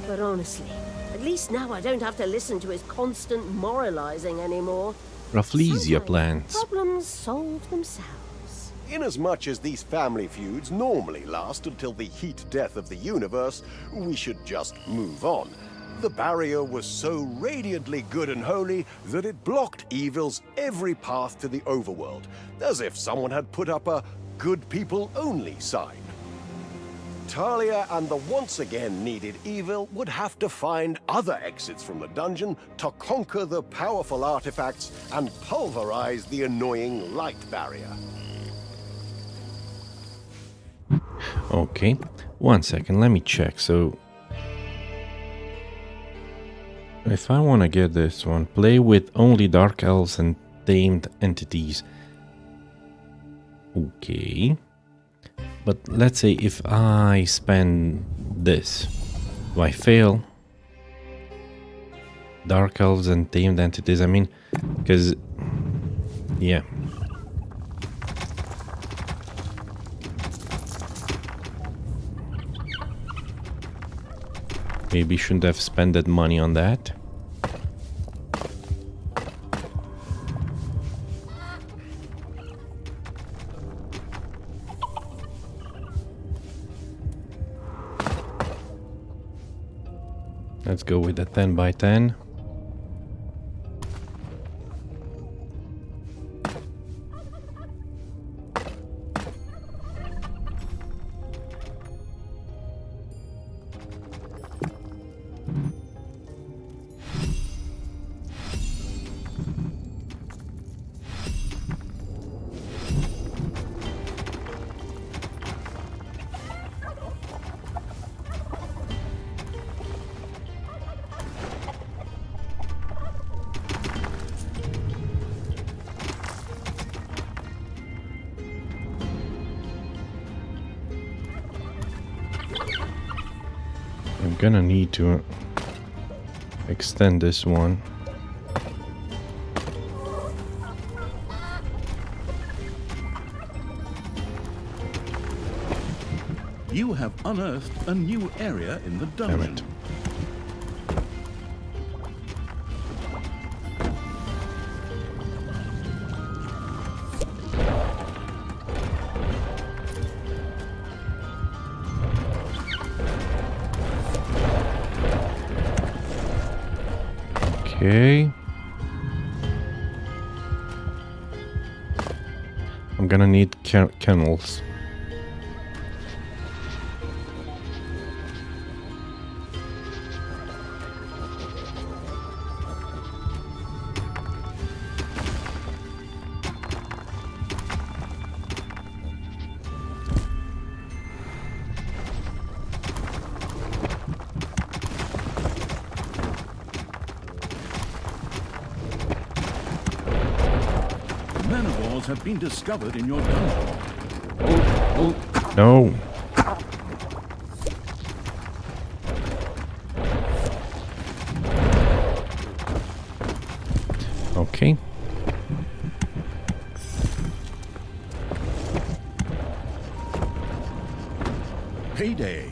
But honestly, at least now I don't have to listen to his constant moralizing anymore. Rafflesia plans. Problems solve themselves. Inasmuch as these family feuds normally last until the heat death of the universe, we should just move on. The barrier was so radiantly good and holy that it blocked evil's every path to the overworld, as if someone had put up a good people only sign. Thalya and the once again needed evil would have to find other exits from the dungeon to conquer the powerful artifacts and pulverize the annoying light barrier. Okay, 1 second, let me check. So if I want to get this one, play with only dark elves and tamed entities. Okay. But let's say if I spend this, do I fail? Dark elves and tamed entities, I mean, because, yeah. Maybe shouldn't have spent that money on that. Let's go with the 10 by 10. gonna need to extend this one. You have unearthed a new area in the Damn dungeon. it. Okay. I'm gonna need kennels. Manivores have been discovered in your dungeon. No. Okay. Payday.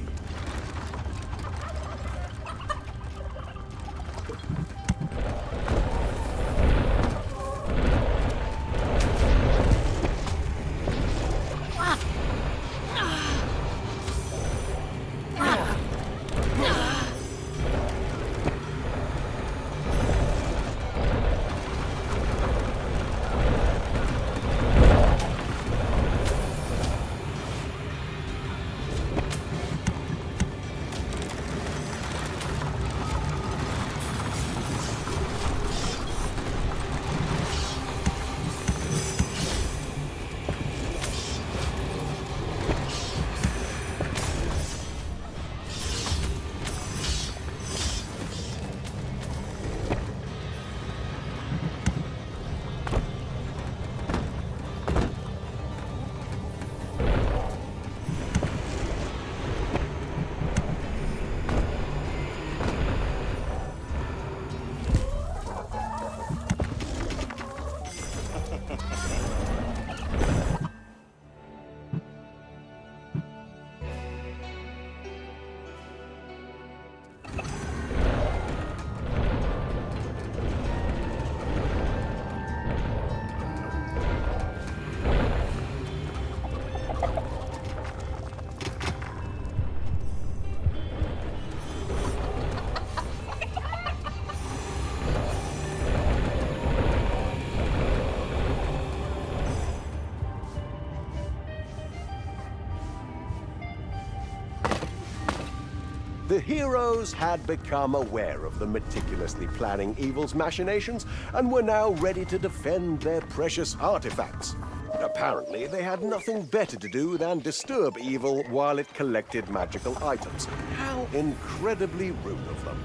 The heroes had become aware of the meticulously planning evil's machinations and were now ready to defend their precious artifacts. Apparently, they had nothing better to do than disturb evil while it collected magical items. How incredibly rude of them.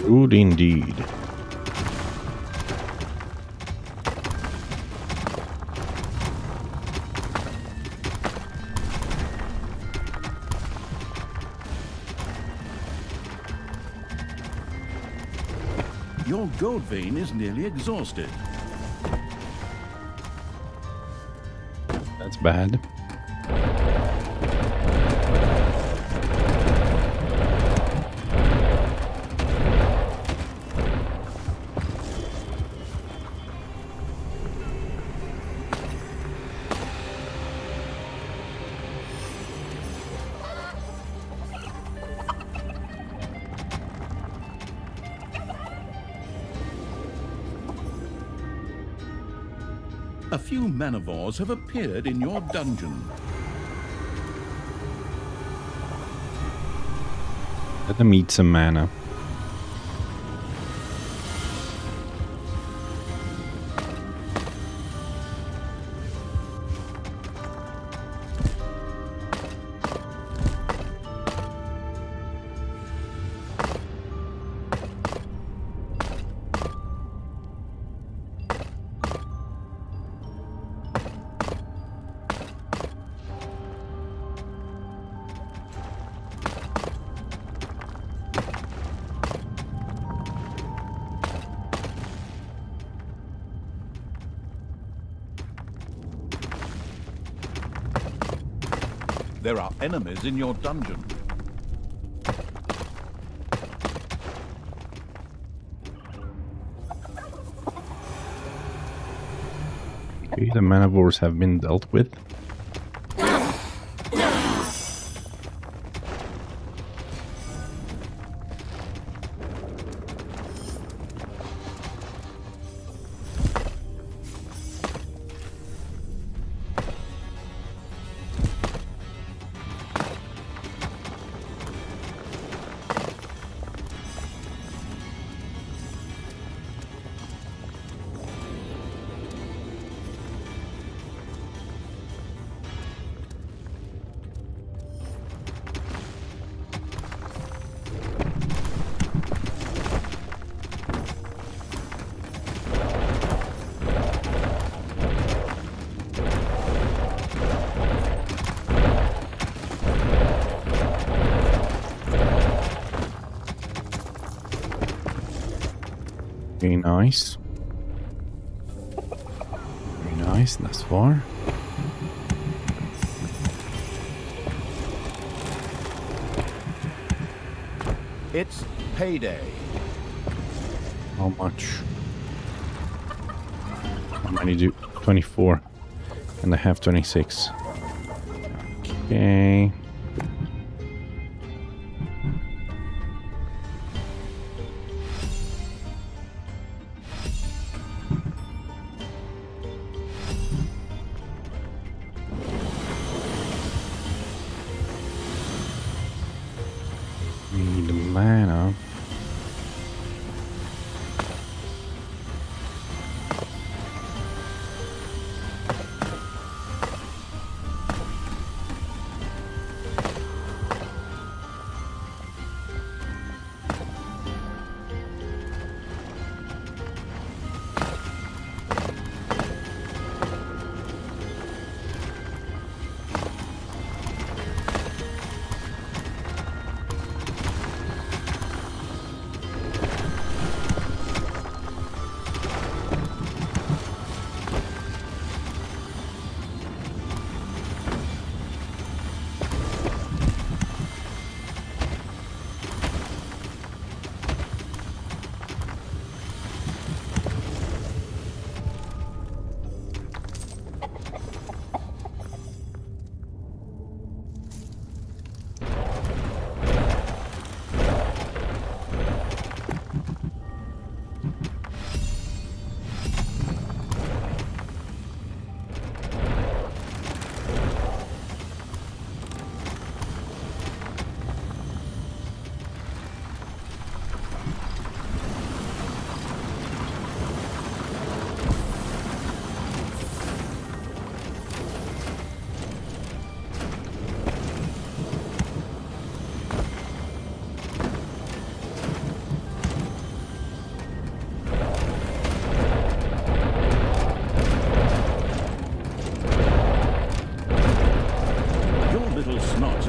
Rude indeed. Your gold vein is nearly exhausted. That's bad. A few manivores have appeared in your dungeon. Let them eat some mana. There are enemies in your dungeon. Okay, the manivores have been dealt with. Very nice. Very nice, thus far. It's payday. How much? How many do? 24. And I have 26. Okay. Need mana.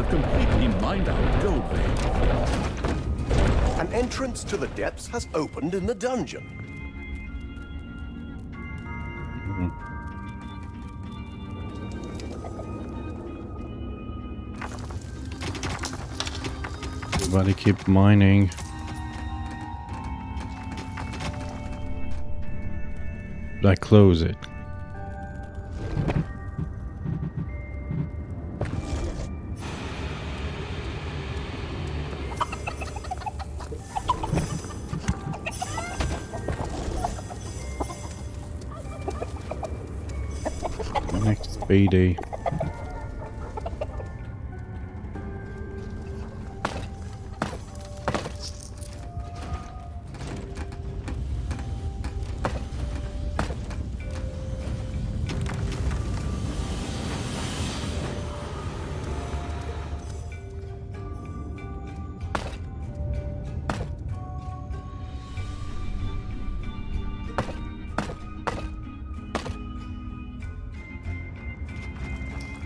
Completely mined out gold vein. An entrance to the depths has opened in the dungeon. Everybody keep mining. Did I close it? Next payday.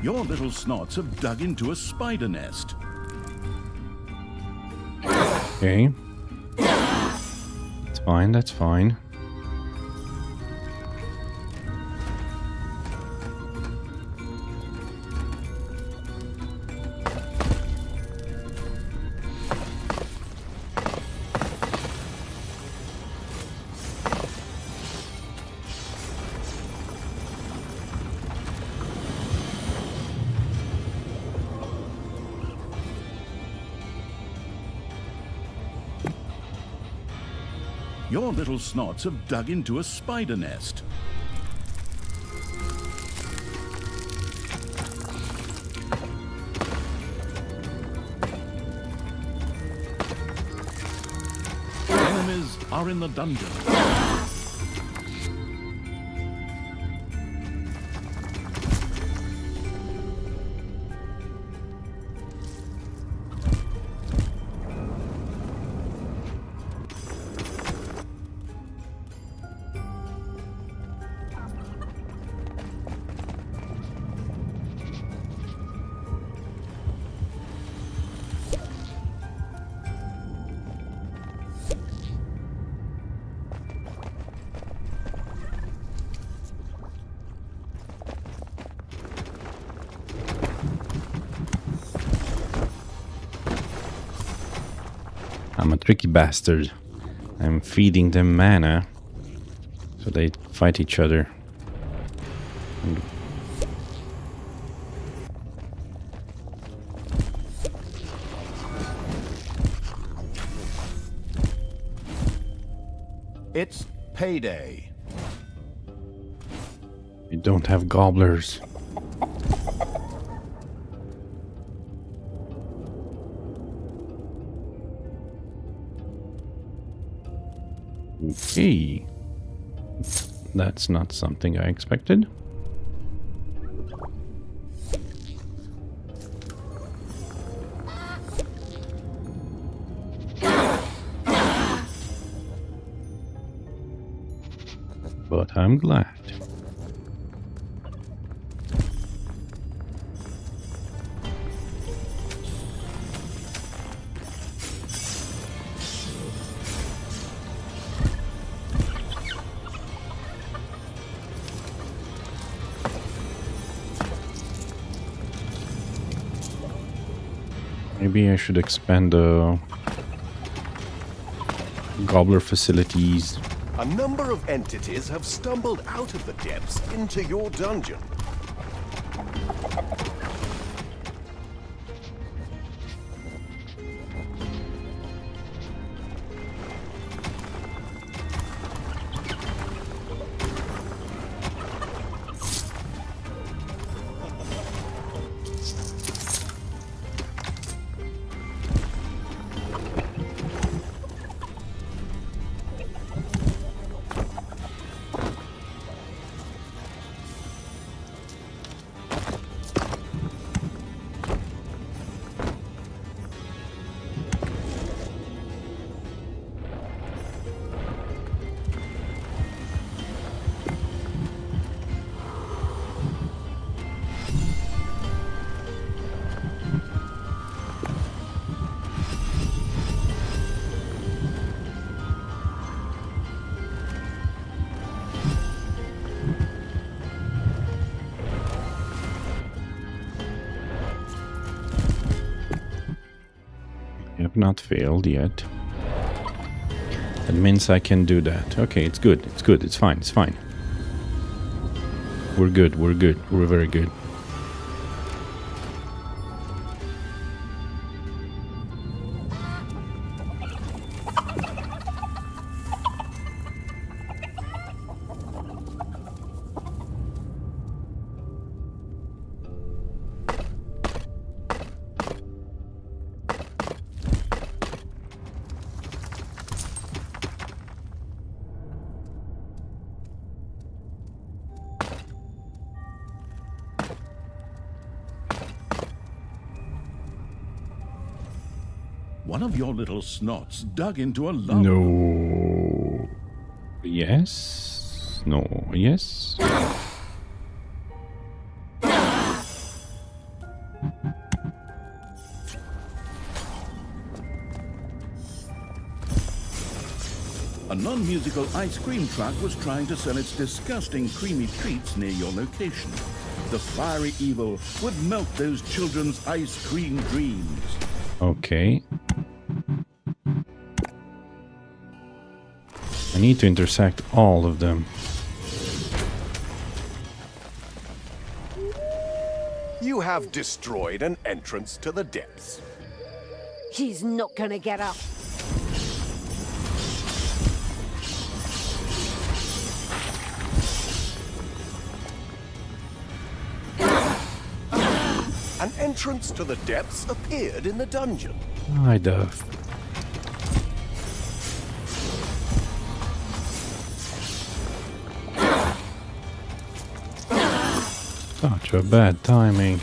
Your little snots have dug into a spider nest. Okay. That's fine, that's fine. Your little snots have dug into a spider nest. Enemies are in the dungeon. I'm a tricky bastard. I'm feeding them mana so they fight each other. It's payday. We don't have gobblers. Okay. That's not something I expected. But I'm glad. Maybe I should expand the gobbler facilities. A number of entities have stumbled out of the depths into your dungeon. Not failed yet. That means I can do that. Okay, it's good. It's good. It's fine. It's fine. We're good. We're good. We're very good. One of your little snots dug into a lava. No. Yes. No. Yes. A non-musical ice cream truck was trying to sell its disgusting creamy treats near your location. The fiery evil would melt those children's ice cream dreams. Okay. I need to intersect all of them. You have destroyed an entrance to the depths. He's not gonna get up. an entrance to the depths appeared in the dungeon. I dove. Such a bad timing.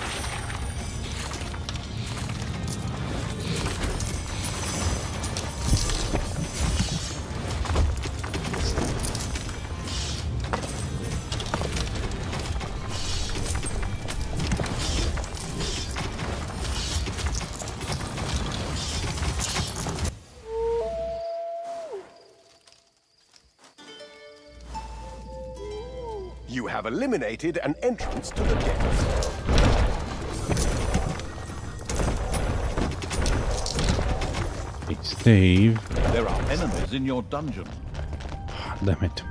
You have eliminated an entrance to the depths. It's Dave. There are enemies in your dungeon. Damn it.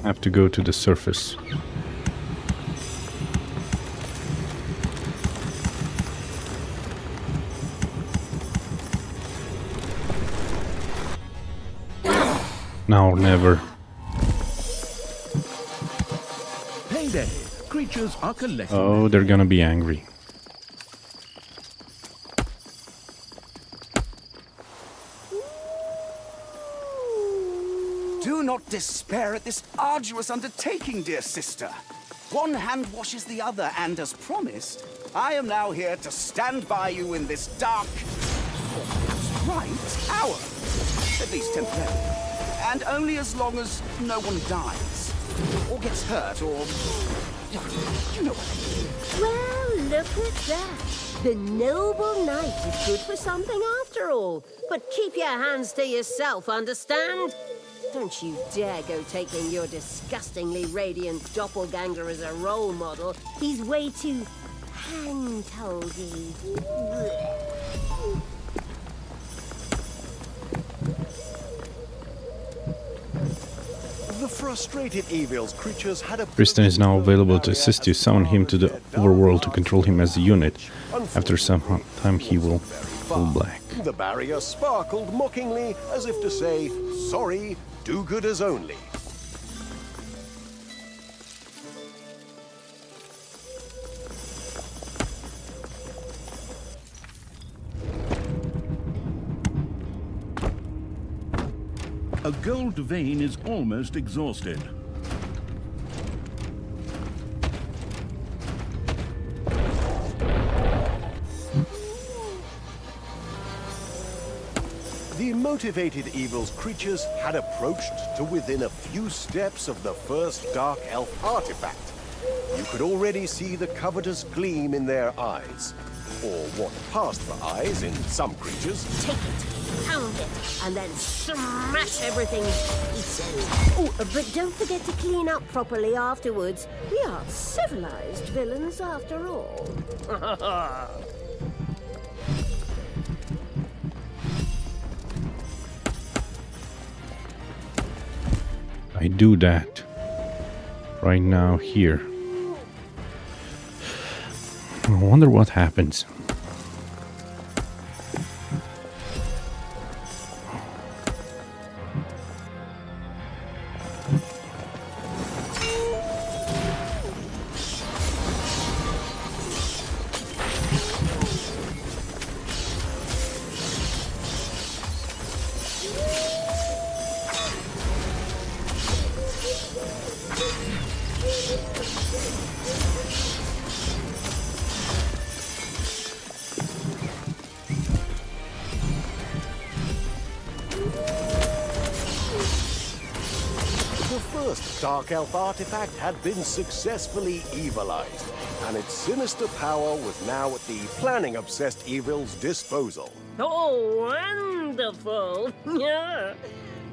Have to go to the surface. Now or never. Payday! Creatures are collecting. Oh, they're gonna be angry. Do not despair at this arduous undertaking, dear sister. One hand washes the other, and as promised, I am now here to stand by you in this dark, or perhaps right, hour. At least temporarily. And only as long as no one dies, or gets hurt, or... you know what I mean. Well, look at that. The noble knight is good for something after all. But keep your hands to yourself, understand? Don't you dare go taking your disgustingly radiant doppelganger as a role model. He's way too hand-holdy. The frustrated Evil's creatures had a... Tristan is now available to assist you. Summon him to the overworld to control him as a unit. After some time he will fall black. The barrier sparkled mockingly, as if to say, sorry, do-gooders only. A gold vein is almost exhausted. The motivated Evil's creatures had approached to within a few steps of the first Dark Elf artifact. You could already see the covetous gleam in their eyes. Or what passed for eyes in some creatures. Take it, pound it, and then smash everything to pieces. Oh, but don't forget to clean up properly afterwards. We are civilized villains after all. I do that right now here. I wonder what happens. The first Dark Elf artifact had been successfully evilized, and its sinister power was now at the planning-obsessed Evil's disposal. Oh, wonderful! Yeah.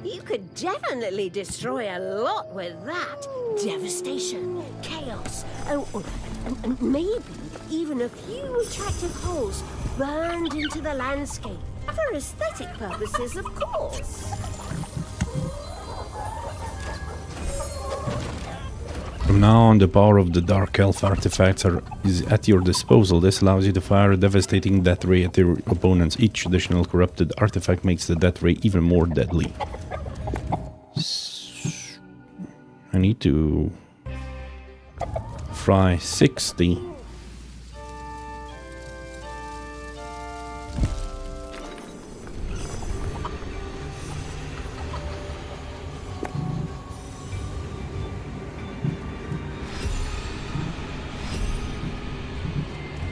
You could definitely destroy a lot with that. Devastation, chaos, and maybe even a few attractive holes burned into the landscape. For aesthetic purposes, of course. From now on, the power of the Dark Elf artifacts is at your disposal. This allows you to fire a devastating death ray at your opponents. Each additional corrupted artifact makes the death ray even more deadly. I need to fry 60.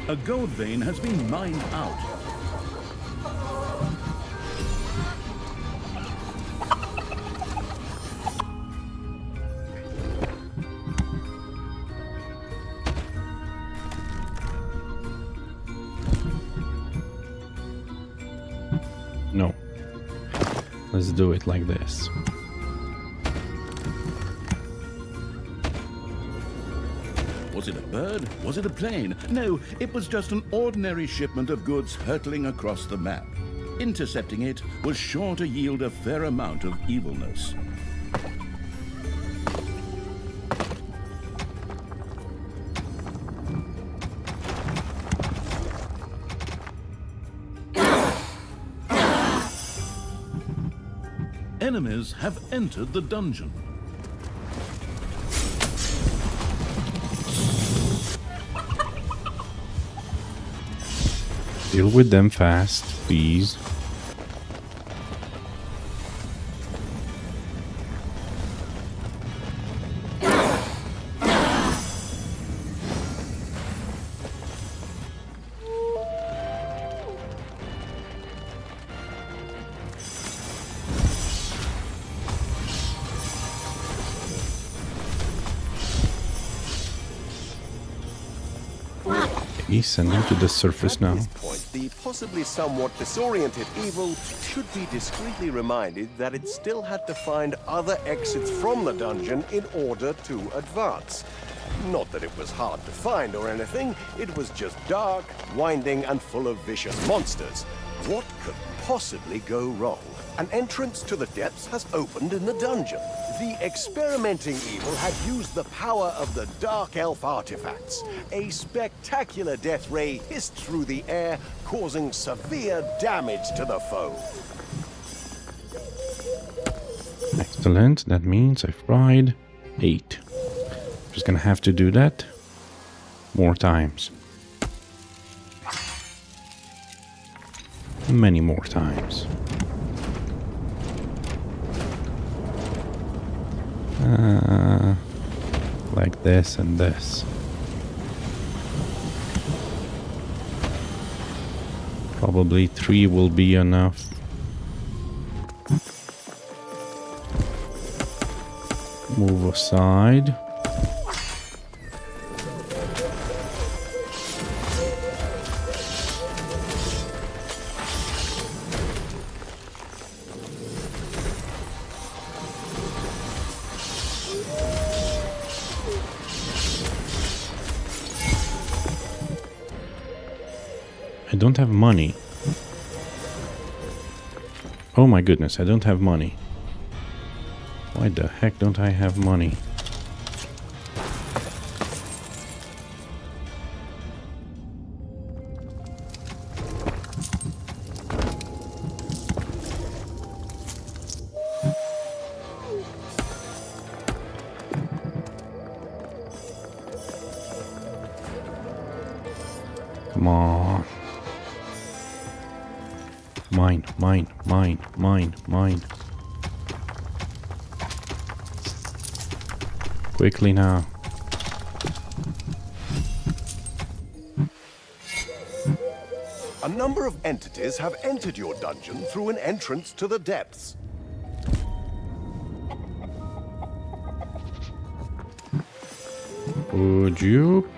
A gold vein has been mined out. No. Let's do it like this. Was it a bird? Was it a plane? No, it was just an ordinary shipment of goods hurtling across the map. Intercepting it was sure to yield a fair amount of evilness. Enemies have entered the dungeon. Deal with them fast, please. Send them to the surface now. At this point, the possibly somewhat disoriented evil should be discreetly reminded that it still had to find other exits from the dungeon in order to advance. Not that it was hard to find or anything, it was just dark, winding, and full of vicious monsters. What could possibly go wrong? An entrance to the depths has opened in the dungeon. The experimenting evil had used the power of the Dark Elf artifacts. A spectacular death ray hissed through the air, causing severe damage to the foe. Excellent. That means I fried 8. Just gonna have to do that more times. Many more times. Like this and this. Probably 3 will be enough. Move aside. I don't have money. Oh my goodness, I don't have money. Why the heck don't I have money? Come on. Mine. Quickly now. A number of entities have entered your dungeon through an entrance to the depths. Would you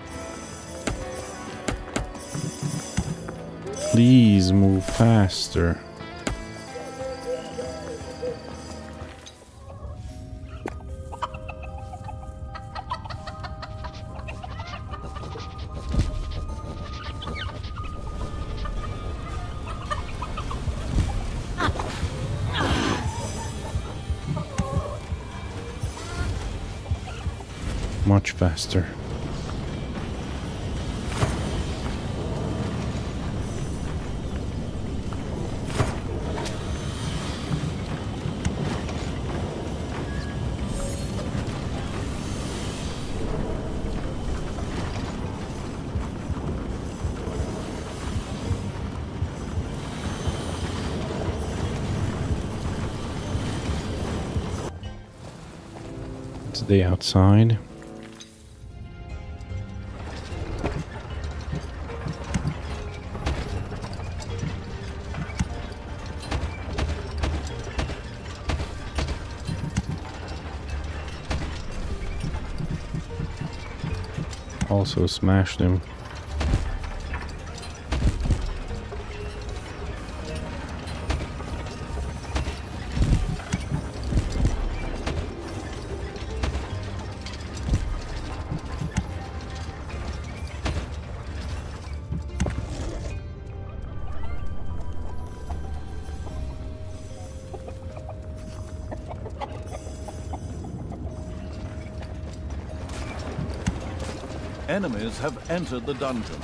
please move faster? much faster. It's the outside. Also smashed him. Enemies have entered the dungeon.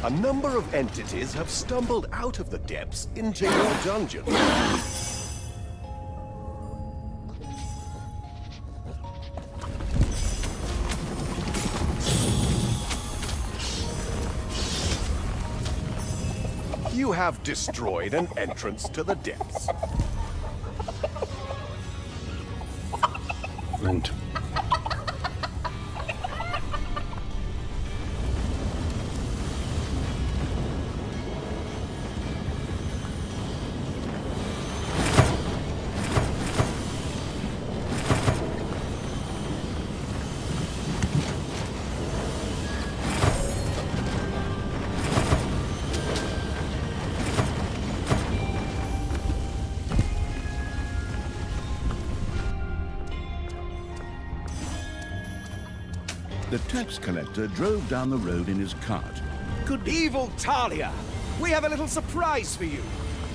A number of entities have stumbled out of the depths into your dungeon. You have destroyed an entrance to the depths. And The tax collector drove down the road in his cart. Could Evil Thalya, we have a little surprise for you.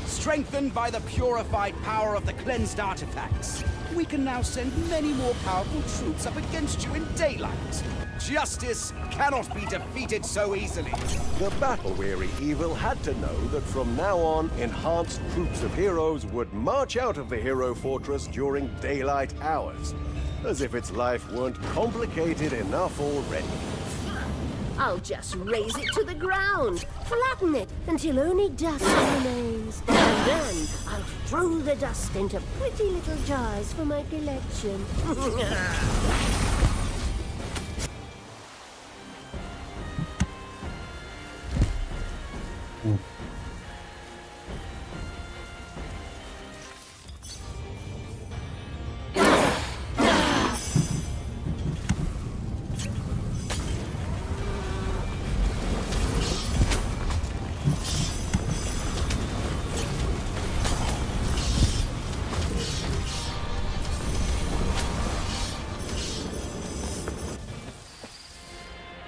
Strengthened by the purified power of the cleansed artifacts, we can now send many more powerful troops up against you in daylight. Justice cannot be defeated so easily. The battle-weary evil had to know that from now on, enhanced troops of heroes would march out of the hero fortress during daylight hours. As if its life weren't complicated enough already. I'll just raise it to the ground, flatten it until only dust remains. And then I'll throw the dust into pretty little jars for my collection.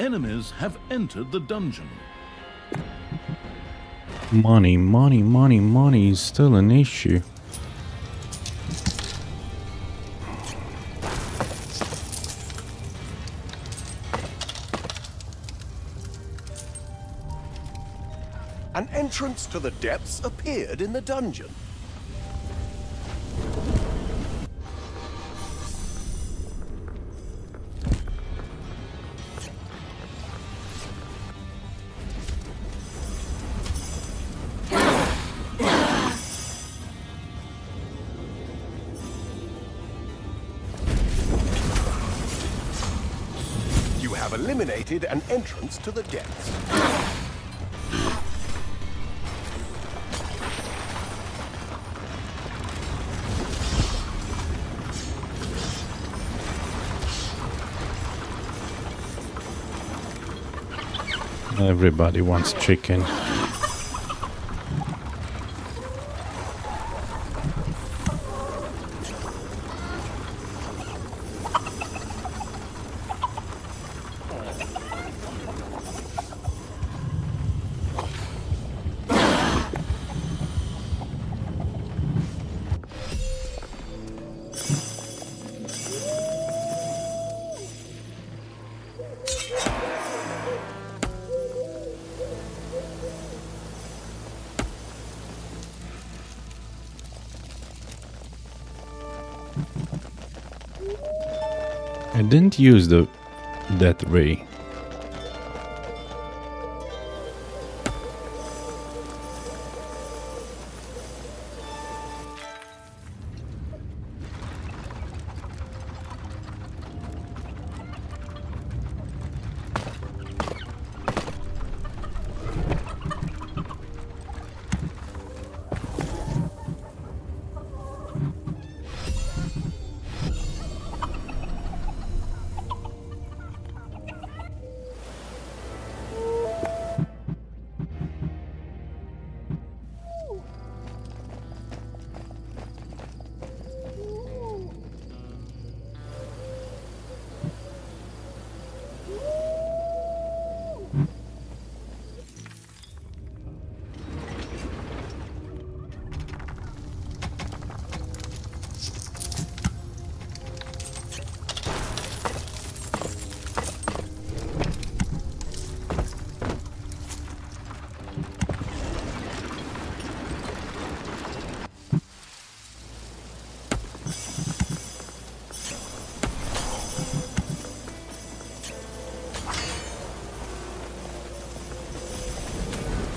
enemies have entered the dungeon. money, money, money, money is still an issue. An entrance to the depths appeared in the dungeon. You have eliminated an entrance to the depths. Everybody wants chicken. I didn't use the death ray.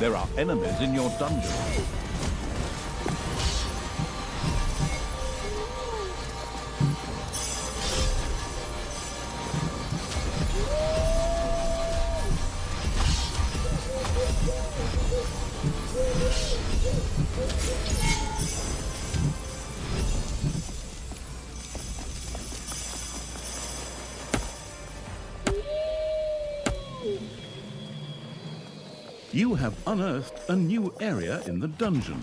There are enemies in your dungeon. You have unearthed a new area in the dungeon.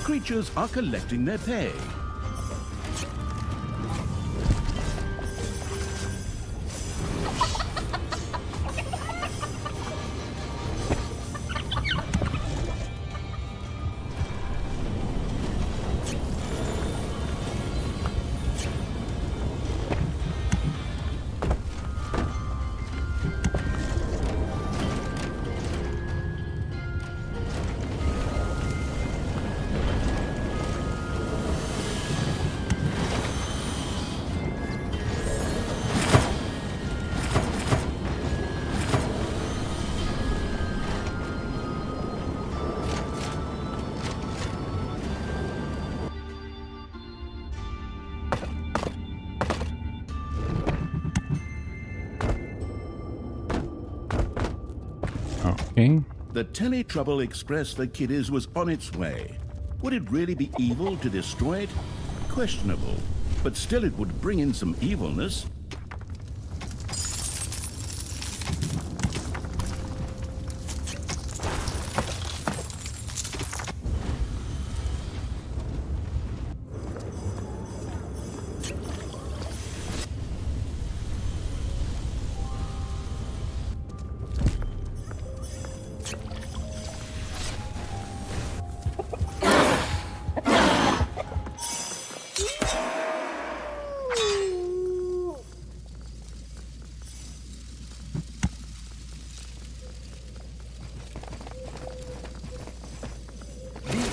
Creatures are collecting their pay. Okay. The Tele-Trouble Express for kiddies was on its way. Would it really be evil to destroy it? Questionable. But still it would bring in some evilness.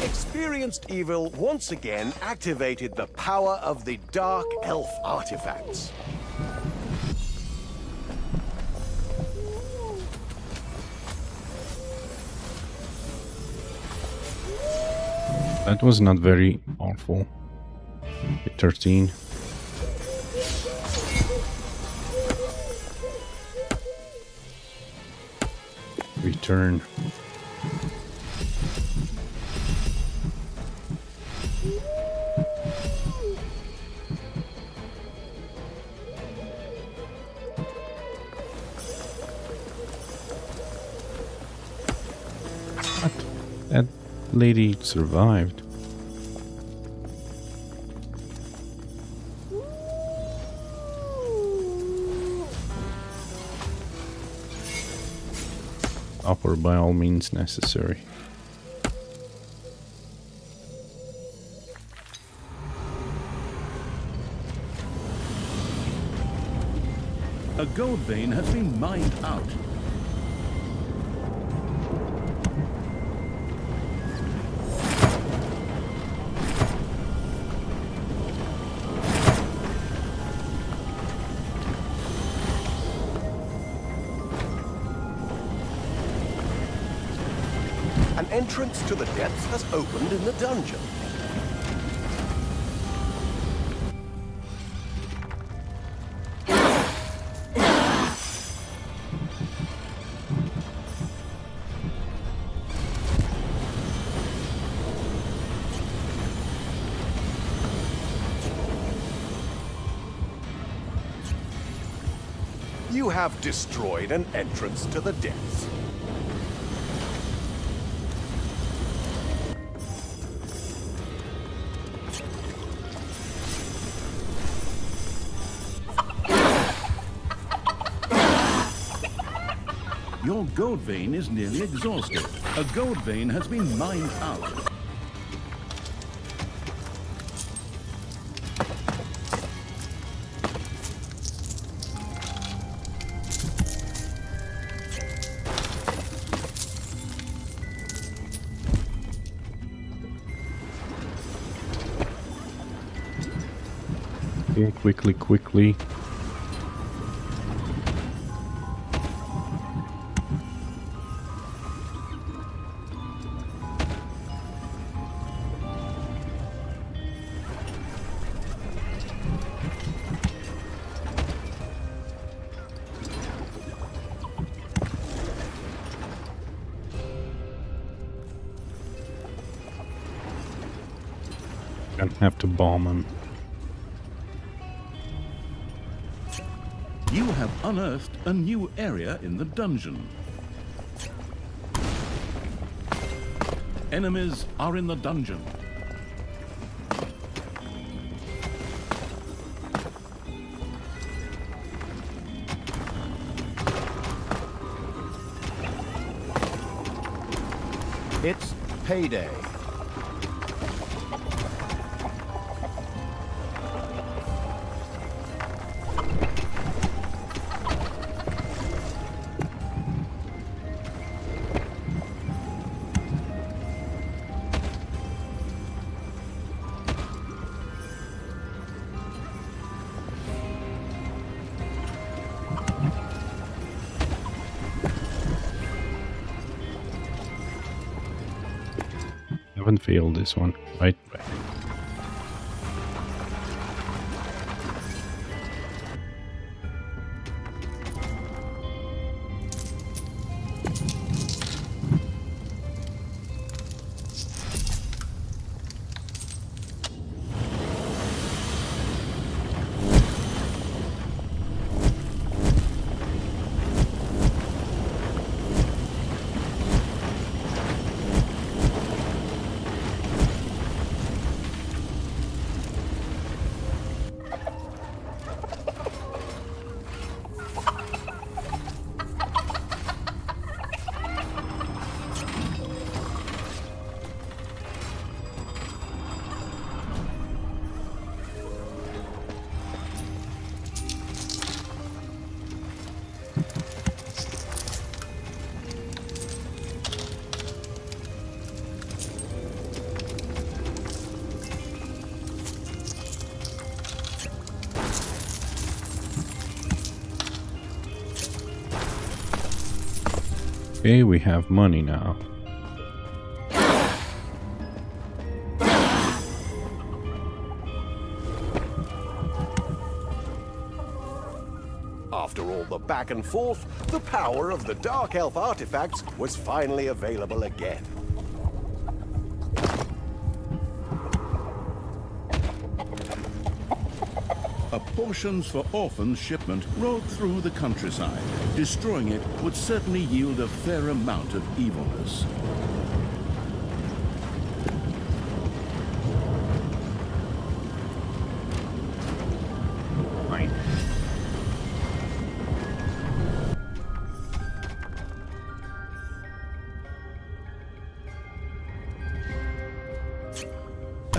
Experienced evil once again activated the power of the Dark Elf artifacts. That was not very powerful. 13. Return. lady survived. Upper by all means necessary. A gold vein has been mined out. An entrance to the depths has opened in the dungeon. You have destroyed an entrance to the depths. Your gold vein is nearly exhausted. A gold vein has been mined out. Okay, quickly. Gonna have to bomb him. You have unearthed a new area in the dungeon. Enemies are in the dungeon. It's payday. Haven't failed this one, right? Okay, we have money now. After all the back and forth, the power of the Dark Elf artifacts was finally available again. A portions for orphans shipment rolled through the countryside. Destroying it would certainly yield a fair amount of evilness.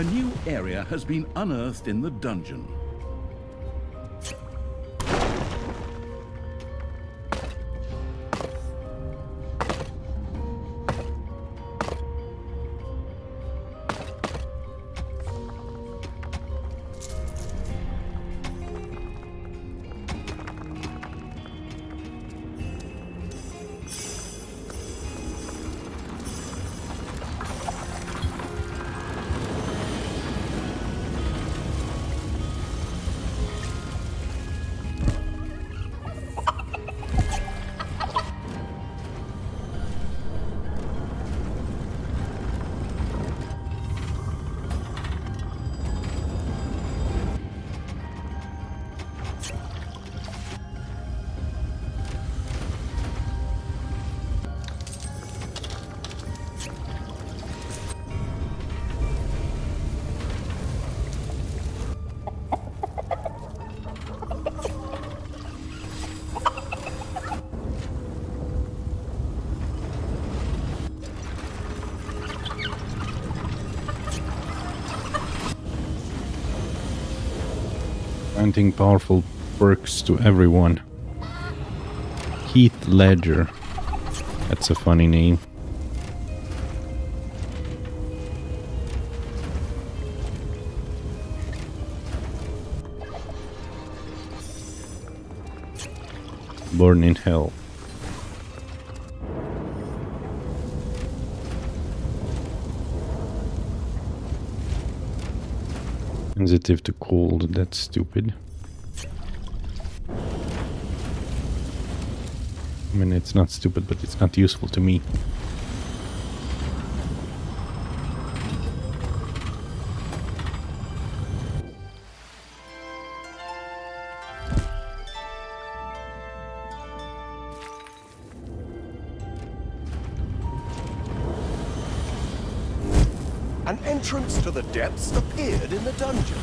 A new area has been unearthed in the dungeon. Granting powerful perks to everyone. Heath Ledger. That's a funny name. Born in Hell. Sensitive to cold, that's stupid. I mean, it's not stupid, but it's not useful to me. An entrance to the depths appeared in the dungeon.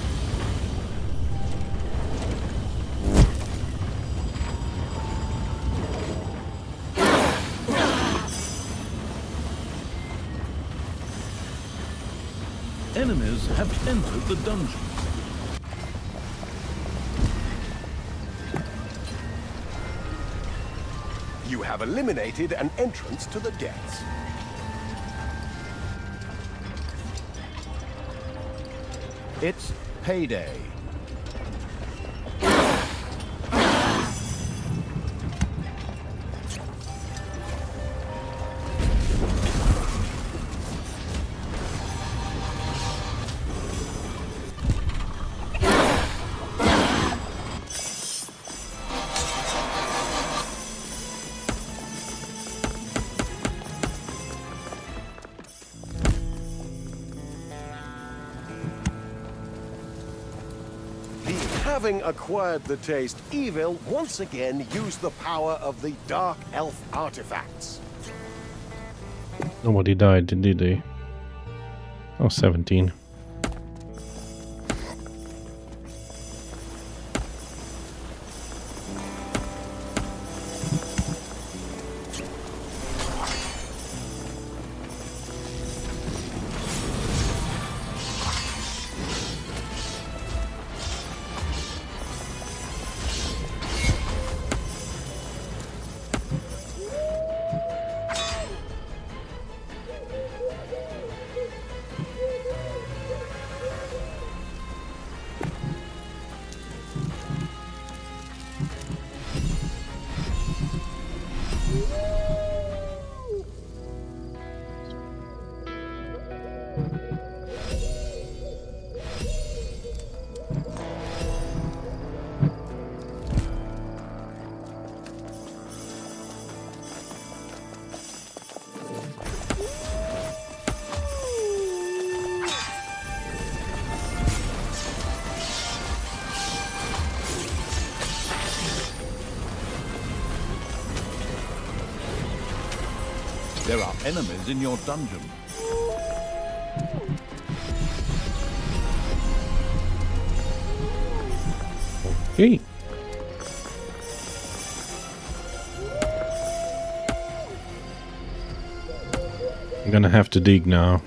Enemies have entered the dungeon. You have eliminated an entrance to the depths. It's payday. Having acquired the taste, evil once again used the power of the Dark Elf artifacts. Nobody died, did they? Oh, 17. There are enemies in your dungeon. Okay. I'm gonna have to dig now.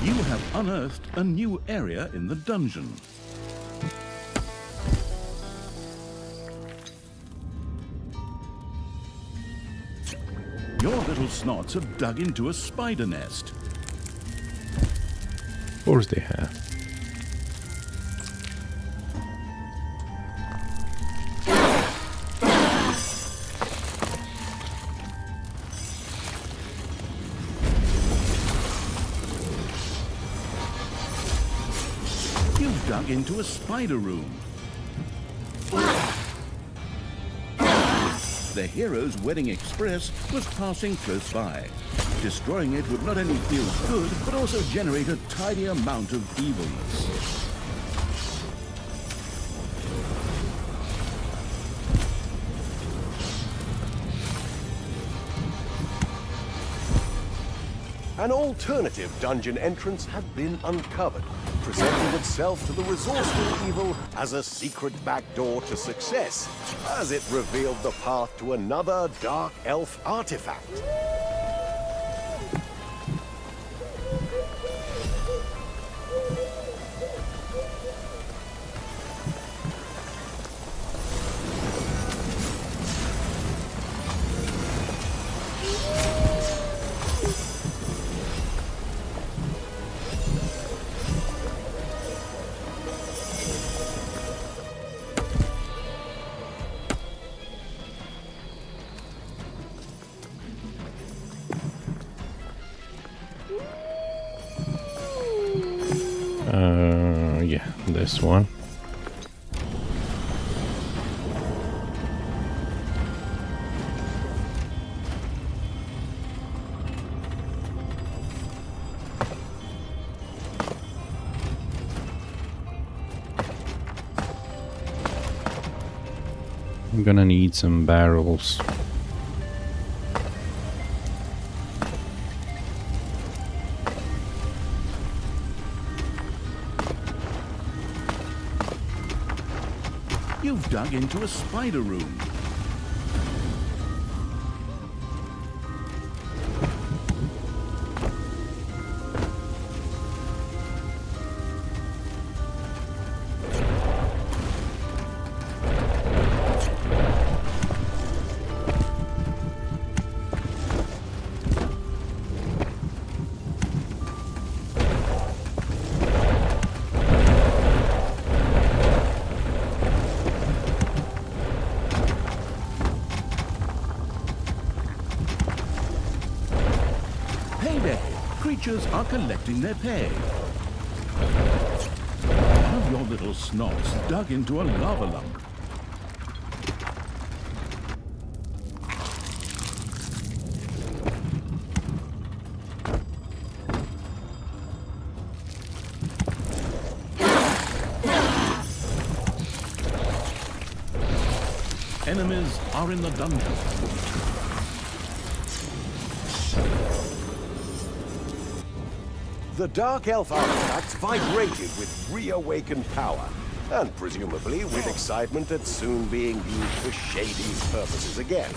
You have unearthed a new area in the dungeon. Your little snots have dug into a spider nest. Of course they have. You've dug into a spider room. The hero's wedding express was passing close by. Destroying it would not only feel good, but also generate a tidy amount of evilness. An alternative dungeon entrance had been uncovered, presenting itself to the resourceful evil as a secret backdoor to success, as it revealed the path to another Dark Elf artifact. Yeah, this one. I'm gonna need some barrels. You've dug into a spider room. Payday! Creatures are collecting their pay. One of your little snots dug into a lava lump. Enemies are in the dungeon. The Dark Elf artifact vibrated with reawakened power, and presumably with excitement at soon being used for shady purposes again.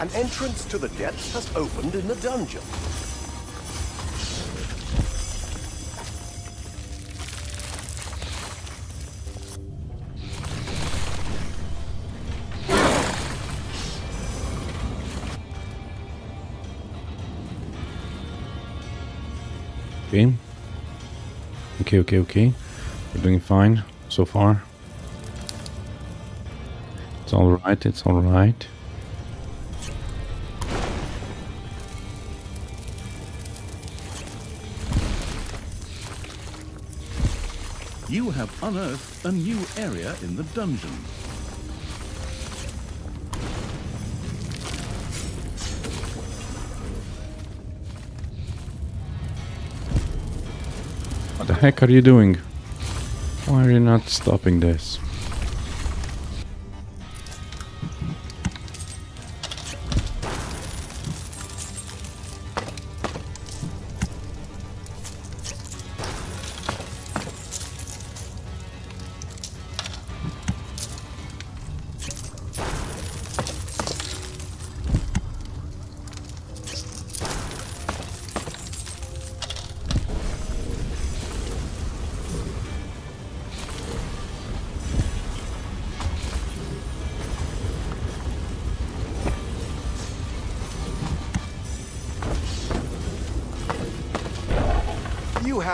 An entrance to the depths has opened in the dungeon. Okay. We're doing fine so far. It's alright. You have unearthed a new area in the dungeon. What the heck are you doing? Why are you not stopping this?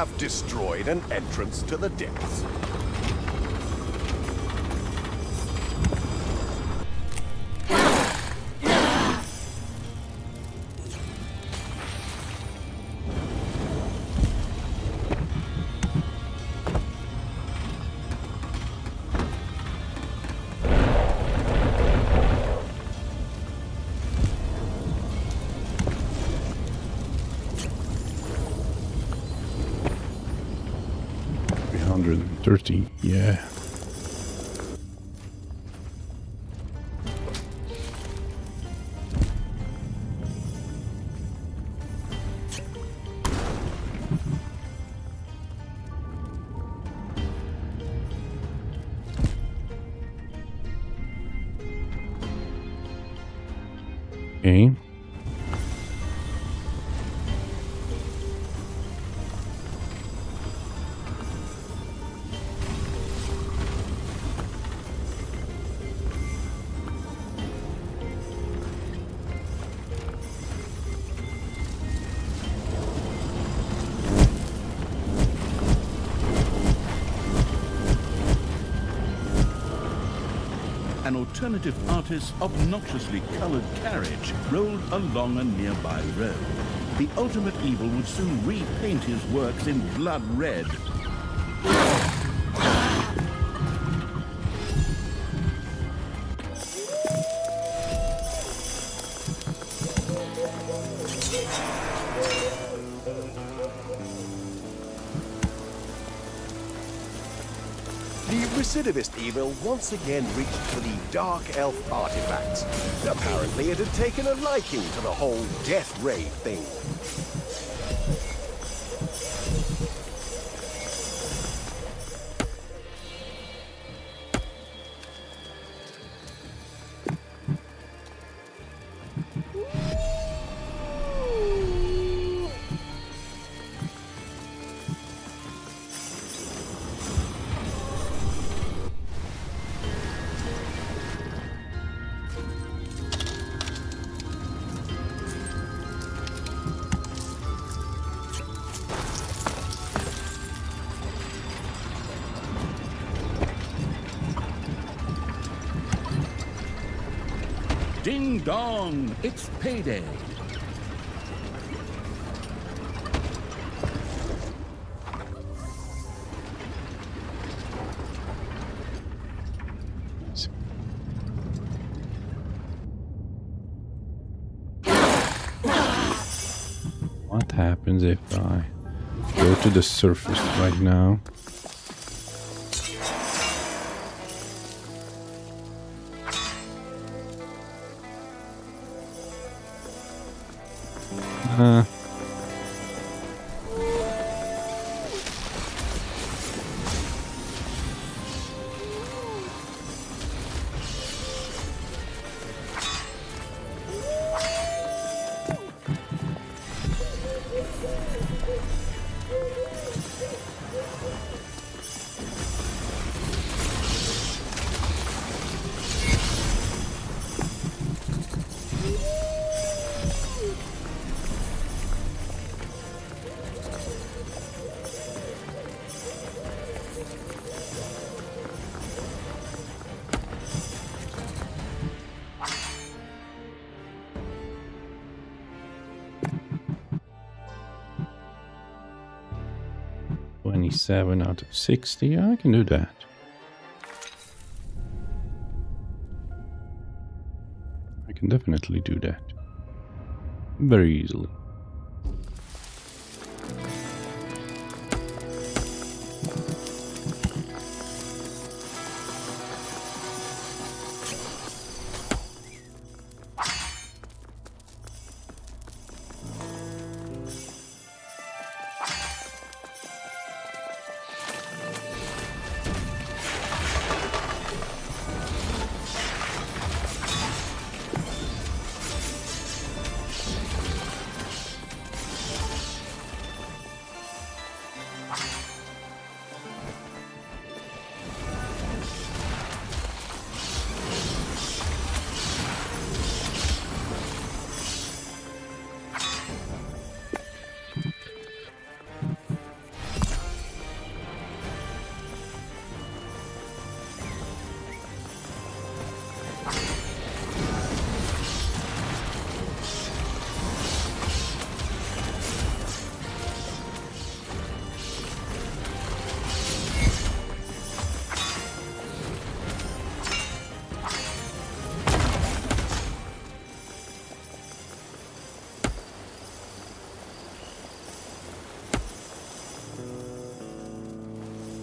have destroyed an entrance to the depths. $330, yeah. Okay. An alternative artist's obnoxiously colored carriage rolled along a nearby road. The ultimate evil would soon repaint his works in blood red. The recidivist evil once again reached for the Dark Elf artifacts. Apparently it had taken a liking to the whole death ray thing. Ding dong, it's payday. What happens if I go to the surface right now? Out of 60. I can do that. I can definitely do that. Very easily.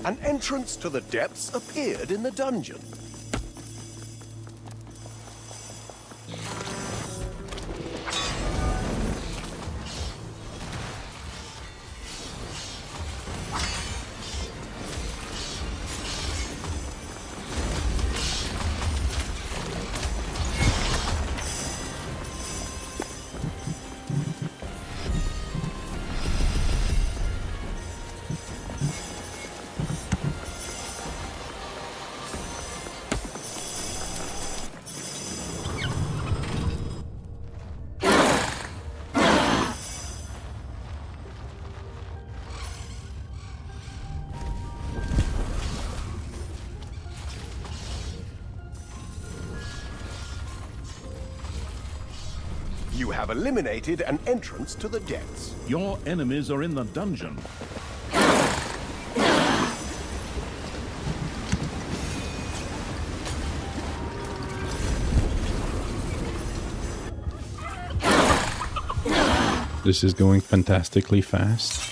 An entrance to the depths appeared in the dungeon. You have eliminated an entrance to the depths. Your enemies are in the dungeon. This is going fantastically fast.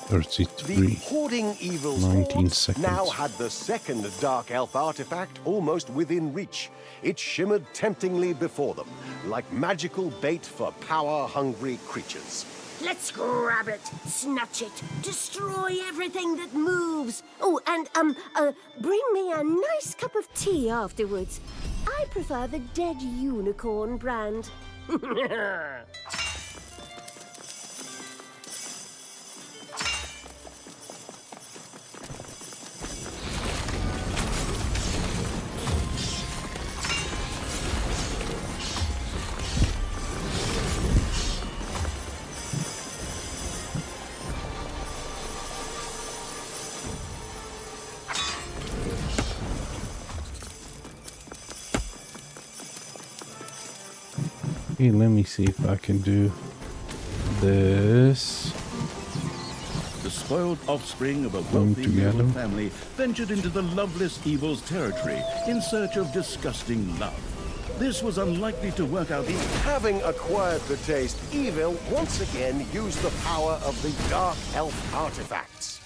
The 33. hoarding evil's 19 hordes seconds. now had the second Dark Elf artifact almost within reach. It shimmered temptingly before them, like magical bait for power-hungry creatures. Let's grab it, snatch it, destroy everything that moves. Oh, and, bring me a nice cup of tea afterwards. I prefer the Dead Unicorn brand. Okay, let me see if I can do this. The spoiled offspring of a Come wealthy together. evil family ventured into the loveless evil's territory in search of disgusting love. This was unlikely to work out. Having acquired the taste, evil once again used the power of the Dark Elf artifacts.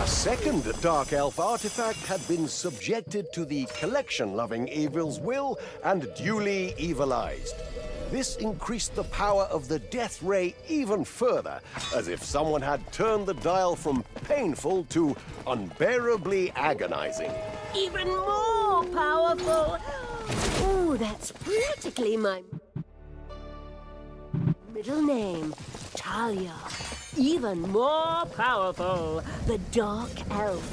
A second Dark Elf artifact had been subjected to the collection-loving evil's will and duly evilized. This increased the power of the Death Ray even further, as if someone had turned the dial from painful to unbearably agonizing. Even more powerful. Oh, that's practically my middle name, Thalya. Even more powerful, the Dark Elf.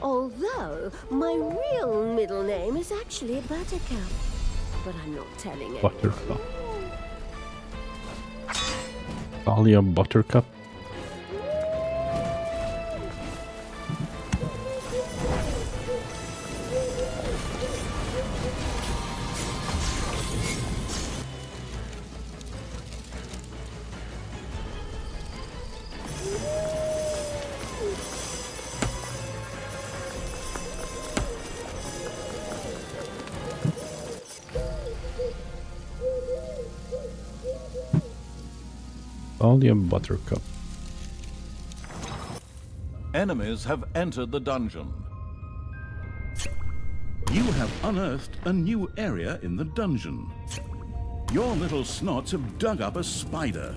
Although my real middle name is actually Buttercup, but I'm not telling anyone. Buttercup. Thalya Buttercup. Thalya Buttercup. Enemies have entered the dungeon. You have unearthed a new area in the dungeon. Your little snots have dug up a spider.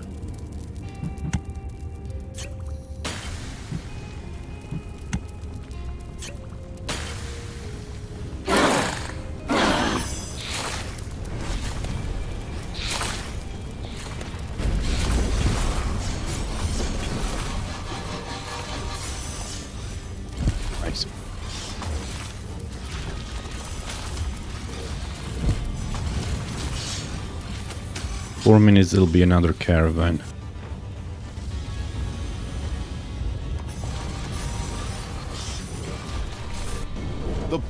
Nice. Four minutes, there'll be another caravan.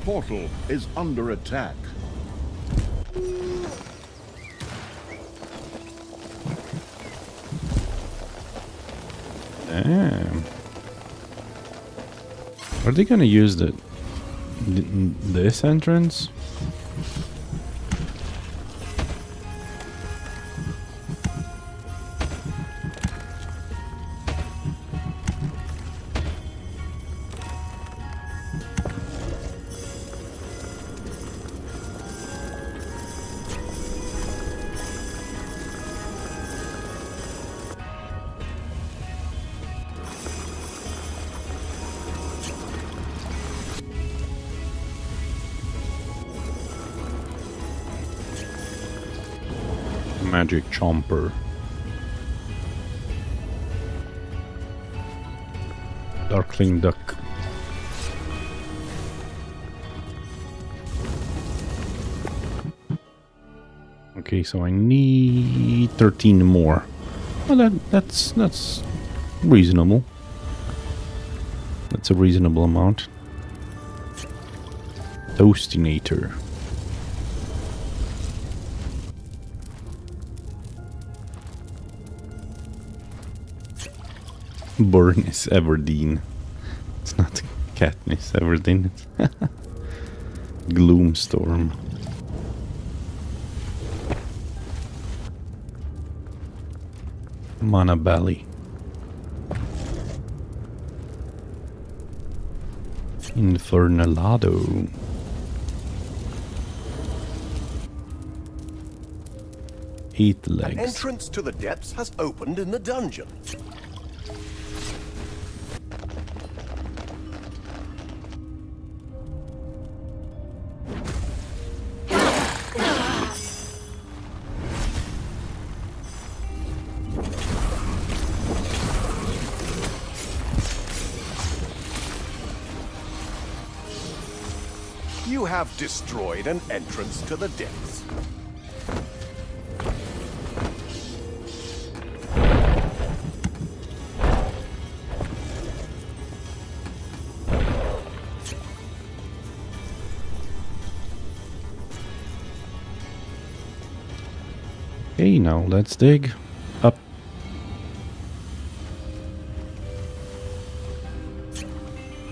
portal is under attack. Damn. Are they gonna use this entrance? Magic Chomper. Darkling Duck. Okay, so I need 13 more. Well, that's reasonable. That's a reasonable amount. Toastinator. Burnis Everdeen. It's not Katniss Everdeen. Gloomstorm. Manabali. Infernalado. Eight legs. An entrance to the depths has opened in the dungeon. You have destroyed an entrance to the depths. Okay, now let's dig up.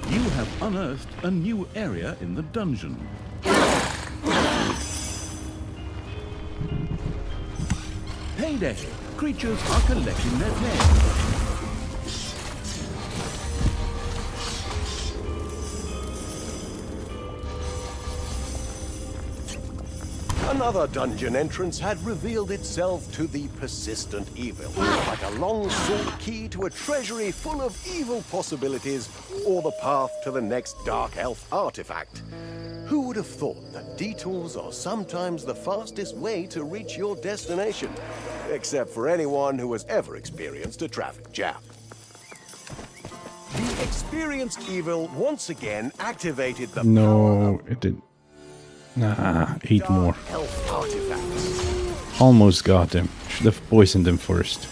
You have unearthed a new area in the dungeon. Payday! Creatures are collecting their pay. Another dungeon entrance had revealed itself to the persistent evil, like a long-sought key to a treasury full of evil possibilities, or the path to the next Dark Elf artifact. Who would have thought that detours are sometimes the fastest way to reach your destination? Except for anyone who has ever experienced a traffic jam. The experienced evil once again activated the power No, of it did. Nah, 8 more. Elf artifacts. Almost got him. Should have poisoned him first.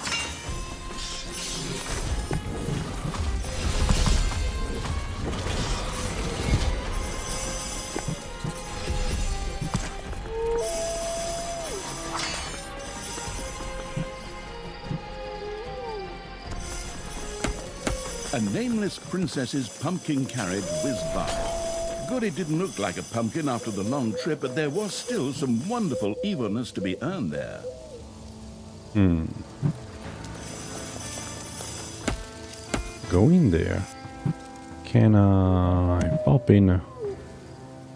A nameless princess's pumpkin carriage whizzed by. Good it didn't look like a pumpkin after the long trip, but there was still some wonderful evilness to be earned there. Go in there. Can I pop in?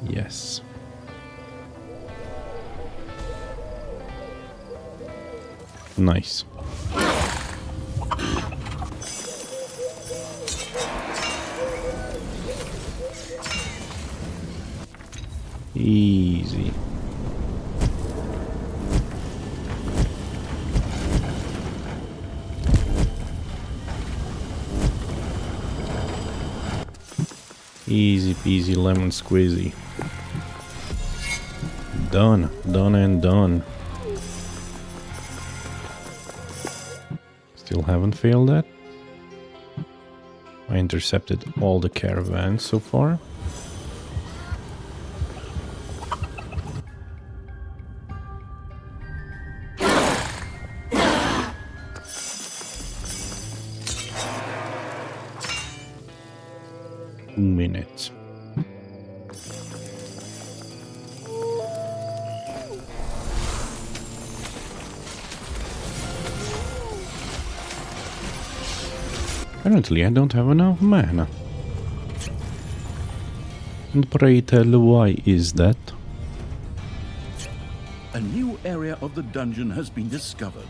Yes. Nice. Easy. Easy peasy lemon squeezy. Done. Done and done. Still haven't failed that. I intercepted all the caravans so far. 2 minutes. Apparently I don't have enough mana. And pray tell, why is that? A new area of the dungeon has been discovered.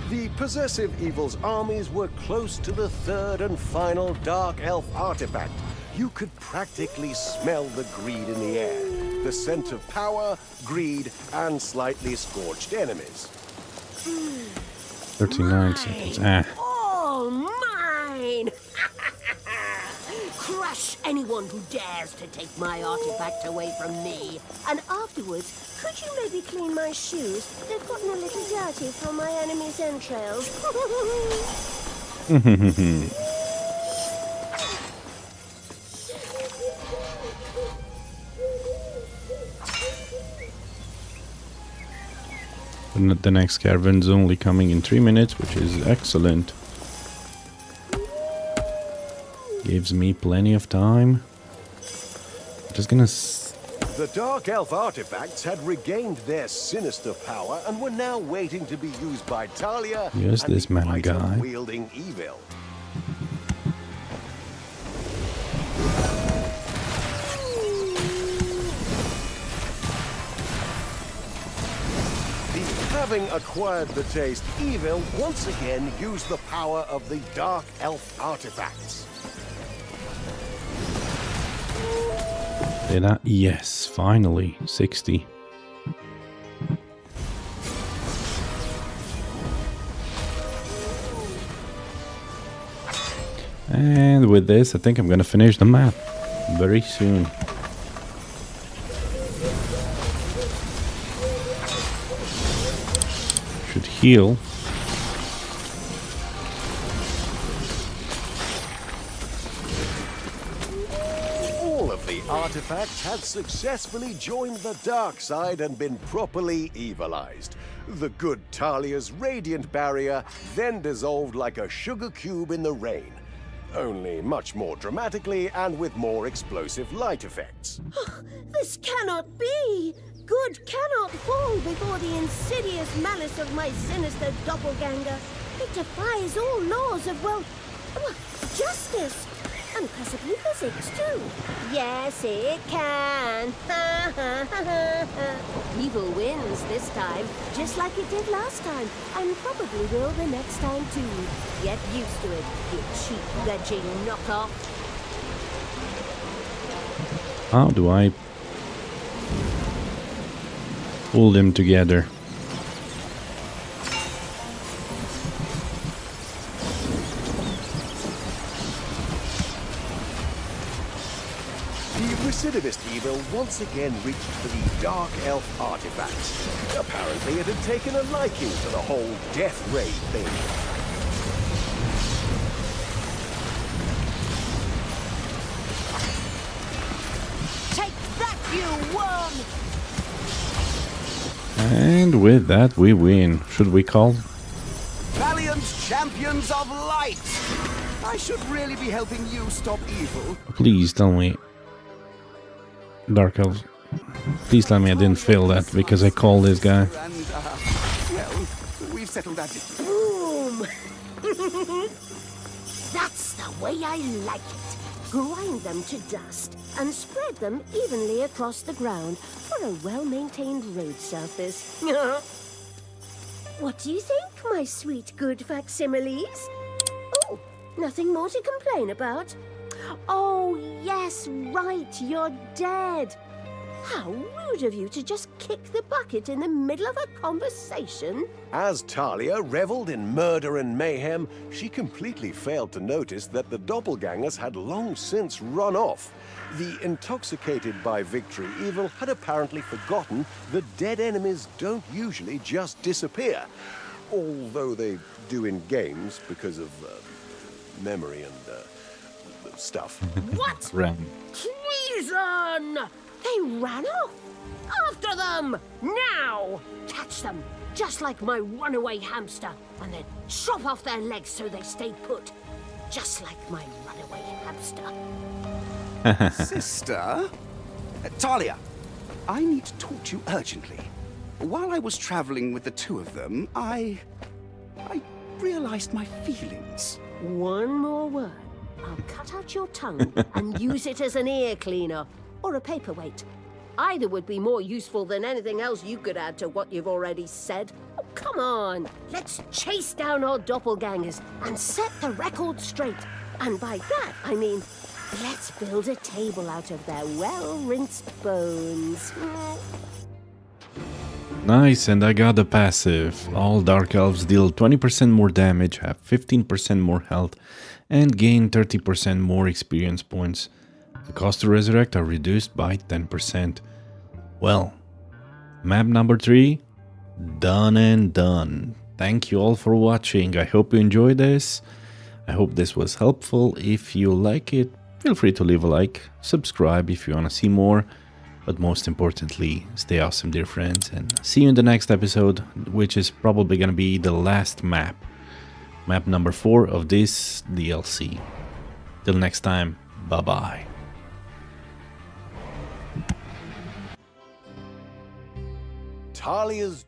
The possessive evil's armies were close to the third and final Dark Elf artifact. You could practically smell the greed in the air. The scent of power, greed, and slightly scorched enemies. 39 seconds. Ah. All mine! Crush anyone who dares to take my artifact away from me. And afterwards, could you maybe clean my shoes? They've gotten a little dirty from my enemy's entrails. And the next caravan's only coming in 3 minutes, which is excellent. Gives me plenty of time. Just gonna... The Dark Elf artifacts had regained their sinister power and were now waiting to be used by Thalya Here's and this the man guy. item-wielding evil. Having acquired the taste, evil once again used the power of the Dark Elf artifacts. Did I? Yes, finally. 60. And with this, I think I'm gonna finish the map very soon. Should heal. All of the artifacts had successfully joined the dark side and been properly evilized. The good Thalya's radiant barrier then dissolved like a sugar cube in the rain, only much more dramatically and with more explosive light effects. This cannot be! Good cannot fall before the insidious malice of my sinister doppelganger. It defies all laws of, well, justice. And possibly physics, too. Yes, it can. Evil wins this time, just like it did last time, and probably will the next time, too. Get used to it, you cheap veggie knockoff. How do I pull them together? The recidivist evil once again reached for the Dark Elf artifacts. Apparently it had taken a liking to the whole death raid thing. Take that, you worm! And with that, we win. Should we call? Valiant champions of light! I should really be helping you stop evil. Please tell me. Dark Elves. Please tell me I didn't fail that because I called this guy. And, well, we've settled that. Boom! That's the way I like it. Grind them to dust and spread them evenly across the ground for a well-maintained road surface. What do you think, my sweet good facsimiles? Oh, nothing more to complain about? Oh, yes, right, you're dead. How rude of you to just kick the bucket in the middle of a conversation. As Thalya reveled in murder and mayhem, she completely failed to notice that the doppelgangers had long since run off. The intoxicated by victory evil had apparently forgotten that dead enemies don't usually just disappear, although they do in games because of memory and stuff. What? Ram. Treason! They ran off! After them! Now! Catch them, just like my runaway hamster, and then chop off their legs so they stay put. Just like my runaway hamster. Sister? Thalya, I need to talk to you urgently. While I was traveling with the two of them, I realized my feelings. One more word. I'll cut out your tongue and use it as an ear cleaner or a paperweight. Either would be more useful than anything else you could add to what you've already said. Oh, come on. Let's chase down our doppelgangers and set the record straight. And by that, I mean, let's build a table out of their well-rinsed bones. Nice, and I got the passive. All Dark Elves deal 20% more damage, have 15% more health, and gain 30% more experience points. The cost to resurrect are reduced by 10%. Well, map number 3, done and done. Thank you all for watching. I hope you enjoyed this. I hope this was helpful. If you like it, feel free to leave a like, subscribe if you want to see more. But most importantly, stay awesome, dear friends, and see you in the next episode, which is probably going to be the last map. Map number 4 of this DLC. Till next time, bye-bye. Thalya's